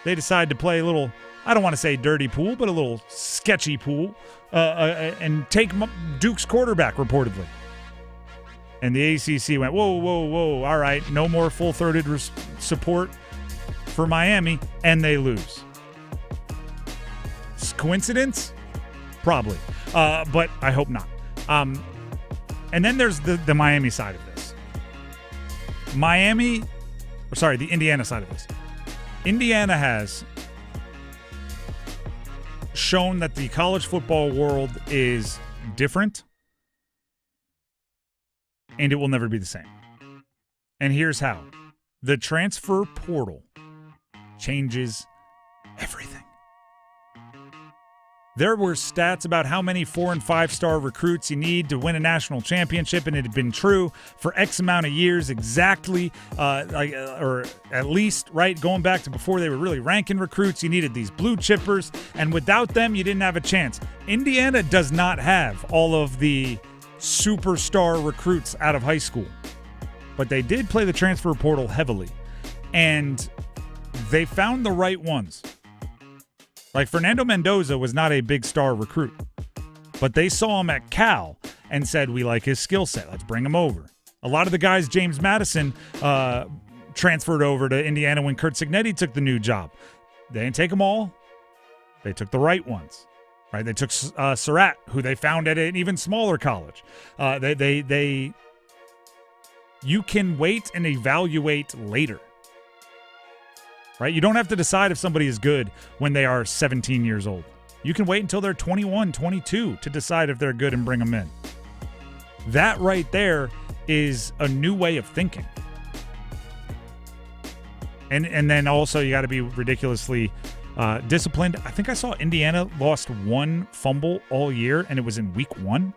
They decided to play a little, I don't want to say dirty pool, but a little sketchy pool, and take Duke's quarterback, reportedly. And the ACC went, whoa, all right, no more full-throated support for Miami, and they lose. Coincidence? Probably, but I hope not. And then there's the Miami side of this. The Indiana side of this. Indiana has shown that the college football world is different, and it will never be the same. And here's how. The transfer portal changes everything. There were stats about how many 4- and 5-star recruits you need to win a national championship, and it had been true for X amount of years exactly, or at least, right, going back to before they were really ranking recruits. You needed these blue chippers, and without them, you didn't have a chance. Indiana does not have all of the superstar recruits out of high school, but they did play the transfer portal heavily, and they found the right ones. Like Fernando Mendoza was not a big star recruit, but they saw him at Cal and said, we like his skill set. Let's bring him over. A lot of the guys James Madison transferred over to Indiana when Curt Cignetti took the new job. They didn't take them all. They took the right ones. Right? They took Surratt, who they found at an even smaller college. You can wait and evaluate later. Right? You don't have to decide if somebody is good when they are 17 years old. You can wait until they're 21, 22 to decide if they're good and bring them in. That right there is a new way of thinking. And then also you got to be ridiculously disciplined. I think I saw Indiana lost one fumble all year, and it was in week 1.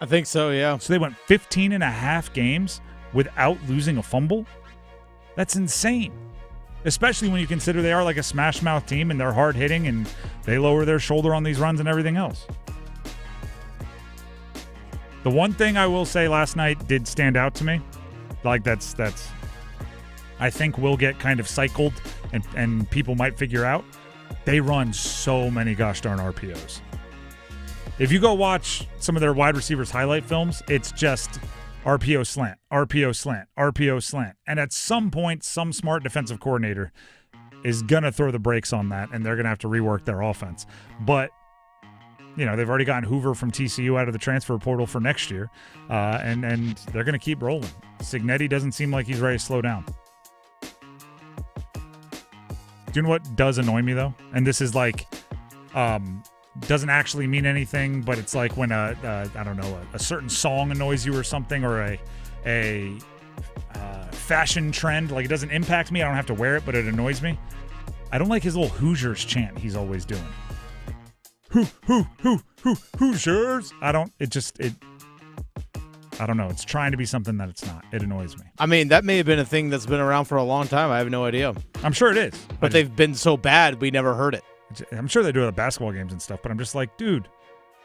I think so, yeah. So they went 15 and a half games without losing a fumble. That's insane. Especially when you consider they are like a smash mouth team and they're hard hitting and they lower their shoulder on these runs and everything else. The one thing I will say last night did stand out to me. Like that's I think will get kind of cycled and people might figure out. They run so many gosh darn RPOs. If you go watch some of their wide receivers highlight films, it's just RPO slant, RPO slant, RPO slant. And at some point, some smart defensive coordinator is going to throw the brakes on that, and they're going to have to rework their offense. But, you know, they've already gotten Hoover from TCU out of the transfer portal for next year, and they're going to keep rolling. Cignetti doesn't seem like he's ready to slow down. Do you know what does annoy me, though? And this is like doesn't actually mean anything, but it's like when a certain song annoys you or something, or a fashion trend. Like, it doesn't impact me. I don't have to wear it, but it annoys me. I don't like his little Hoosiers chant he's always doing. Hoosiers. I don't know. It's trying to be something that it's not. It annoys me. I mean, that may have been a thing that's been around for a long time. I have no idea. I'm sure it is. But they've been so bad, we never heard it. I'm sure they do it at basketball games and stuff, but I'm just like, dude,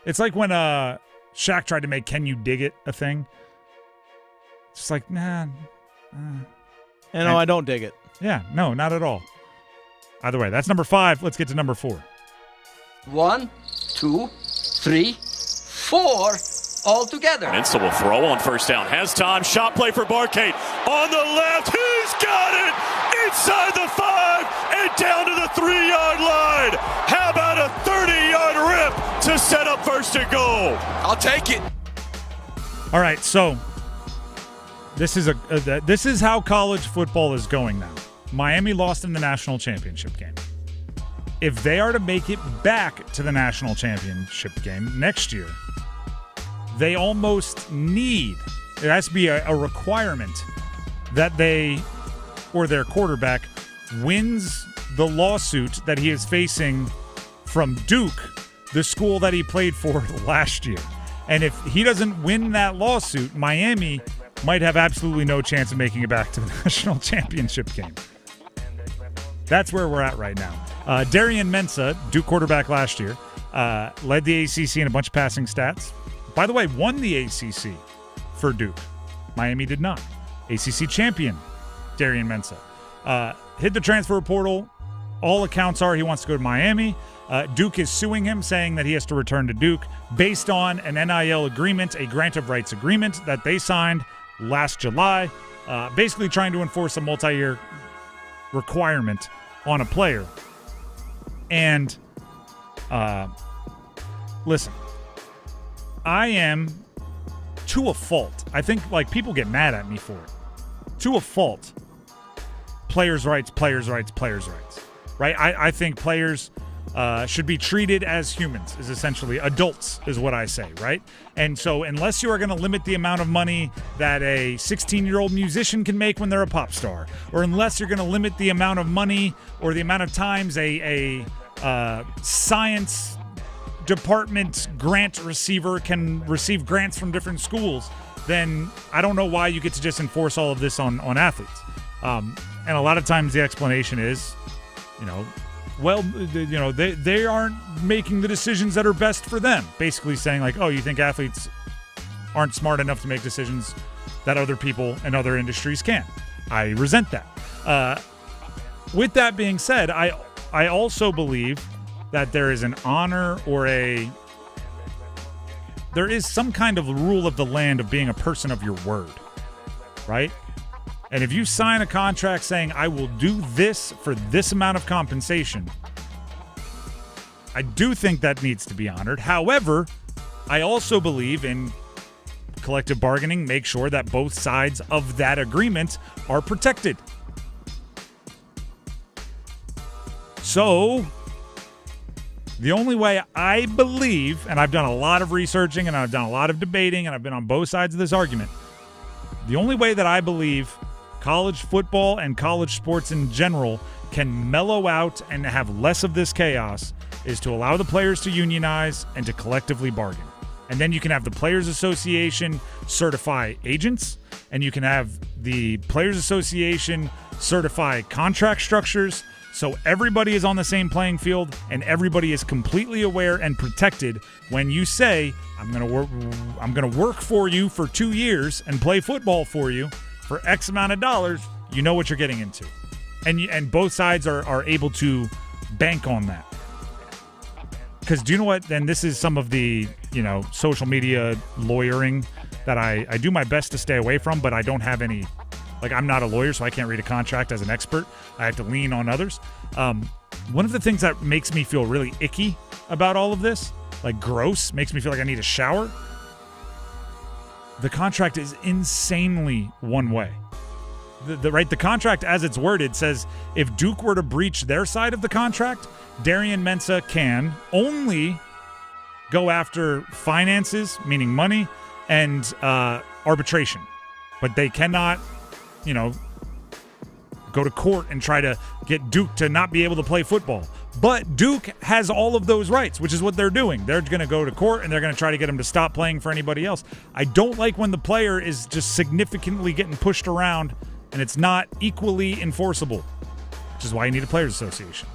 it's like when Shaq tried to make "Can You Dig It" a thing. It's just like, nah. I don't dig it. Yeah, no, not at all. Either way, that's number 5. Let's get to number 4. 1, 2, 3, 4, all together. Mensah will throw on first down. Has time. Shot play for Barcade. On the left. He's got it. Inside the 5 and down to the 3-yard line. How about a 30-yard rip to set up first and goal? I'll take it. All right, so this is how college football is going now. Miami lost in the national championship game. If they are to make it back to the national championship game next year, they almost need, it has to be a requirement that they, or their quarterback, wins the lawsuit that he is facing from Duke, the school that he played for last year. And if he doesn't win that lawsuit, Miami might have absolutely no chance of making it back to the national championship game. That's where we're at right now. Darian Mensah, Duke quarterback last year, led the ACC in a bunch of passing stats. By the way, won the ACC for Duke. Miami did not. ACC champion, Darian Mensah. Hit the transfer portal. All accounts are he wants to go to Miami. Duke is suing him, saying that he has to return to Duke based on an NIL agreement, a grant of rights agreement that they signed last July, basically trying to enforce a multi-year requirement on a player. And listen, I am to a fault. I think like people get mad at me for it. To a fault. Players' rights, right? I think players should be treated as humans, is essentially adults, is what I say, right? And so unless you are going to limit the amount of money that a 16-year-old musician can make when they're a pop star, or unless you're going to limit the amount of money or the amount of times a science department grant receiver can receive grants from different schools, then I don't know why you get to just enforce all of this on athletes. And a lot of times the explanation is, they aren't making the decisions that are best for them. Basically saying like, oh, you think athletes aren't smart enough to make decisions that other people and other industries can. I resent that. With that being said, I also believe that there is an honor or there is some kind of rule of the land of being a person of your word, right? And if you sign a contract saying, I will do this for this amount of compensation, I do think that needs to be honored. However, I also believe in collective bargaining. Make sure that both sides of that agreement are protected. So, the only way I believe, and I've done a lot of researching and I've done a lot of debating and I've been on both sides of this argument, the only way that I believe college football and college sports in general can mellow out and have less of this chaos is to allow the players to unionize and to collectively bargain. And then you can have the Players Association certify agents, and you can have the Players Association certify contract structures, so everybody is on the same playing field and everybody is completely aware and protected when you say, I'm going to work for you for 2 years and play football for you for X amount of dollars. You know what you're getting into. And both sides are able to bank on that. Because do you know what? Then this is some of the, social media lawyering that I do my best to stay away from, but I don't have any. Like, I'm not a lawyer, so I can't read a contract as an expert. I have to lean on others. One of the things that makes me feel really icky about all of this, like gross, makes me feel like I need a shower. The contract is insanely one way. The contract, as it's worded, says if Duke were to breach their side of the contract, Darian Mensah can only go after finances, meaning money, and arbitration. But they cannot, go to court and try to get Duke to not be able to play football. But Duke has all of those rights, which is what they're doing. They're going to go to court and they're going to try to get him to stop playing for anybody else. I don't like when the player is just significantly getting pushed around and it's not equally enforceable, which is why you need a Players Association.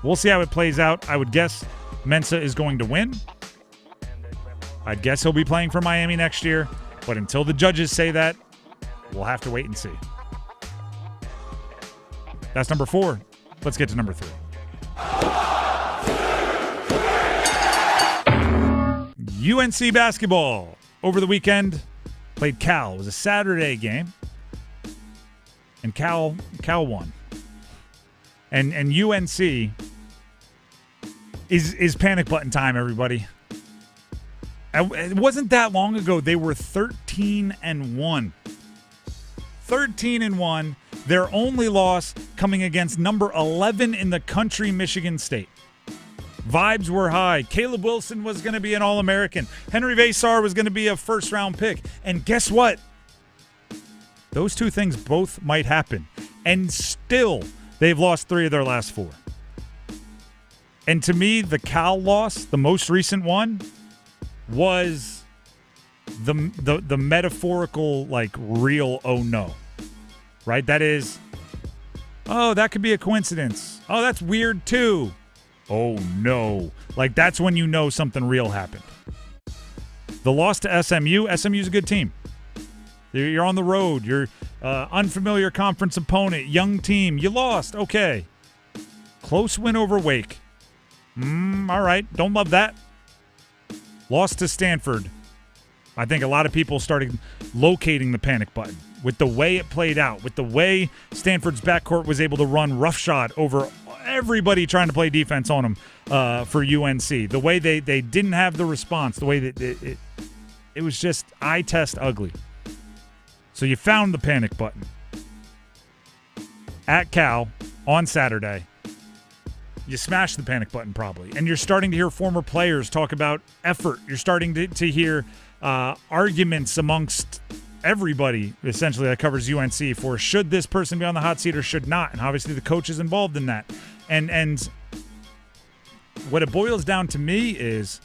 We'll see how it plays out. I would guess Mensah is going to win. I'd guess he'll be playing for Miami next year. But until the judges say that, we'll have to wait and see. That's number 4. Let's get to number 3. UNC basketball over the weekend played Cal. It was a Saturday game, and Cal won. And UNC is panic button time, everybody. It wasn't that long ago. They were 13-1. 13-1. Their only loss coming against number 11 in the country, Michigan State. Vibes were high. Caleb Wilson was going to be an All-American. Henry Vasar was going to be a first-round pick. And guess what? Those two things both might happen. And still, they've lost 3 of their last 4. And to me, the Cal loss, the most recent one, was the metaphorical, like, real oh no. Right? That is, oh, that could be a coincidence. Oh, that's weird too. Oh no. Like, that's when you know something real happened. The loss to SMU's a good team. You're on the road. You're unfamiliar conference opponent, young team. You lost. Okay. Close win over Wake. All right. Don't love that. Lost to Stanford. I think a lot of people started locating the panic button with the way it played out, with the way Stanford's backcourt was able to run roughshod over everybody trying to play defense on them for UNC. The way they didn't have the response, the way that It was just eye test ugly. So you found the panic button. At Cal on Saturday, you smashed the panic button probably. And you're starting to hear former players talk about effort. You're starting to hear arguments amongst everybody, essentially, that covers UNC for should this person be on the hot seat or should not. And obviously the coach is involved in that. And what it boils down to me is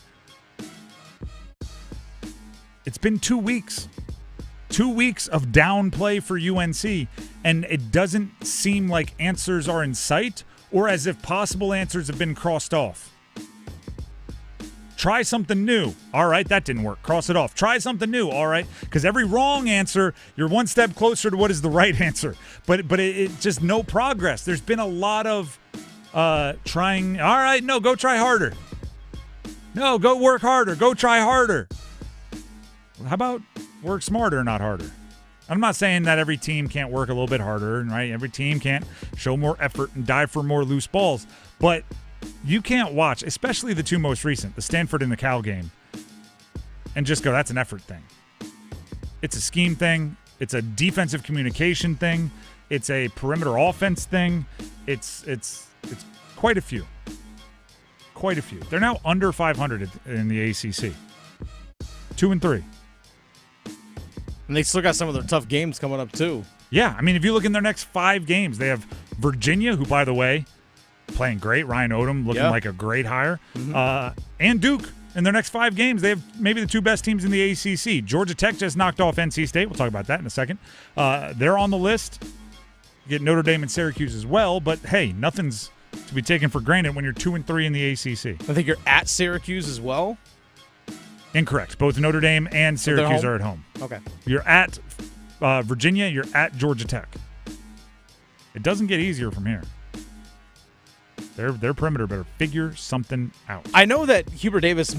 it's been 2 weeks. 2 weeks of down play for UNC, and it doesn't seem like answers are in sight or as if possible answers have been crossed off. Try something new. All right, that didn't work. Cross it off. Try something new. All right, because every wrong answer, you're one step closer to what is the right answer. But it just no progress. There's been a lot of trying. All right, no, go try harder. No, go work harder. Go try harder. How about work smarter, not harder? I'm not saying that every team can't work a little bit harder, right? Every team can't show more effort and dive for more loose balls. But you can't watch, especially the two most recent, the Stanford and the Cal game, and just go, that's an effort thing. It's a scheme thing. It's a defensive communication thing. It's a perimeter offense thing. It's quite a few. Quite a few. They're now under 500 in the ACC. 2-3. And they still got some of their tough games coming up, too. Yeah, I mean, if you look in their next 5 games, they have Virginia, who, by the way, playing great. Ryan Odom looking like a great hire. Mm-hmm. And Duke in their next 5 games. They have maybe the 2 best teams in the ACC. Georgia Tech just knocked off NC State. We'll talk about that in a second. They're on the list. You get Notre Dame and Syracuse as well. But, hey, nothing's to be taken for granted when you're 2-3 in the ACC. I think you're at Syracuse as well. Incorrect. Both Notre Dame and Syracuse are at home. Okay. You're at Virginia. You're at Georgia Tech. It doesn't get easier from here. Their perimeter better figure something out. I know that Hubert Davis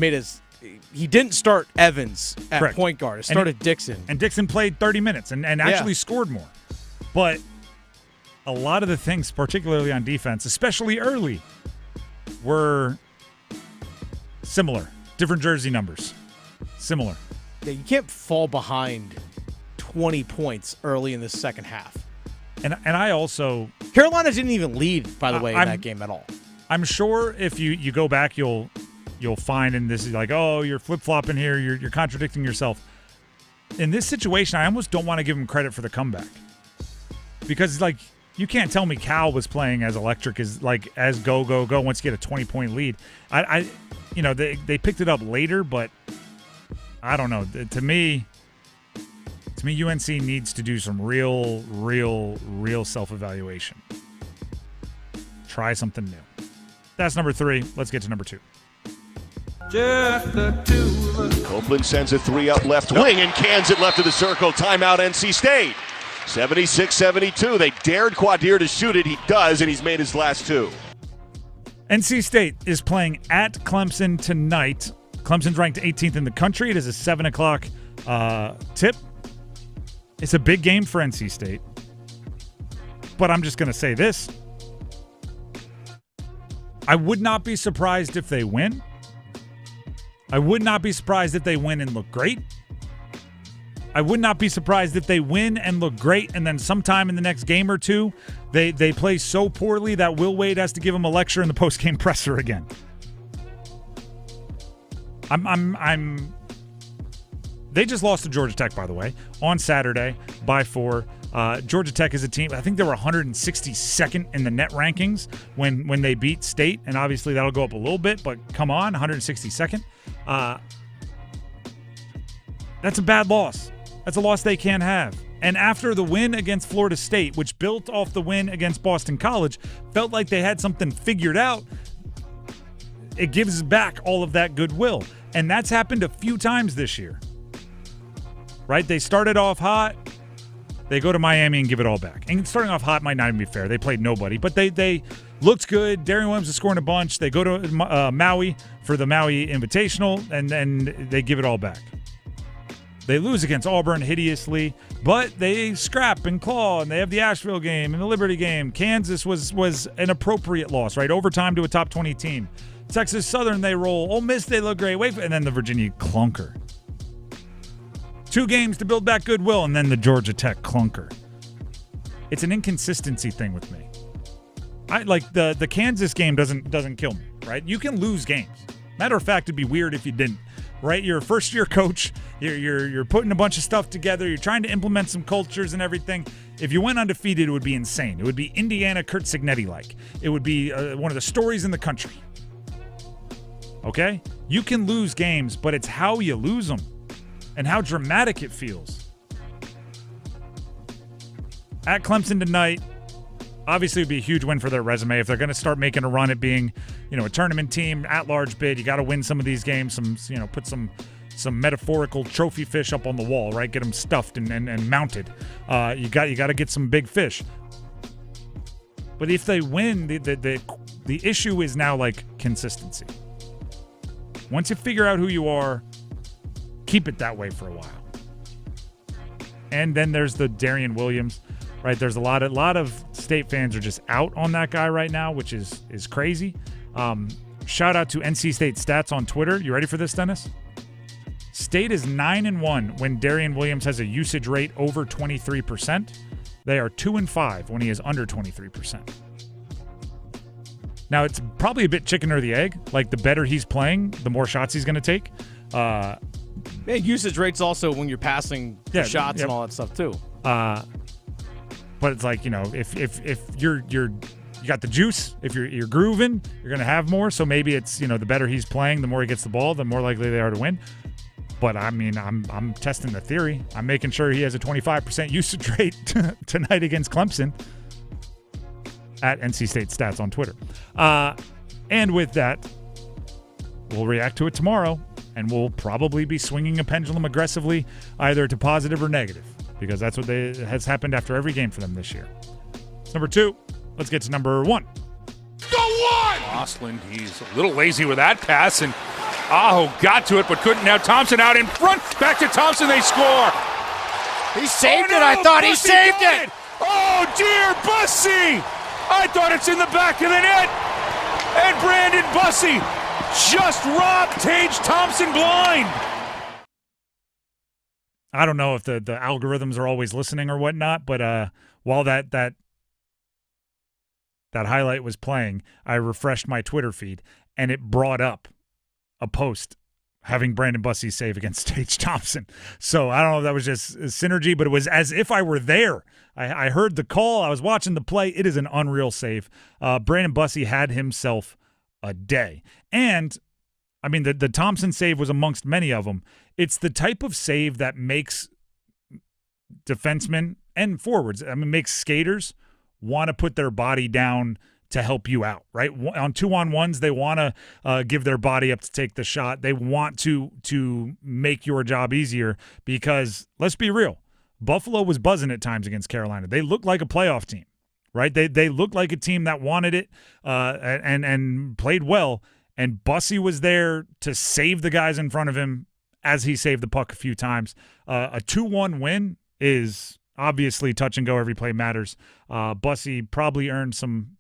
he didn't start Evans at Correct. point guard. It started Dixon. And Dixon played 30 minutes and actually scored more. But a lot of the things, particularly on defense, especially early, were similar. Different jersey numbers. Similar. Yeah, you can't fall behind 20 points early in the second half. And I also... Carolina didn't even lead, by the way, in that game at all. I'm sure if you go back, you'll find, and this is like, oh, you're flip-flopping here, you're contradicting yourself. In this situation, I almost don't want to give them credit for the comeback. Because, like, you can't tell me Cal was playing as electric as go once you get a 20-point lead. They picked it up later, but I don't know. To me, UNC needs to do some real self-evaluation. Try something new. That's number 3. Let's get to number 2. Just the two of us. Copeland sends a 3 up left wing and cans it left of the circle. Timeout NC State. 76-72. They dared Quadir to shoot it. He does, and he's made his last 2. NC State is playing at Clemson tonight. Clemson's ranked 18th in the country. It is a 7 o'clock tip. It's a big game for NC State. But I'm just going to say this. I would not be surprised if they win. I would not be surprised if they win and look great. I would not be surprised if they win and look great, and then sometime in the next game or two, they play so poorly that Will Wade has to give them a lecture in the post-game presser again. They just lost to Georgia Tech, by the way, on Saturday by 4. Georgia Tech is a team, I think they were 162nd in the net rankings when they beat State, and obviously that'll go up a little bit, but come on, 162nd. That's a bad loss. That's a loss they can't have. And after the win against Florida State, which built off the win against Boston College, felt like they had something figured out, it gives back all of that goodwill. And that's happened a few times this year. Right? They started off hot. They go to Miami and give it all back. And starting off hot might not even be fair. They played nobody. But they looked good. Darian Williams is scoring a bunch. They go to Maui for the Maui Invitational, and then they give it all back. They lose against Auburn hideously, but they scrap and claw, and they have the Asheville game and the Liberty game. Kansas was an appropriate loss, right? Overtime to a top 20 team. Texas Southern, they roll. Ole Miss, they look great. And then the Virginia clunker. 2 games to build back goodwill, and then the Georgia Tech clunker. It's an inconsistency thing with me. I like the Kansas game doesn't kill me, right? You can lose games. Matter of fact, it'd be weird if you didn't, right? You're a first-year coach. You're putting a bunch of stuff together. You're trying to implement some cultures and everything. If you went undefeated, it would be insane. It would be Indiana Kurt Signetti-like. It would be one of the stories in the country. Okay? You can lose games, but it's how you lose them and how dramatic it feels. At Clemson tonight, obviously it would be a huge win for their resume. If they're going to start making a run at being, a tournament team, at-large bid, you got to win some of these games, put some metaphorical trophy fish up on the wall, right? Get them stuffed and mounted. You got to get some big fish. But if they win, the issue is now like consistency. Once you figure out who you are, keep it that way for a while. And then there's the Darian Williams, right? There's a lot of State fans are just out on that guy right now, which is crazy. Shout out to NC State Stats on Twitter. You ready for this, Dennis? State is 9-1 when Darian Williams has a usage rate over 23%. They are 2-5 when he is under 23%. Now, it's probably a bit chicken or the egg. Like, the better he's playing, the more shots he's going to take. Usage rates also when you're passing shots and all that stuff, too. But it's like, if you're you got the juice, if you're grooving, you're going to have more. So maybe it's, the better he's playing, the more he gets the ball, the more likely they are to win. But, I mean, I'm testing the theory. I'm making sure he has a 25% usage rate tonight against Clemson. At NC State Stats on Twitter. And with that, we'll react to it tomorrow, and we'll probably be swinging a pendulum aggressively either to positive or negative, because that's what has happened after every game for them this year. It's number 2. Let's get to number 1. Go one! Osland, he's a little lazy with that pass, and Aho got to it but couldn't. Now Thompson out in front. Back to Thompson, they score. He saved it. I thought he saved it. Oh, dear, Bussy! I thought it's in the back of the net. And Brandon Bussy just robbed Tage Thompson blind. I don't know if the algorithms are always listening or whatnot, but while that highlight was playing, I refreshed my Twitter feed, and it brought up a post having Brandon Bussy save against Tage Thompson. So I don't know if that was just synergy, but it was as if I were there. I heard the call. I was watching the play. It is an unreal save. Brandon Bussy had himself a day. And, I mean, the Thompson save was amongst many of them. It's the type of save that makes defensemen and forwards, makes skaters want to put their body down to help you out, right? On 2-on-1s, they want to give their body up to take the shot. They want to make your job easier because, let's be real, Buffalo was buzzing at times against Carolina. They looked like a playoff team, right? They looked like a team that wanted it and played well, and Bussy was there to save the guys in front of him as he saved the puck a few times. A 2-1 win is obviously touch and go. Every play matters. Bussy probably earned some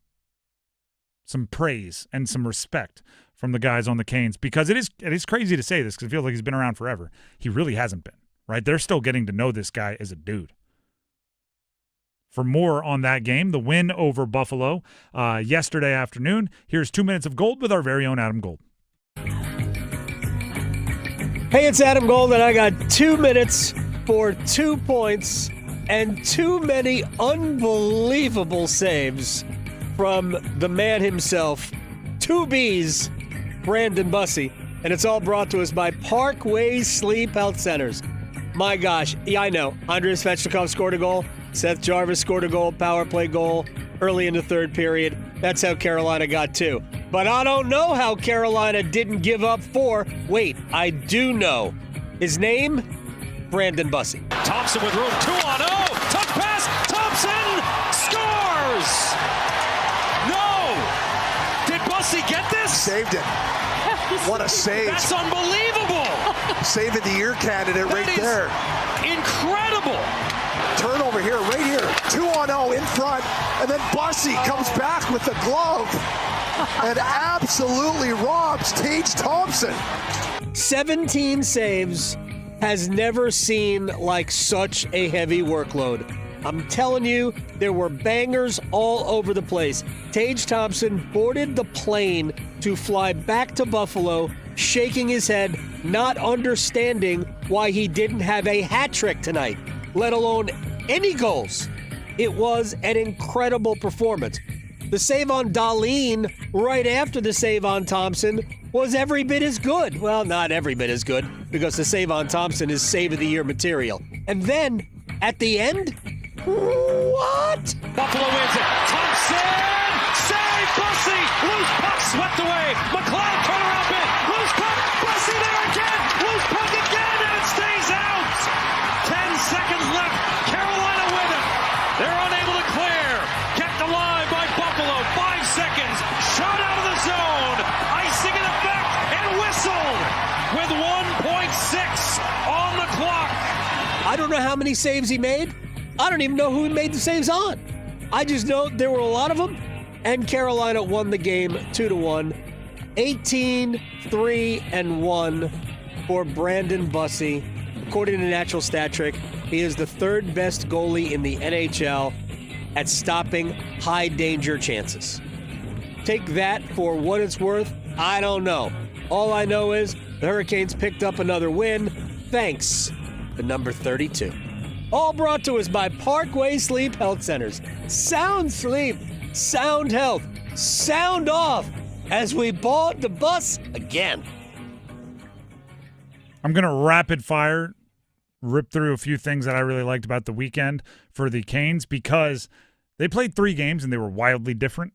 praise and some respect from the guys on the Canes, because it is crazy to say this because it feels like he's been around forever. He really hasn't been. Right? They're still getting to know this guy as a dude. For more on that game, the win over Buffalo yesterday afternoon, here's 2 minutes of gold with our very own Adam Gold. Hey, it's Adam Gold, and I got 2 minutes for 2 points and too many unbelievable saves from the man himself, 2 B's, Brandon Bussy. And it's all brought to us by Parkway Sleep Health Centers. My gosh, yeah, I know. Andrei Svechnikov scored a goal. Seth Jarvis scored a goal, power play goal early in the third period. That's how Carolina got 2. But I don't know how Carolina didn't give up 4. Wait, I do know. His name? Brandon Bussy. Thompson with room, 2-on-0. Tough pass. Thompson scores. No. Did Bussy get this? Saved it. What a save. That's unbelievable. Saving the year candidate right there. Incredible. Turnover here, right here. 2-on-0 in front. And then Bussy comes back with the glove and absolutely robs Tage Thompson. 17 saves, has never seen like such a heavy workload. I'm telling you, there were bangers all over the place. Tage Thompson boarded the plane to fly back to Buffalo, shaking his head, not understanding why he didn't have a hat trick tonight, let alone any goals. It was an incredible performance. The save on Dahlin right after the save on Thompson was every bit as good. Well, not every bit as good, because the save on Thompson is save of the year material. And then, at the end, what? Buffalo wins it. Thompson! Save! Bussy! Loose puck swept away. McLeod turnaround bit. Loose puck. Bussy there again. Loose puck again, and it stays out. 10 seconds left. Carolina with it. They're unable to clear. Kept alive by Buffalo. 5 seconds. Shot out of the zone. Icing in effect and whistled with 1.6 on the clock. I don't know how many saves he made. I don't even know who he made the saves on. I just know there were a lot of them, and Carolina won the game 2-1. 18-3-1 for Brandon Bussy. According to Natural Stat Trick, he is the third best goalie in the NHL at stopping high-danger chances. Take that for what it's worth, I don't know. All I know is the Hurricanes picked up another win, thanks to number 32. All brought to us by Parkway Sleep Health Centers. Sound sleep, sound health, sound off as we board the bus again. I'm going to rapid fire rip through a few things that I really liked about the weekend for the Canes, because they played 3 games and they were wildly different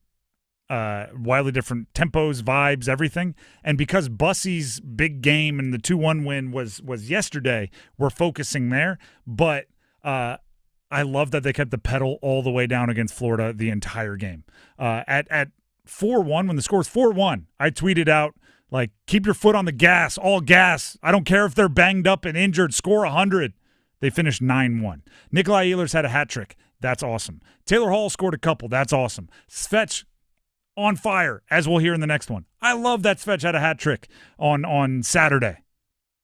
tempos, vibes, everything. And because Bussy's big game and the 2-1 win was yesterday, we're focusing there. But I love that they kept the pedal all the way down against Florida the entire game. At 4-1, when the score was 4-1, I tweeted out, like, keep your foot on the gas, all gas. I don't care if they're banged up and injured. Score 100. They finished 9-1. Nikolai Ehlers had a hat trick. That's awesome. Taylor Hall scored a couple. That's awesome. Svetch on fire, as we'll hear in the next one. I love that Svetch had a hat trick on Saturday.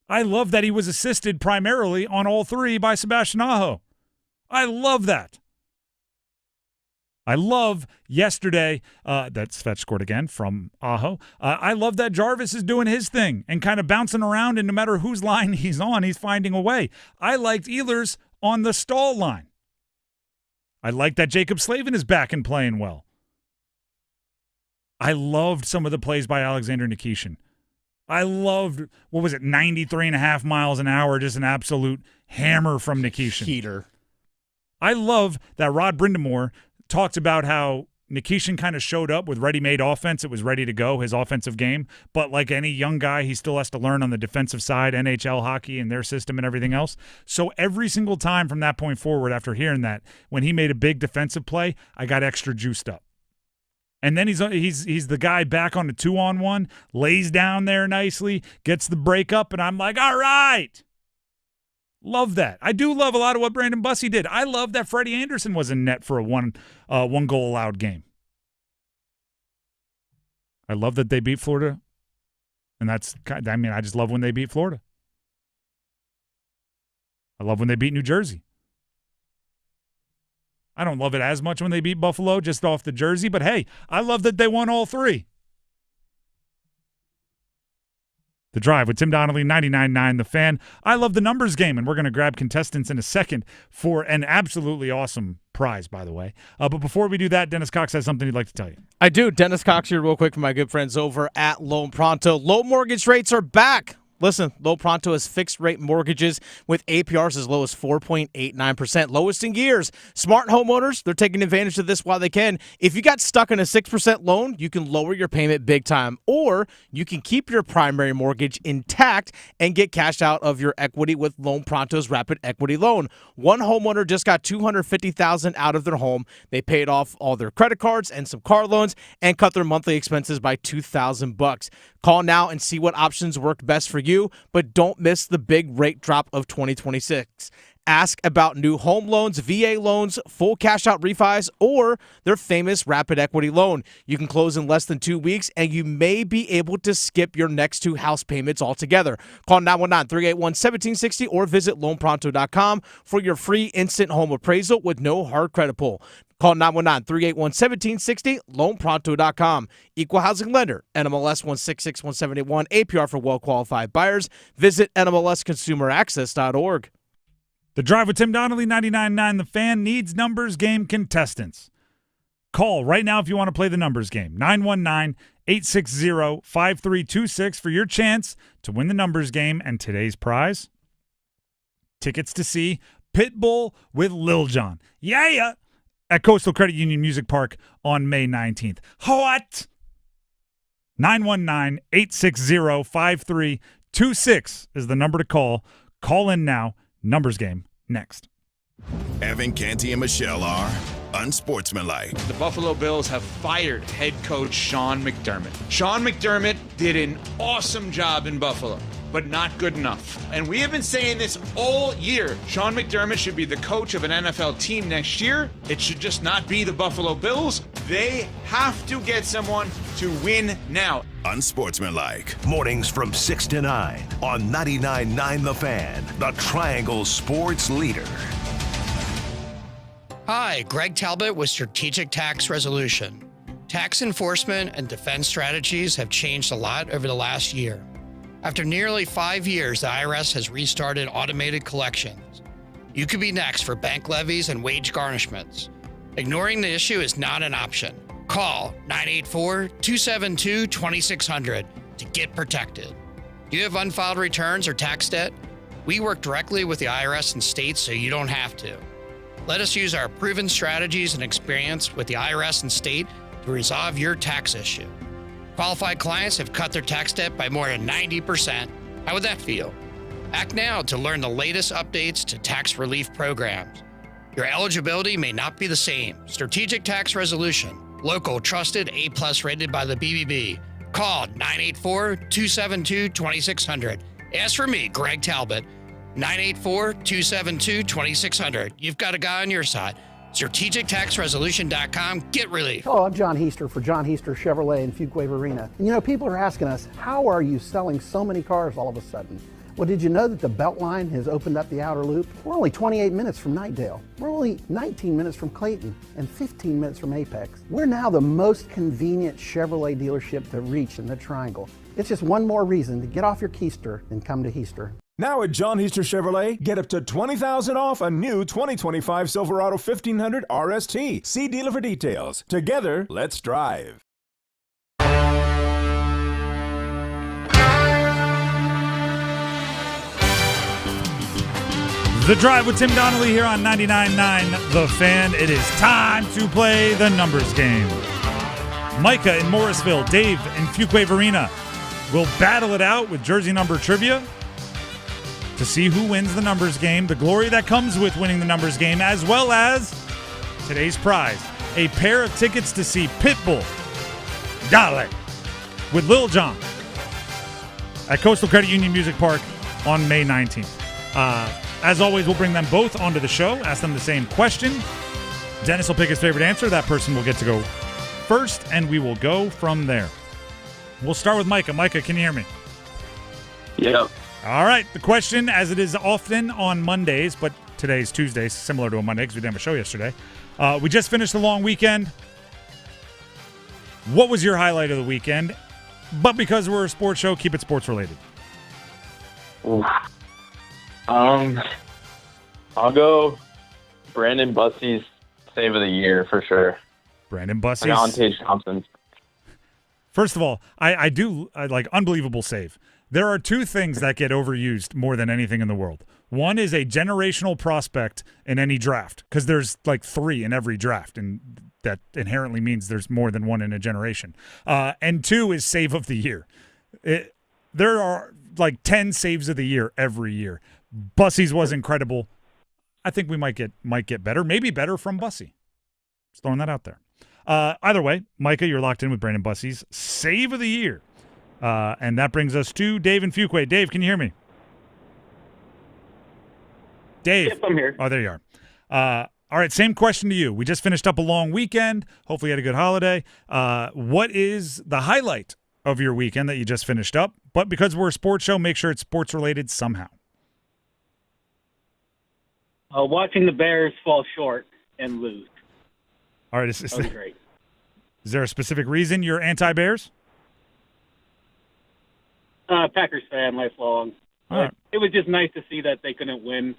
I love that he was assisted primarily on all 3 by Sebastian Aho. I love that. I love yesterday that Svetch scored again from Aho. I love that Jarvis is doing his thing and kind of bouncing around, and no matter whose line he's on, he's finding a way. I liked Ehlers on the Stahl line. I like that Jacob Slavin is back and playing well. I loved some of the plays by Alexander Nikishin. I loved, 93.5 miles an hour, just an absolute hammer from Nikishin. Heater. I love that Rod Brindamore talked about how Nikishin kind of showed up with ready-made offense. It was ready to go, his offensive game. But like any young guy, he still has to learn on the defensive side, NHL hockey and their system and everything else. So every single time from that point forward, after hearing that, when he made a big defensive play, I got extra juiced up. And then he's the guy back on the 2-on-1, lays down there nicely, gets the break up, and I'm like, all right. Love that. I do love a lot of what Brandon Bussy did. I love that Freddie Anderson was in net for a one goal allowed game. I love that they beat Florida. And I just love when they beat Florida. I love when they beat New Jersey. I don't love it as much when they beat Buffalo just off the jersey, but hey, I love that they won all 3. The Drive with Tim Donnelly, 99.9 The Fan. I love the numbers game, and we're going to grab contestants in a second for an absolutely awesome prize, by the way. But before we do that, Dennis Cox has something he'd like to tell you. I do. Dennis Cox here real quick for my good friends over at Loan Pronto. Low mortgage rates are back. Listen, Low Pronto has fixed-rate mortgages with APRs as low as 4.89%, lowest in years. Smart homeowners, they're taking advantage of this while they can. If you got stuck in a 6% loan, you can lower your payment big time, or you can keep your primary mortgage intact and get cash out of your equity with Loan Pronto's Rapid Equity Loan. One homeowner just got $250,000 out of their home. They paid off all their credit cards and some car loans and cut their monthly expenses by $2,000. Call now and see what options work best for you. you, but don't miss the big rate drop of 2026. Ask about new home loans, VA loans, full cash-out refis, or their famous Rapid Equity loan. You can close in less than 2 weeks, and you may be able to skip your next 2 house payments altogether. Call 919-381-1760 or visit loanpronto.com for your free instant home appraisal with no hard credit pull. Call 919-381-1760, loanpronto.com. Equal housing lender, NMLS 1661781, APR for well-qualified buyers. Visit NMLSconsumeraccess.org. The Drive with Tim Donnelly, 99.9 The Fan, needs numbers game contestants. Call right now if you want to play the numbers game. 919-860-5326 for your chance to win the numbers game. And today's prize, tickets to see Pitbull with Lil Jon. Yeah! At Coastal Credit Union Music Park on May 19th. What? 919-860-5326 is the number to call. Call in now. Numbers game next. Evan Canty and Michelle are unsportsmanlike. The Buffalo Bills have fired head coach Sean McDermott. Sean McDermott did an awesome job in Buffalo, but not good enough. And we have been saying this all year. Sean McDermott should be the coach of an NFL team next year. It should just not be the Buffalo Bills. They have to get someone to win now. Unsportsmanlike. Mornings from 6 to 9 on 99.9 The Fan, the Triangle Sports Leader. Hi, Greg Talbot with Strategic Tax Resolution. Tax enforcement and defense strategies have changed a lot over the last year. After nearly 5 years, the IRS has restarted automated collections. You could be next for bank levies and wage garnishments. Ignoring the issue is not an option. Call 984-272-2600 to get protected. Do you have unfiled returns or tax debt? We work directly with the IRS and states so you don't have to. Let us use our proven strategies and experience with the IRS and state to resolve your tax issue. Qualified clients have cut their tax debt by more than 90%. How would that feel? Act now to learn the latest updates to tax relief programs. Your eligibility may not be the same. Strategic Tax Resolution. Local, trusted, A+ rated by the BBB. Call 984-272-2600. Ask for me, Greg Talbot. 984-272-2600. You've got a guy on your side. StrategicTaxResolution.com. Get relief. Hello, I'm John Heister for John Heister Chevrolet in Fuquay Arena. And you know, people are asking us, how are you selling so many cars all of a sudden? Well, did you know that the Beltline has opened up the outer loop? We're only 28 minutes from Knightdale. We're only 19 minutes from Clayton and 15 minutes from Apex. We're now the most convenient Chevrolet dealership to reach in the Triangle. It's just one more reason to get off your keister and come to Heister. Now at John Heister Chevrolet, get up to $20,000 off a new 2025 Silverado 1500 RST. See dealer for details. Together, let's drive. The Drive with Tim Donnelly here on 99.9 The Fan. It is time to play the numbers game. Micah in Morrisville, Dave in Fuquay Arena will battle it out with jersey number trivia to see who wins the numbers game, the glory that comes with winning the numbers game, as well as today's prize, a pair of tickets to see Pitbull, Dale, with Lil Jon at Coastal Credit Union Music Park on May 19th. As always, we'll bring them both onto the show, ask them the same question. Dennis will pick his favorite answer. That person will get to go first, and we will go from there. We'll start with Micah. Micah, can you hear me? Yep. All right. The question, as it is often on Mondays, but today's Tuesday, similar to a Monday because we didn't have a show yesterday. We just finished the long weekend. What was your highlight of the weekend? But because we're a sports show, keep it sports related. I'll go Brandon Bussey's save of the year for sure. Brandon Bussey's on Tage Thompson. First of all, I like unbelievable save. There are two things that get overused more than anything in the world. One is a generational prospect in any draft, because there's like 3 in every draft, and that inherently means there's more than one in a generation. And 2 is save of the year. There are like 10 saves of the year every year. Bussey's was incredible. I think we might get better, maybe better from Bussey. Just throwing that out there. Either way, Micah, you're locked in with Brandon Bussey's save of the year. And that brings us to Dave and Fuquay. Dave, can you hear me? Dave. Yep, I'm here. Oh, there you are. All right, same question to you. We just finished up a long weekend. Hopefully you had a good holiday. What is the highlight of your weekend that you just finished up? But because we're a sports show, make sure it's sports-related somehow. Watching the Bears fall short and lose. All right. That was great. Is there a specific reason you're anti-Bears? Packers fan, lifelong. All right. It was just nice to see that they couldn't win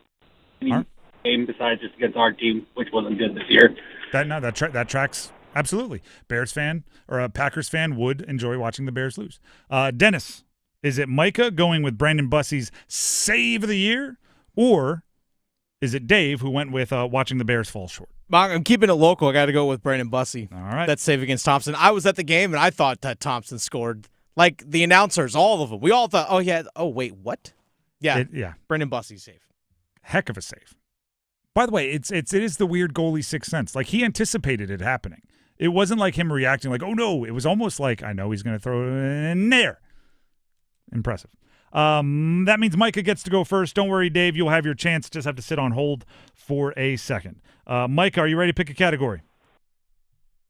any game besides just against our team, which wasn't good this year. That tracks absolutely. Bears fan or a Packers fan would enjoy watching the Bears lose. Dennis, is it Micah going with Brandon Bussey's save of the year, or is it Dave who went with watching the Bears fall short? I'm keeping it local. I got to go with Brandon Bussey. All right. That save against Thompson. I was at the game, and I thought that Thompson scored. Like, the announcers, all of them. We all thought, wait, what? Yeah. Brandon Bussey save. Heck of a save. By the way, it is the weird goalie sixth sense. Like, he anticipated it happening. It wasn't like him reacting like, oh, no. It was almost like, I know he's going to throw it in there. Impressive. That means Micah gets to go first. Don't worry, Dave. You'll have your chance. Just have to sit on hold for a second. Micah, are you ready to pick a category?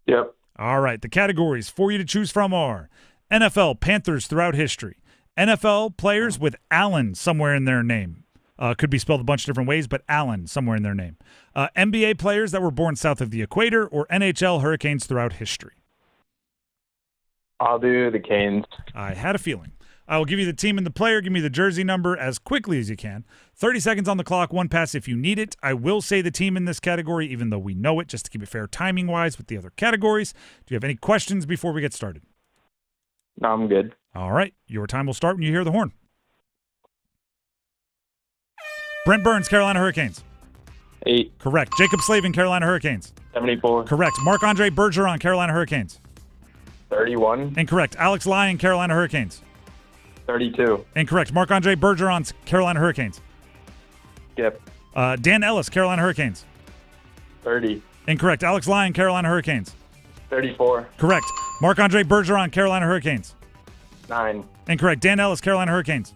Yep. All right. The categories for you to choose from are NFL Panthers throughout history, NFL players with Allen somewhere in their name. Could be spelled a bunch of different ways, but Allen somewhere in their name. NBA players that were born south of the equator, or NHL Hurricanes throughout history. I'll do the Canes. I had a feeling. I will give you the team and the player. Give me the jersey number as quickly as you can. 30 seconds on the clock, one pass if you need it. I will say the team in this category, even though we know it, just to keep it fair timing-wise with the other categories. Do you have any questions before we get started? No, I'm good. All right. Your time will start when you hear the horn. Brent Burns, Carolina Hurricanes. 8. Correct. Jacob Slavin, Carolina Hurricanes. 74. Correct. Marc-Andre Bergeron, Carolina Hurricanes. 31. Incorrect. Alex Lyon, Carolina Hurricanes. 32. Incorrect. Marc-Andre Bergeron's Carolina Hurricanes. Skip. Dan Ellis, Carolina Hurricanes. 30. Incorrect. Alex Lyon, Carolina Hurricanes. 34. Correct. Marc-Andre Bergeron, Carolina Hurricanes. 9. Incorrect. Dan Ellis, Carolina Hurricanes.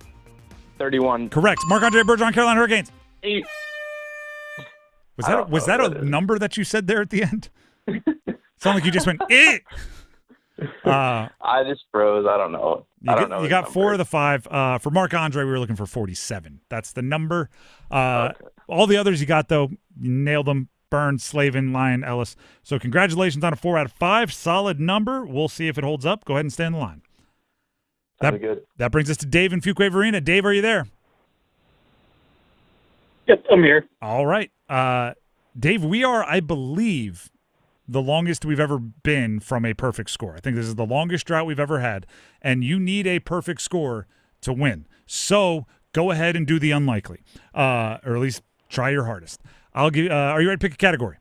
31. Correct. Marc-Andre Bergeron, Carolina Hurricanes. 8. Was that a number that you said there at the end? Sound like you just went, eh! I just froze. I don't know. You got 4 of the 5. For Marc-Andre, we were looking for 47. That's the number. All the others you got, though, you nailed them. Burns, Slavin, Lyon, Ellis. So congratulations on a 4 out of 5. Solid number. We'll see if it holds up. Go ahead and stay in the line. That brings us to Dave and Fuquay Varina. Dave, are you there? Yep, I'm here. All right. Dave, we are, I believe, the longest we've ever been from a perfect score. I think this is the longest drought we've ever had, and you need a perfect score to win. So go ahead and do the unlikely, or at least try your hardest. I'll give. Are you ready to pick a category?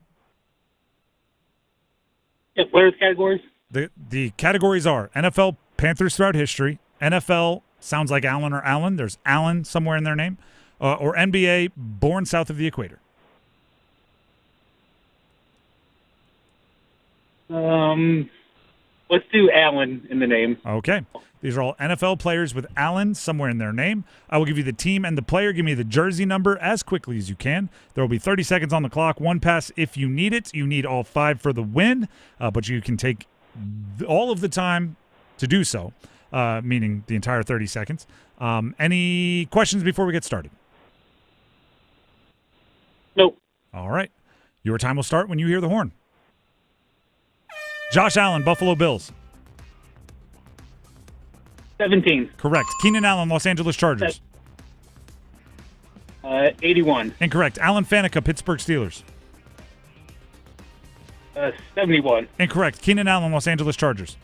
Yep. What are the categories? The categories are NFL Panthers throughout history, NFL sounds like Allen or Allen. There's Allen somewhere in their name, or NBA born south of the equator. Let's do Allen in the name. Okay. These are all NFL players with Allen somewhere in their name. I will give you the team and the player. Give me the jersey number as quickly as you can. There will be 30 seconds on the clock. One pass if you need it. You need all 5 for the win, but you can take all of the time to do so, meaning the entire 30 seconds. Any questions before we get started? Nope. All right. Your time will start when you hear the horn. Josh Allen, Buffalo Bills. 17. Correct. Keenan Allen, Los Angeles Chargers. 81. Incorrect. Alan Faneca, Pittsburgh Steelers. 71. Incorrect. Keenan Allen, Los Angeles Chargers.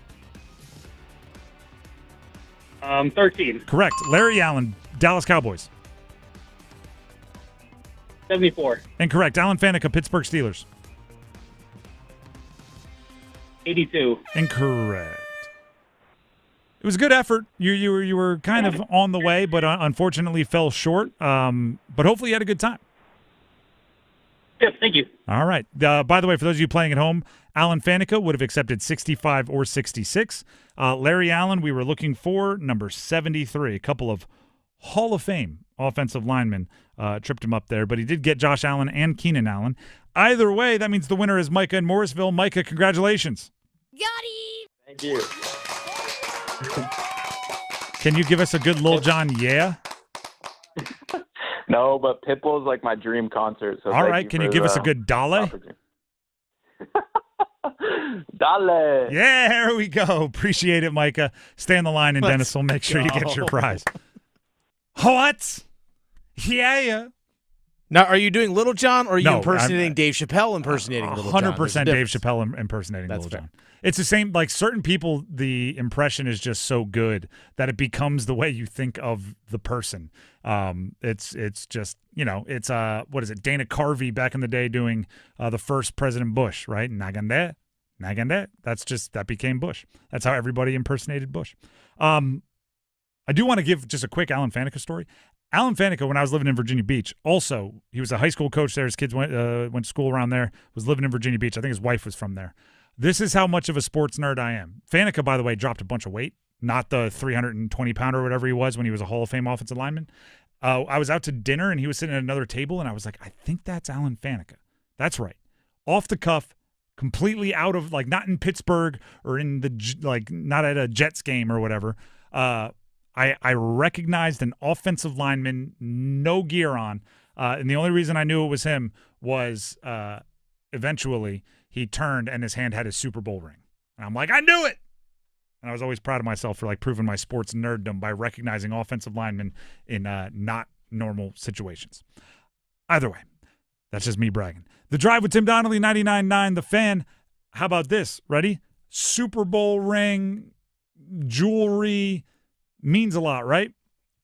13. Correct. Larry Allen, Dallas Cowboys. 74. Incorrect. Alan Faneca, Pittsburgh Steelers. 82. Incorrect. It was a good effort. You were kind of on the way, but unfortunately fell short. But hopefully you had a good time. Yep, thank you. All right. By the way, for those of you playing at home, Alan Faneca would have accepted 65 or 66. Larry Allen, we were looking for number 73. A couple of Hall of Fame offensive linemen tripped him up there, but he did get Josh Allen and Keenan Allen. Either way, that means the winner is Micah in Morrisville. Micah, congratulations. Thank you. Can you give us a good Lil Jon yeah? No, but Pitbull's like my dream concert. So All right, can you give us a good Dale? Dale. Yeah, there we go. Appreciate it, Micah. Stay on the line, and Dennis will make sure you get your prize. What? Yeah. Now, are you doing Little John, or are you No, impersonating Dave Chappelle impersonating Little John? 100% Dave Chappelle impersonating Little John. It's the same, like certain people, the impression is just so good that it becomes the way you think of the person. It's just, it's what is it? Dana Carvey back in the day doing the first President Bush, right? Nagande. That became Bush. That's how everybody impersonated Bush. I do want to give just a quick Alan Faneca story. Alan Faneca, when I was living in Virginia Beach, also, he was a high school coach there. His kids went to school around there, was living in Virginia Beach. I think his wife was from there. This is how much of a sports nerd I am. Faneca, by the way, dropped a bunch of weight, not the 320-pounder or whatever he was when he was a Hall of Fame offensive lineman. I was out to dinner, and he was sitting at another table, and I was like, I think that's Alan Faneca. That's right. Off the cuff, completely out of, like, not in Pittsburgh or in not at a Jets game or whatever. I recognized an offensive lineman, no gear on, and the only reason I knew it was him was eventually he turned and his hand had his Super Bowl ring. And I'm like, I knew it! And I was always proud of myself for like proving my sports nerddom by recognizing offensive linemen in not normal situations. Either way, that's just me bragging. The Drive with Tim Donnelly, 99.9 The Fan. How about this? Ready? Super Bowl ring, jewelry, means a lot, right?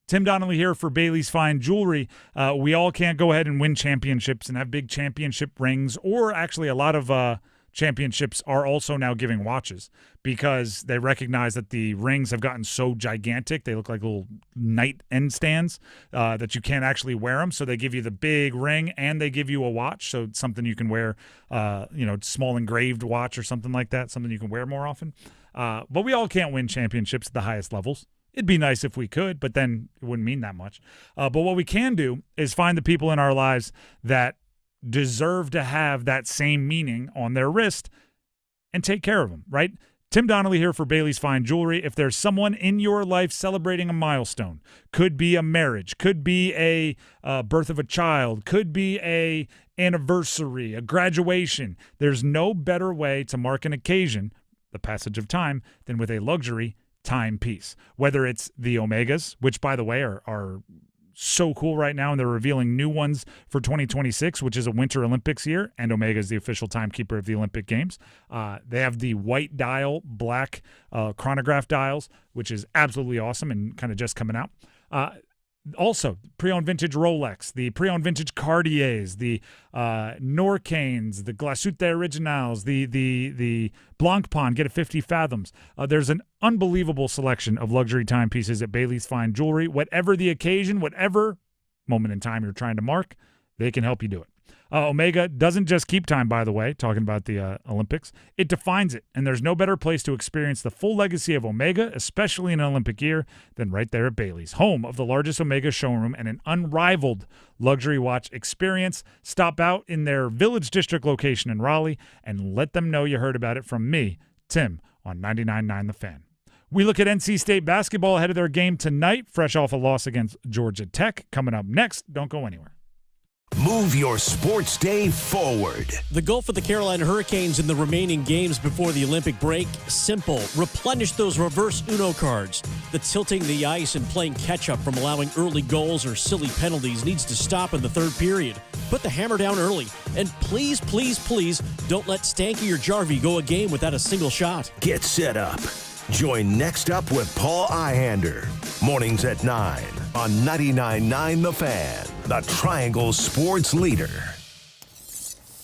Tim Donnelly here for Bailey's Fine Jewelry. We all can't go ahead and win championships and have big championship rings, or actually a lot of championships are also now giving watches because they recognize that the rings have gotten so gigantic. They look like little night end stands that you can't actually wear them. So they give you the big ring and they give you a watch. So it's something you can wear, small engraved watch or something like that, something you can wear more often. But we all can't win championships at the highest levels. It'd be nice if we could, but then it wouldn't mean that much. But what we can do is find the people in our lives that deserve to have that same meaning on their wrist and take care of them, right? Tim Donnelly here for Bailey's Fine Jewelry. If there's someone in your life celebrating a milestone, could be a marriage, could be a birth of a child, could be a anniversary, a graduation, there's no better way to mark an occasion, the passage of time, than with a luxury timepiece. Whether it's the Omegas, which, by the way, are so cool right now, and they're revealing new ones for 2026, which is a Winter Olympics year, and Omega is the official timekeeper of the Olympic Games. They have the white dial, black chronograph dials, which is absolutely awesome and kind of just coming out. Also, pre-owned vintage Rolex, the pre-owned vintage Cartiers, the Norcanes, the Glacute Originals, the Blancpain, get it 50 fathoms. There's an unbelievable selection of luxury timepieces at Bailey's Fine Jewelry. Whatever the occasion, whatever moment in time you're trying to mark, they can help you do it. Omega doesn't just keep time, by the way, talking about the Olympics. It defines it, and there's no better place to experience the full legacy of Omega, especially in an Olympic year, than right there at Bailey's, home of the largest Omega showroom and an unrivaled luxury watch experience. Stop out in their Village District location in Raleigh and let them know you heard about it from me, Tim, on 99.9 The Fan. We look at NC State basketball ahead of their game tonight, fresh off a loss against Georgia Tech. Coming up next, don't go anywhere. Move your sports day forward. The goal for the Carolina Hurricanes in the remaining games before the Olympic break, simple. Replenish those reverse Uno cards. The tilting the ice and playing catch-up from allowing early goals or silly penalties needs to stop in the third period. Put the hammer down early. And please, please, please don't let Stanky or Jarvie go a game without a single shot. Get set up. Join Next Up with Paul Ihander. Mornings at 9 on 99.9 The Fan, the Triangle Sports Leader.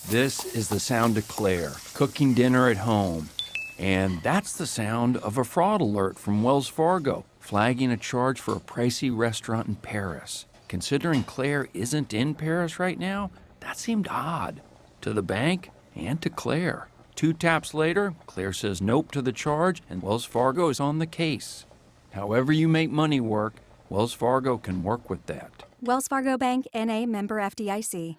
This is the sound of Claire, cooking dinner at home. And that's the sound of a fraud alert from Wells Fargo, flagging a charge for a pricey restaurant in Paris. Considering Claire isn't in Paris right now, That seemed odd to the bank and to Claire. 2 taps later, Claire says nope to the charge, and Wells Fargo is on the case. However you make money work, Wells Fargo can work with that. Wells Fargo Bank, N.A., member FDIC.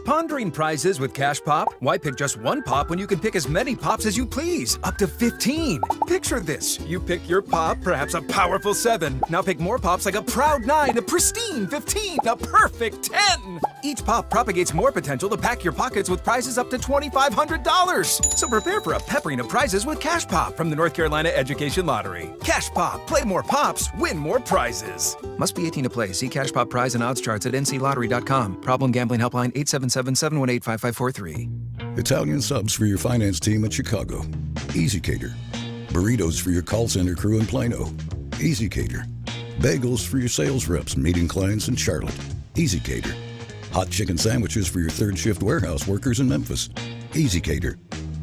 Pondering prizes with Cash Pop? Why pick just one pop when you can pick as many pops as you please? Up to 15. Picture this. You pick your pop, perhaps a powerful 7. Now pick more pops like a proud 9, a pristine 15, a perfect 10. Each pop propagates more potential to pack your pockets with prizes up to $2,500. So prepare for a peppering of prizes with Cash Pop from the North Carolina Education Lottery. Cash Pop. Play more pops, win more prizes. Must be 18 to play. See Cash Pop prize and odds charts at nclottery.com. Problem gambling helpline 877-718-5543. Italian subs for your finance team in Chicago. Easy Cater. Burritos for your call center crew in Plano. Easy Cater. Bagels for your sales reps meeting clients in Charlotte. Easy Cater. Hot chicken sandwiches for your third shift warehouse workers in Memphis. Easy Cater.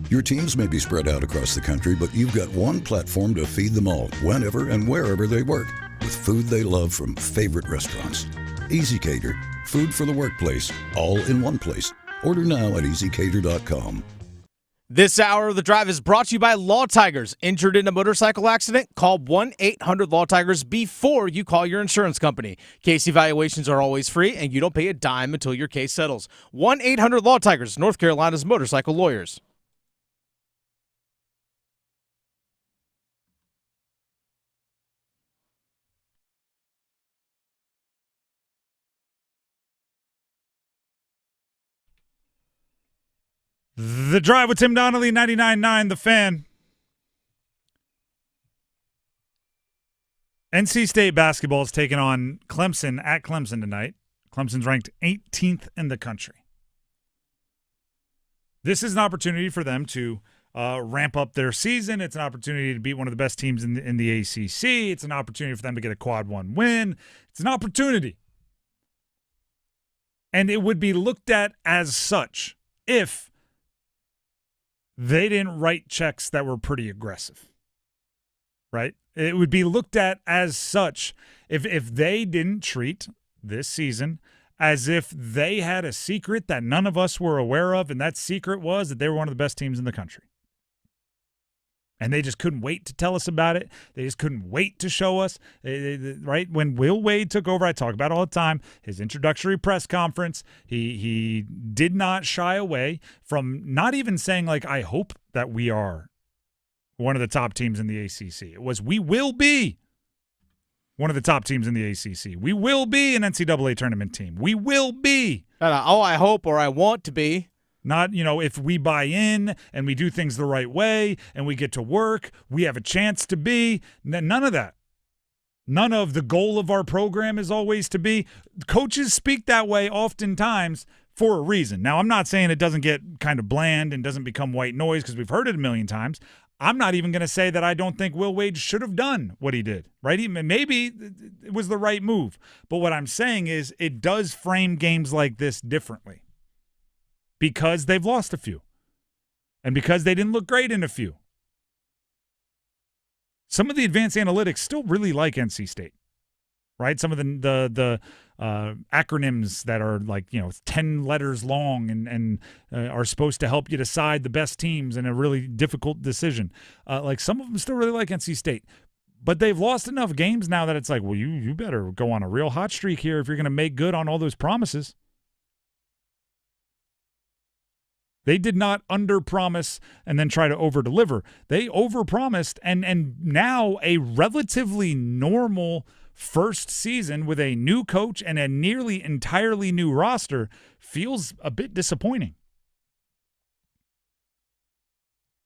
Your teams may be spread out across the country, but you've got one platform to feed them all, whenever and wherever they work, with food they love from favorite restaurants. Easy Cater. Food for the workplace, all in one place. Order now at easycater.com. This hour of The Drive is brought to you by Law Tigers. Injured in a motorcycle accident? Call 1-800-LAW-TIGERS before you call your insurance company. Case evaluations are always free, and you don't pay a dime until your case settles. 1-800-LAW-TIGERS, North Carolina's motorcycle lawyers. The Drive with Tim Donnelly, 99.9 The Fan. NC State basketball is taking on Clemson at Clemson tonight. Clemson's ranked 18th in the country. This is an opportunity for them to ramp up their season. It's an opportunity to beat one of the best teams in the ACC. It's an opportunity for them to get a quad 1 win. It's an opportunity. And it would be looked at as such if they didn't write checks that were pretty aggressive, right? It would be looked at as such if they didn't treat this season as if they had a secret that none of us were aware of, and that secret was that they were one of the best teams in the country. And they just couldn't wait to tell us about it. They just couldn't wait to show us, right? When Will Wade took over, I talk about it all the time, his introductory press conference, he did not shy away from not even saying, like, I hope that we are one of the top teams in the ACC. It was, we will be one of the top teams in the ACC. We will be an NCAA tournament team. We will be. I hope or I want to be. Not, if we buy in and we do things the right way and we get to work, we have a chance to be. None of that. None of the goal of our program is always to be. Coaches speak that way oftentimes for a reason. Now, I'm not saying it doesn't get kind of bland and doesn't become white noise because we've heard it a million times. I'm not even going to say that I don't think Will Wade should have done what he did, right? Maybe it was the right move. But what I'm saying is it does frame games like this differently. Because they've lost a few. And because they didn't look great in a few. Some of the advanced analytics still really like NC State. Right? Some of the acronyms that are 10 letters long and are supposed to help you decide the best teams in a really difficult decision. Some of them still really like NC State. But they've lost enough games now that it's like, well, you better go on a real hot streak here if you're going to make good on all those promises. They did not under-promise and then try to over-deliver. They over-promised, and now a relatively normal first season with a new coach and a nearly entirely new roster feels a bit disappointing.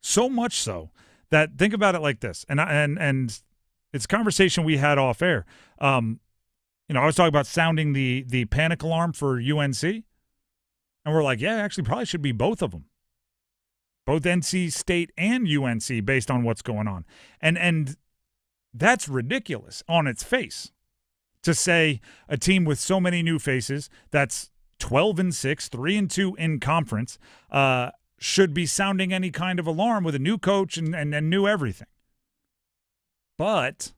So much so that, think about it like this, and it's a conversation we had off air. I was talking about sounding the panic alarm for UNC. And we're like, yeah, actually probably should be both of them. Both NC State and UNC based on what's going on. And that's ridiculous on its face to say a team with so many new faces that's 12-6, 3-2 in conference, should be sounding any kind of alarm with a new coach and new everything. But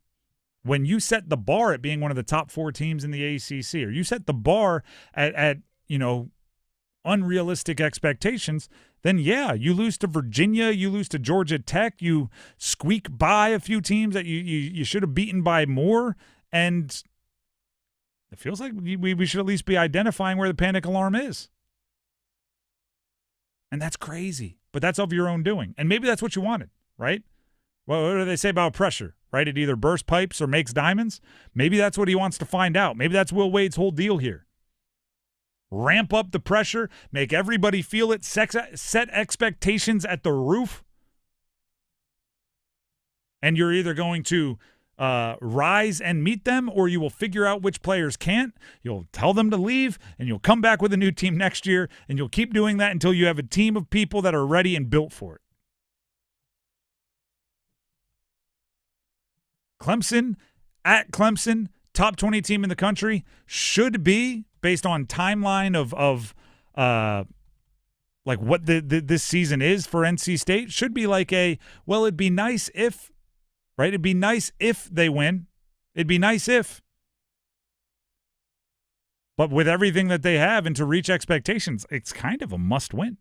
when you set the bar at being one of the top 4 teams in the ACC, or you set the bar at unrealistic expectations, then yeah, you lose to Virginia, you lose to Georgia Tech, you squeak by a few teams that you should have beaten by more, and it feels like we should at least be identifying where the panic alarm is. And that's crazy, but that's of your own doing. And maybe that's what you wanted, right? Well, what do they say about pressure, right? It either bursts pipes or makes diamonds. Maybe that's what he wants to find out. Maybe that's Will Wade's whole deal here. Ramp up the pressure, make everybody feel it, set expectations at the roof, and you're either going to rise and meet them, or you will figure out which players can't. You'll tell them to leave, and you'll come back with a new team next year, and you'll keep doing that until you have a team of people that are ready and built for it. Clemson, at Clemson, top 20 team in the country, should be, based on timeline of like what this season is for NC State, should be like it'd be nice if, right? It'd be nice if they win. It'd be nice if. But with everything that they have and to reach expectations, it's kind of a must win.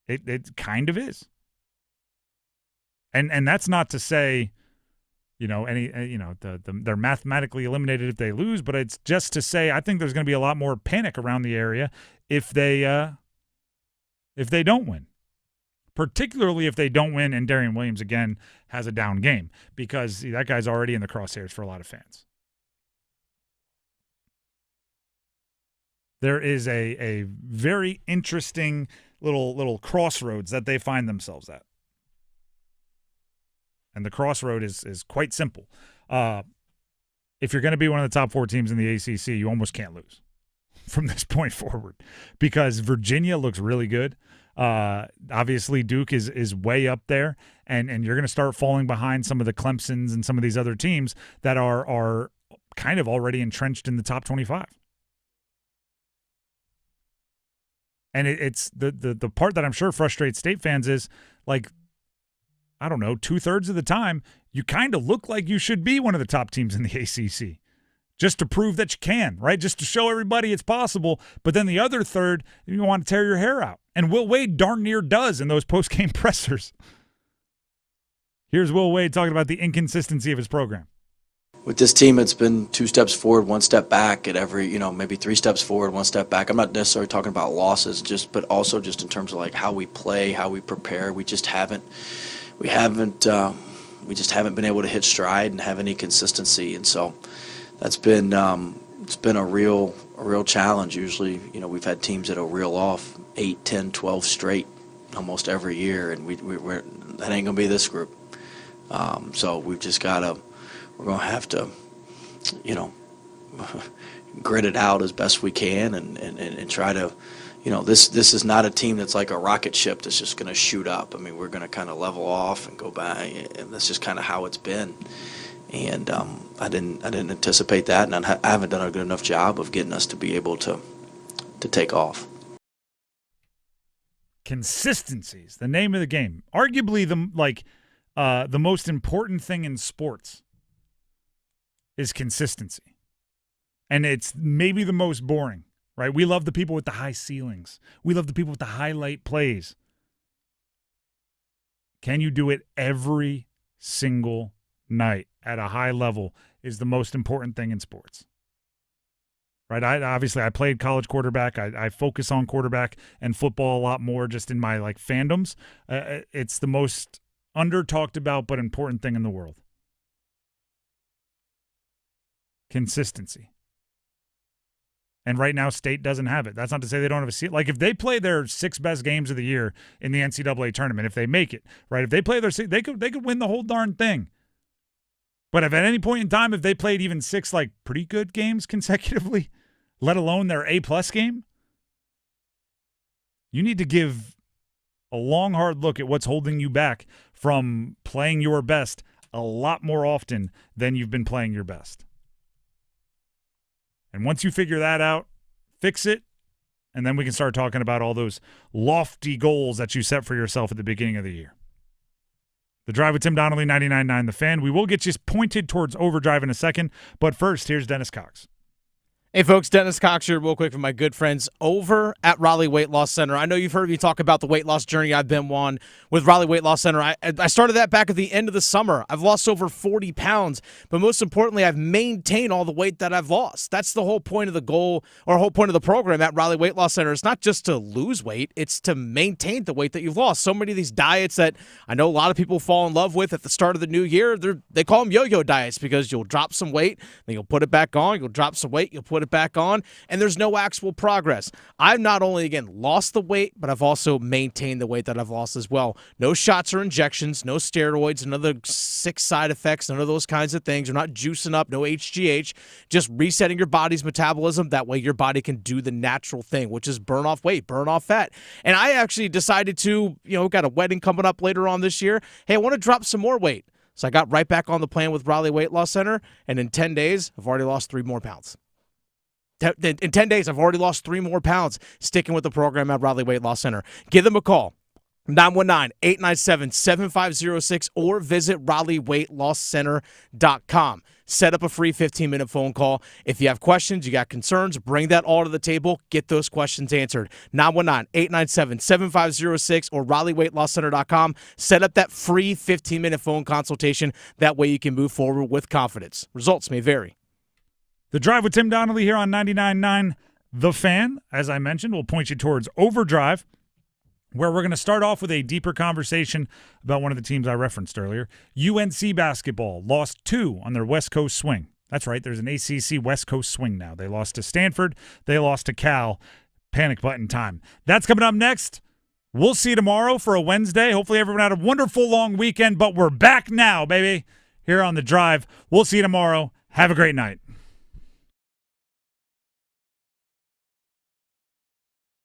It kind of is. And that's not to say, they're mathematically eliminated if they lose, but it's just to say I think there's going to be a lot more panic around the area if they don't win, particularly if they don't win and Darian Williams again has a down game, because that guy's already in the crosshairs for a lot of fans. There is a very interesting little crossroads that they find themselves at. And the crossroad is quite simple. If you're going to be one of the top 4 teams in the ACC, you almost can't lose from this point forward, because Virginia looks really good. Obviously, Duke is way up there, and you're going to start falling behind some of the Clemsons and some of these other teams that are kind of already entrenched in the top 25. And it's the part that I'm sure frustrates State fans is, like, I don't know, 2/3 of the time, you kind of look like you should be one of the top teams in the ACC, just to prove that you can, right? Just to show everybody it's possible. But then the other third, you want to tear your hair out. And Will Wade darn near does in those post-game pressers. Here's Will Wade talking about the inconsistency of his program. With this team, it's been 2 steps forward, 1 step back at every, maybe 3 steps forward, 1 step back. I'm not necessarily talking about losses, but also just in terms of like how we play, how we prepare. We just haven't been able to hit stride and have any consistency, and so that's been it's been a real challenge. Usually, we've had teams that'll reel off 8, 10, 12 straight almost every year, and we're that ain't gonna be this group. So we've just we're gonna have to, grit it out as best we can and try to. This is not a team that's like a rocket ship that's just going to shoot up. I mean, we're going to kind of level off and go back, and that's just kind of how it's been. And I didn't anticipate that, and I haven't done a good enough job of getting us to be able to take off. Consistency is the name of the game. Arguably, the most important thing in sports is consistency, and it's maybe the most boring. Right? We love the people with the high ceilings. We love the people with the highlight plays. Can you do it every single night at a high level is the most important thing in sports. Right? I played college quarterback. I focus on quarterback and football a lot more just in my fandoms. It's the most under-talked about but important thing in the world. Consistency. And right now, State doesn't have it. That's not to say they don't have a seat. Like, if they play their 6 best games of the year in the NCAA tournament, if they make it, right? If they play their 6, they could win the whole darn thing. But if at any point in time, if they played even 6 pretty good games consecutively, let alone their A+ game, you need to give a long, hard look at what's holding you back from playing your best a lot more often than you've been playing your best. And once you figure that out, fix it, and then we can start talking about all those lofty goals that you set for yourself at the beginning of the year. The Drive with Tim Donnelly, 99.9 The Fan. We will get you pointed towards overdrive in a second, but first, here's Dennis Cox. Hey, folks, Dennis Cox here real quick from my good friends over at Raleigh Weight Loss Center. I know you've heard me talk about the weight loss journey I've been on with Raleigh Weight Loss Center. I started that back at the end of the summer. I've lost over 40 pounds, but most importantly, I've maintained all the weight that I've lost. That's the whole point of the goal or whole point of the program at Raleigh Weight Loss Center. It's not just to lose weight, it's to maintain the weight that you've lost. So many of these diets that I know a lot of people fall in love with at the start of the new year, they call them yo-yo diets because you'll drop some weight, then you'll put it back on, you'll drop some weight, you'll put it back on, and there's no actual progress. I've not only, again, lost the weight, but I've also maintained the weight that I've lost as well. No shots or injections, no steroids, none of the sick side effects, none of those kinds of things. You're not juicing up, no HGH, just resetting your body's metabolism. That way your body can do the natural thing, which is burn off weight, burn off fat. And I actually decided to, got a wedding coming up later on this year. Hey, I want to drop some more weight. So I got right back on the plan with Raleigh Weight Loss Center, and in 10 days, I've already lost 3 more pounds. In 10 days, I've already lost 3 more pounds sticking with the program at Raleigh Weight Loss Center. Give them a call, 919-897-7506, or visit RaleighWeightLossCenter.com. Set up a free 15-minute phone call. If you have questions, you got concerns, bring that all to the table. Get those questions answered. 919-897-7506 or RaleighWeightLossCenter.com. Set up that free 15-minute phone consultation. That way you can move forward with confidence. Results may vary. The Drive with Tim Donnelly here on 99.9 The Fan. As I mentioned, we'll point you towards overdrive, where we're going to start off with a deeper conversation about one of the teams I referenced earlier. UNC basketball lost 2 on their West Coast swing. That's right, there's an ACC West Coast swing now. They lost to Stanford. They lost to Cal. Panic button time. That's coming up next. We'll see you tomorrow for a Wednesday. Hopefully everyone had a wonderful long weekend, but we're back now, baby, here on The Drive. We'll see you tomorrow. Have a great night.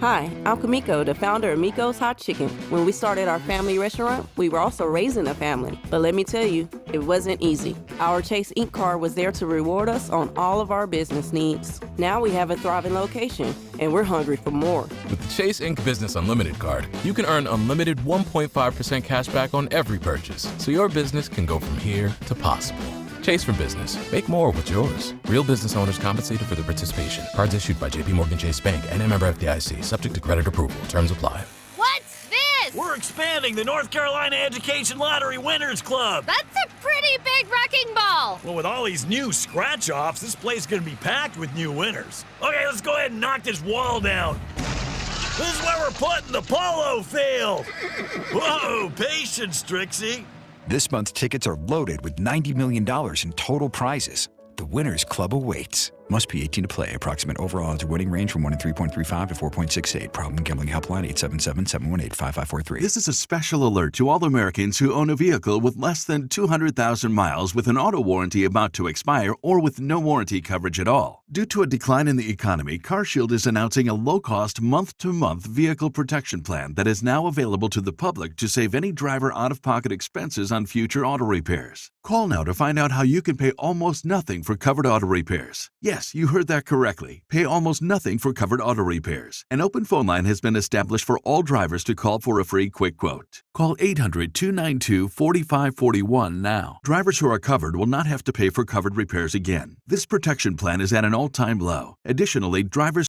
Hi, I'm Kamiko, the founder of Miko's Hot Chicken. When we started our family restaurant, we were also raising a family. But let me tell you, it wasn't easy. Our Chase Inc. card was there to reward us on all of our business needs. Now we have a thriving location, and we're hungry for more. With the Chase Inc. Business Unlimited card, you can earn unlimited 1.5% cash back on every purchase, so your business can go from here to possible. Chase for business. Make more with yours. Real business owners compensated for their participation. Cards issued by JPMorgan Chase Bank and a member FDIC. Subject to credit approval. Terms apply. What's this? We're expanding the North Carolina Education Lottery Winners Club. That's a pretty big wrecking ball. Well, with all these new scratch-offs, this place is going to be packed with new winners. Okay, let's go ahead and knock this wall down. This is where we're putting the polo field. Whoa, patience, Trixie. This month, tickets are loaded with $90 million in total prizes. The Winners Club awaits. Must be 18 to play. Approximate overall odds or winning range from 1 in 3.35 to 4.68. Problem gambling helpline 877-718-5543. This is a special alert to all Americans who own a vehicle with less than 200,000 miles with an auto warranty about to expire or with no warranty coverage at all. Due to a decline in the economy, CarShield is announcing a low-cost month-to-month vehicle protection plan that is now available to the public to save any driver out-of-pocket expenses on future auto repairs. Call now to find out how you can pay almost nothing for covered auto repairs. Yes, you heard that correctly. Pay almost nothing for covered auto repairs. An open phone line has been established for all drivers to call for a free quick quote. Call 800-292-4541 now. Drivers who are covered will not have to pay for covered repairs again. This protection plan is at an all-time low. Additionally, drivers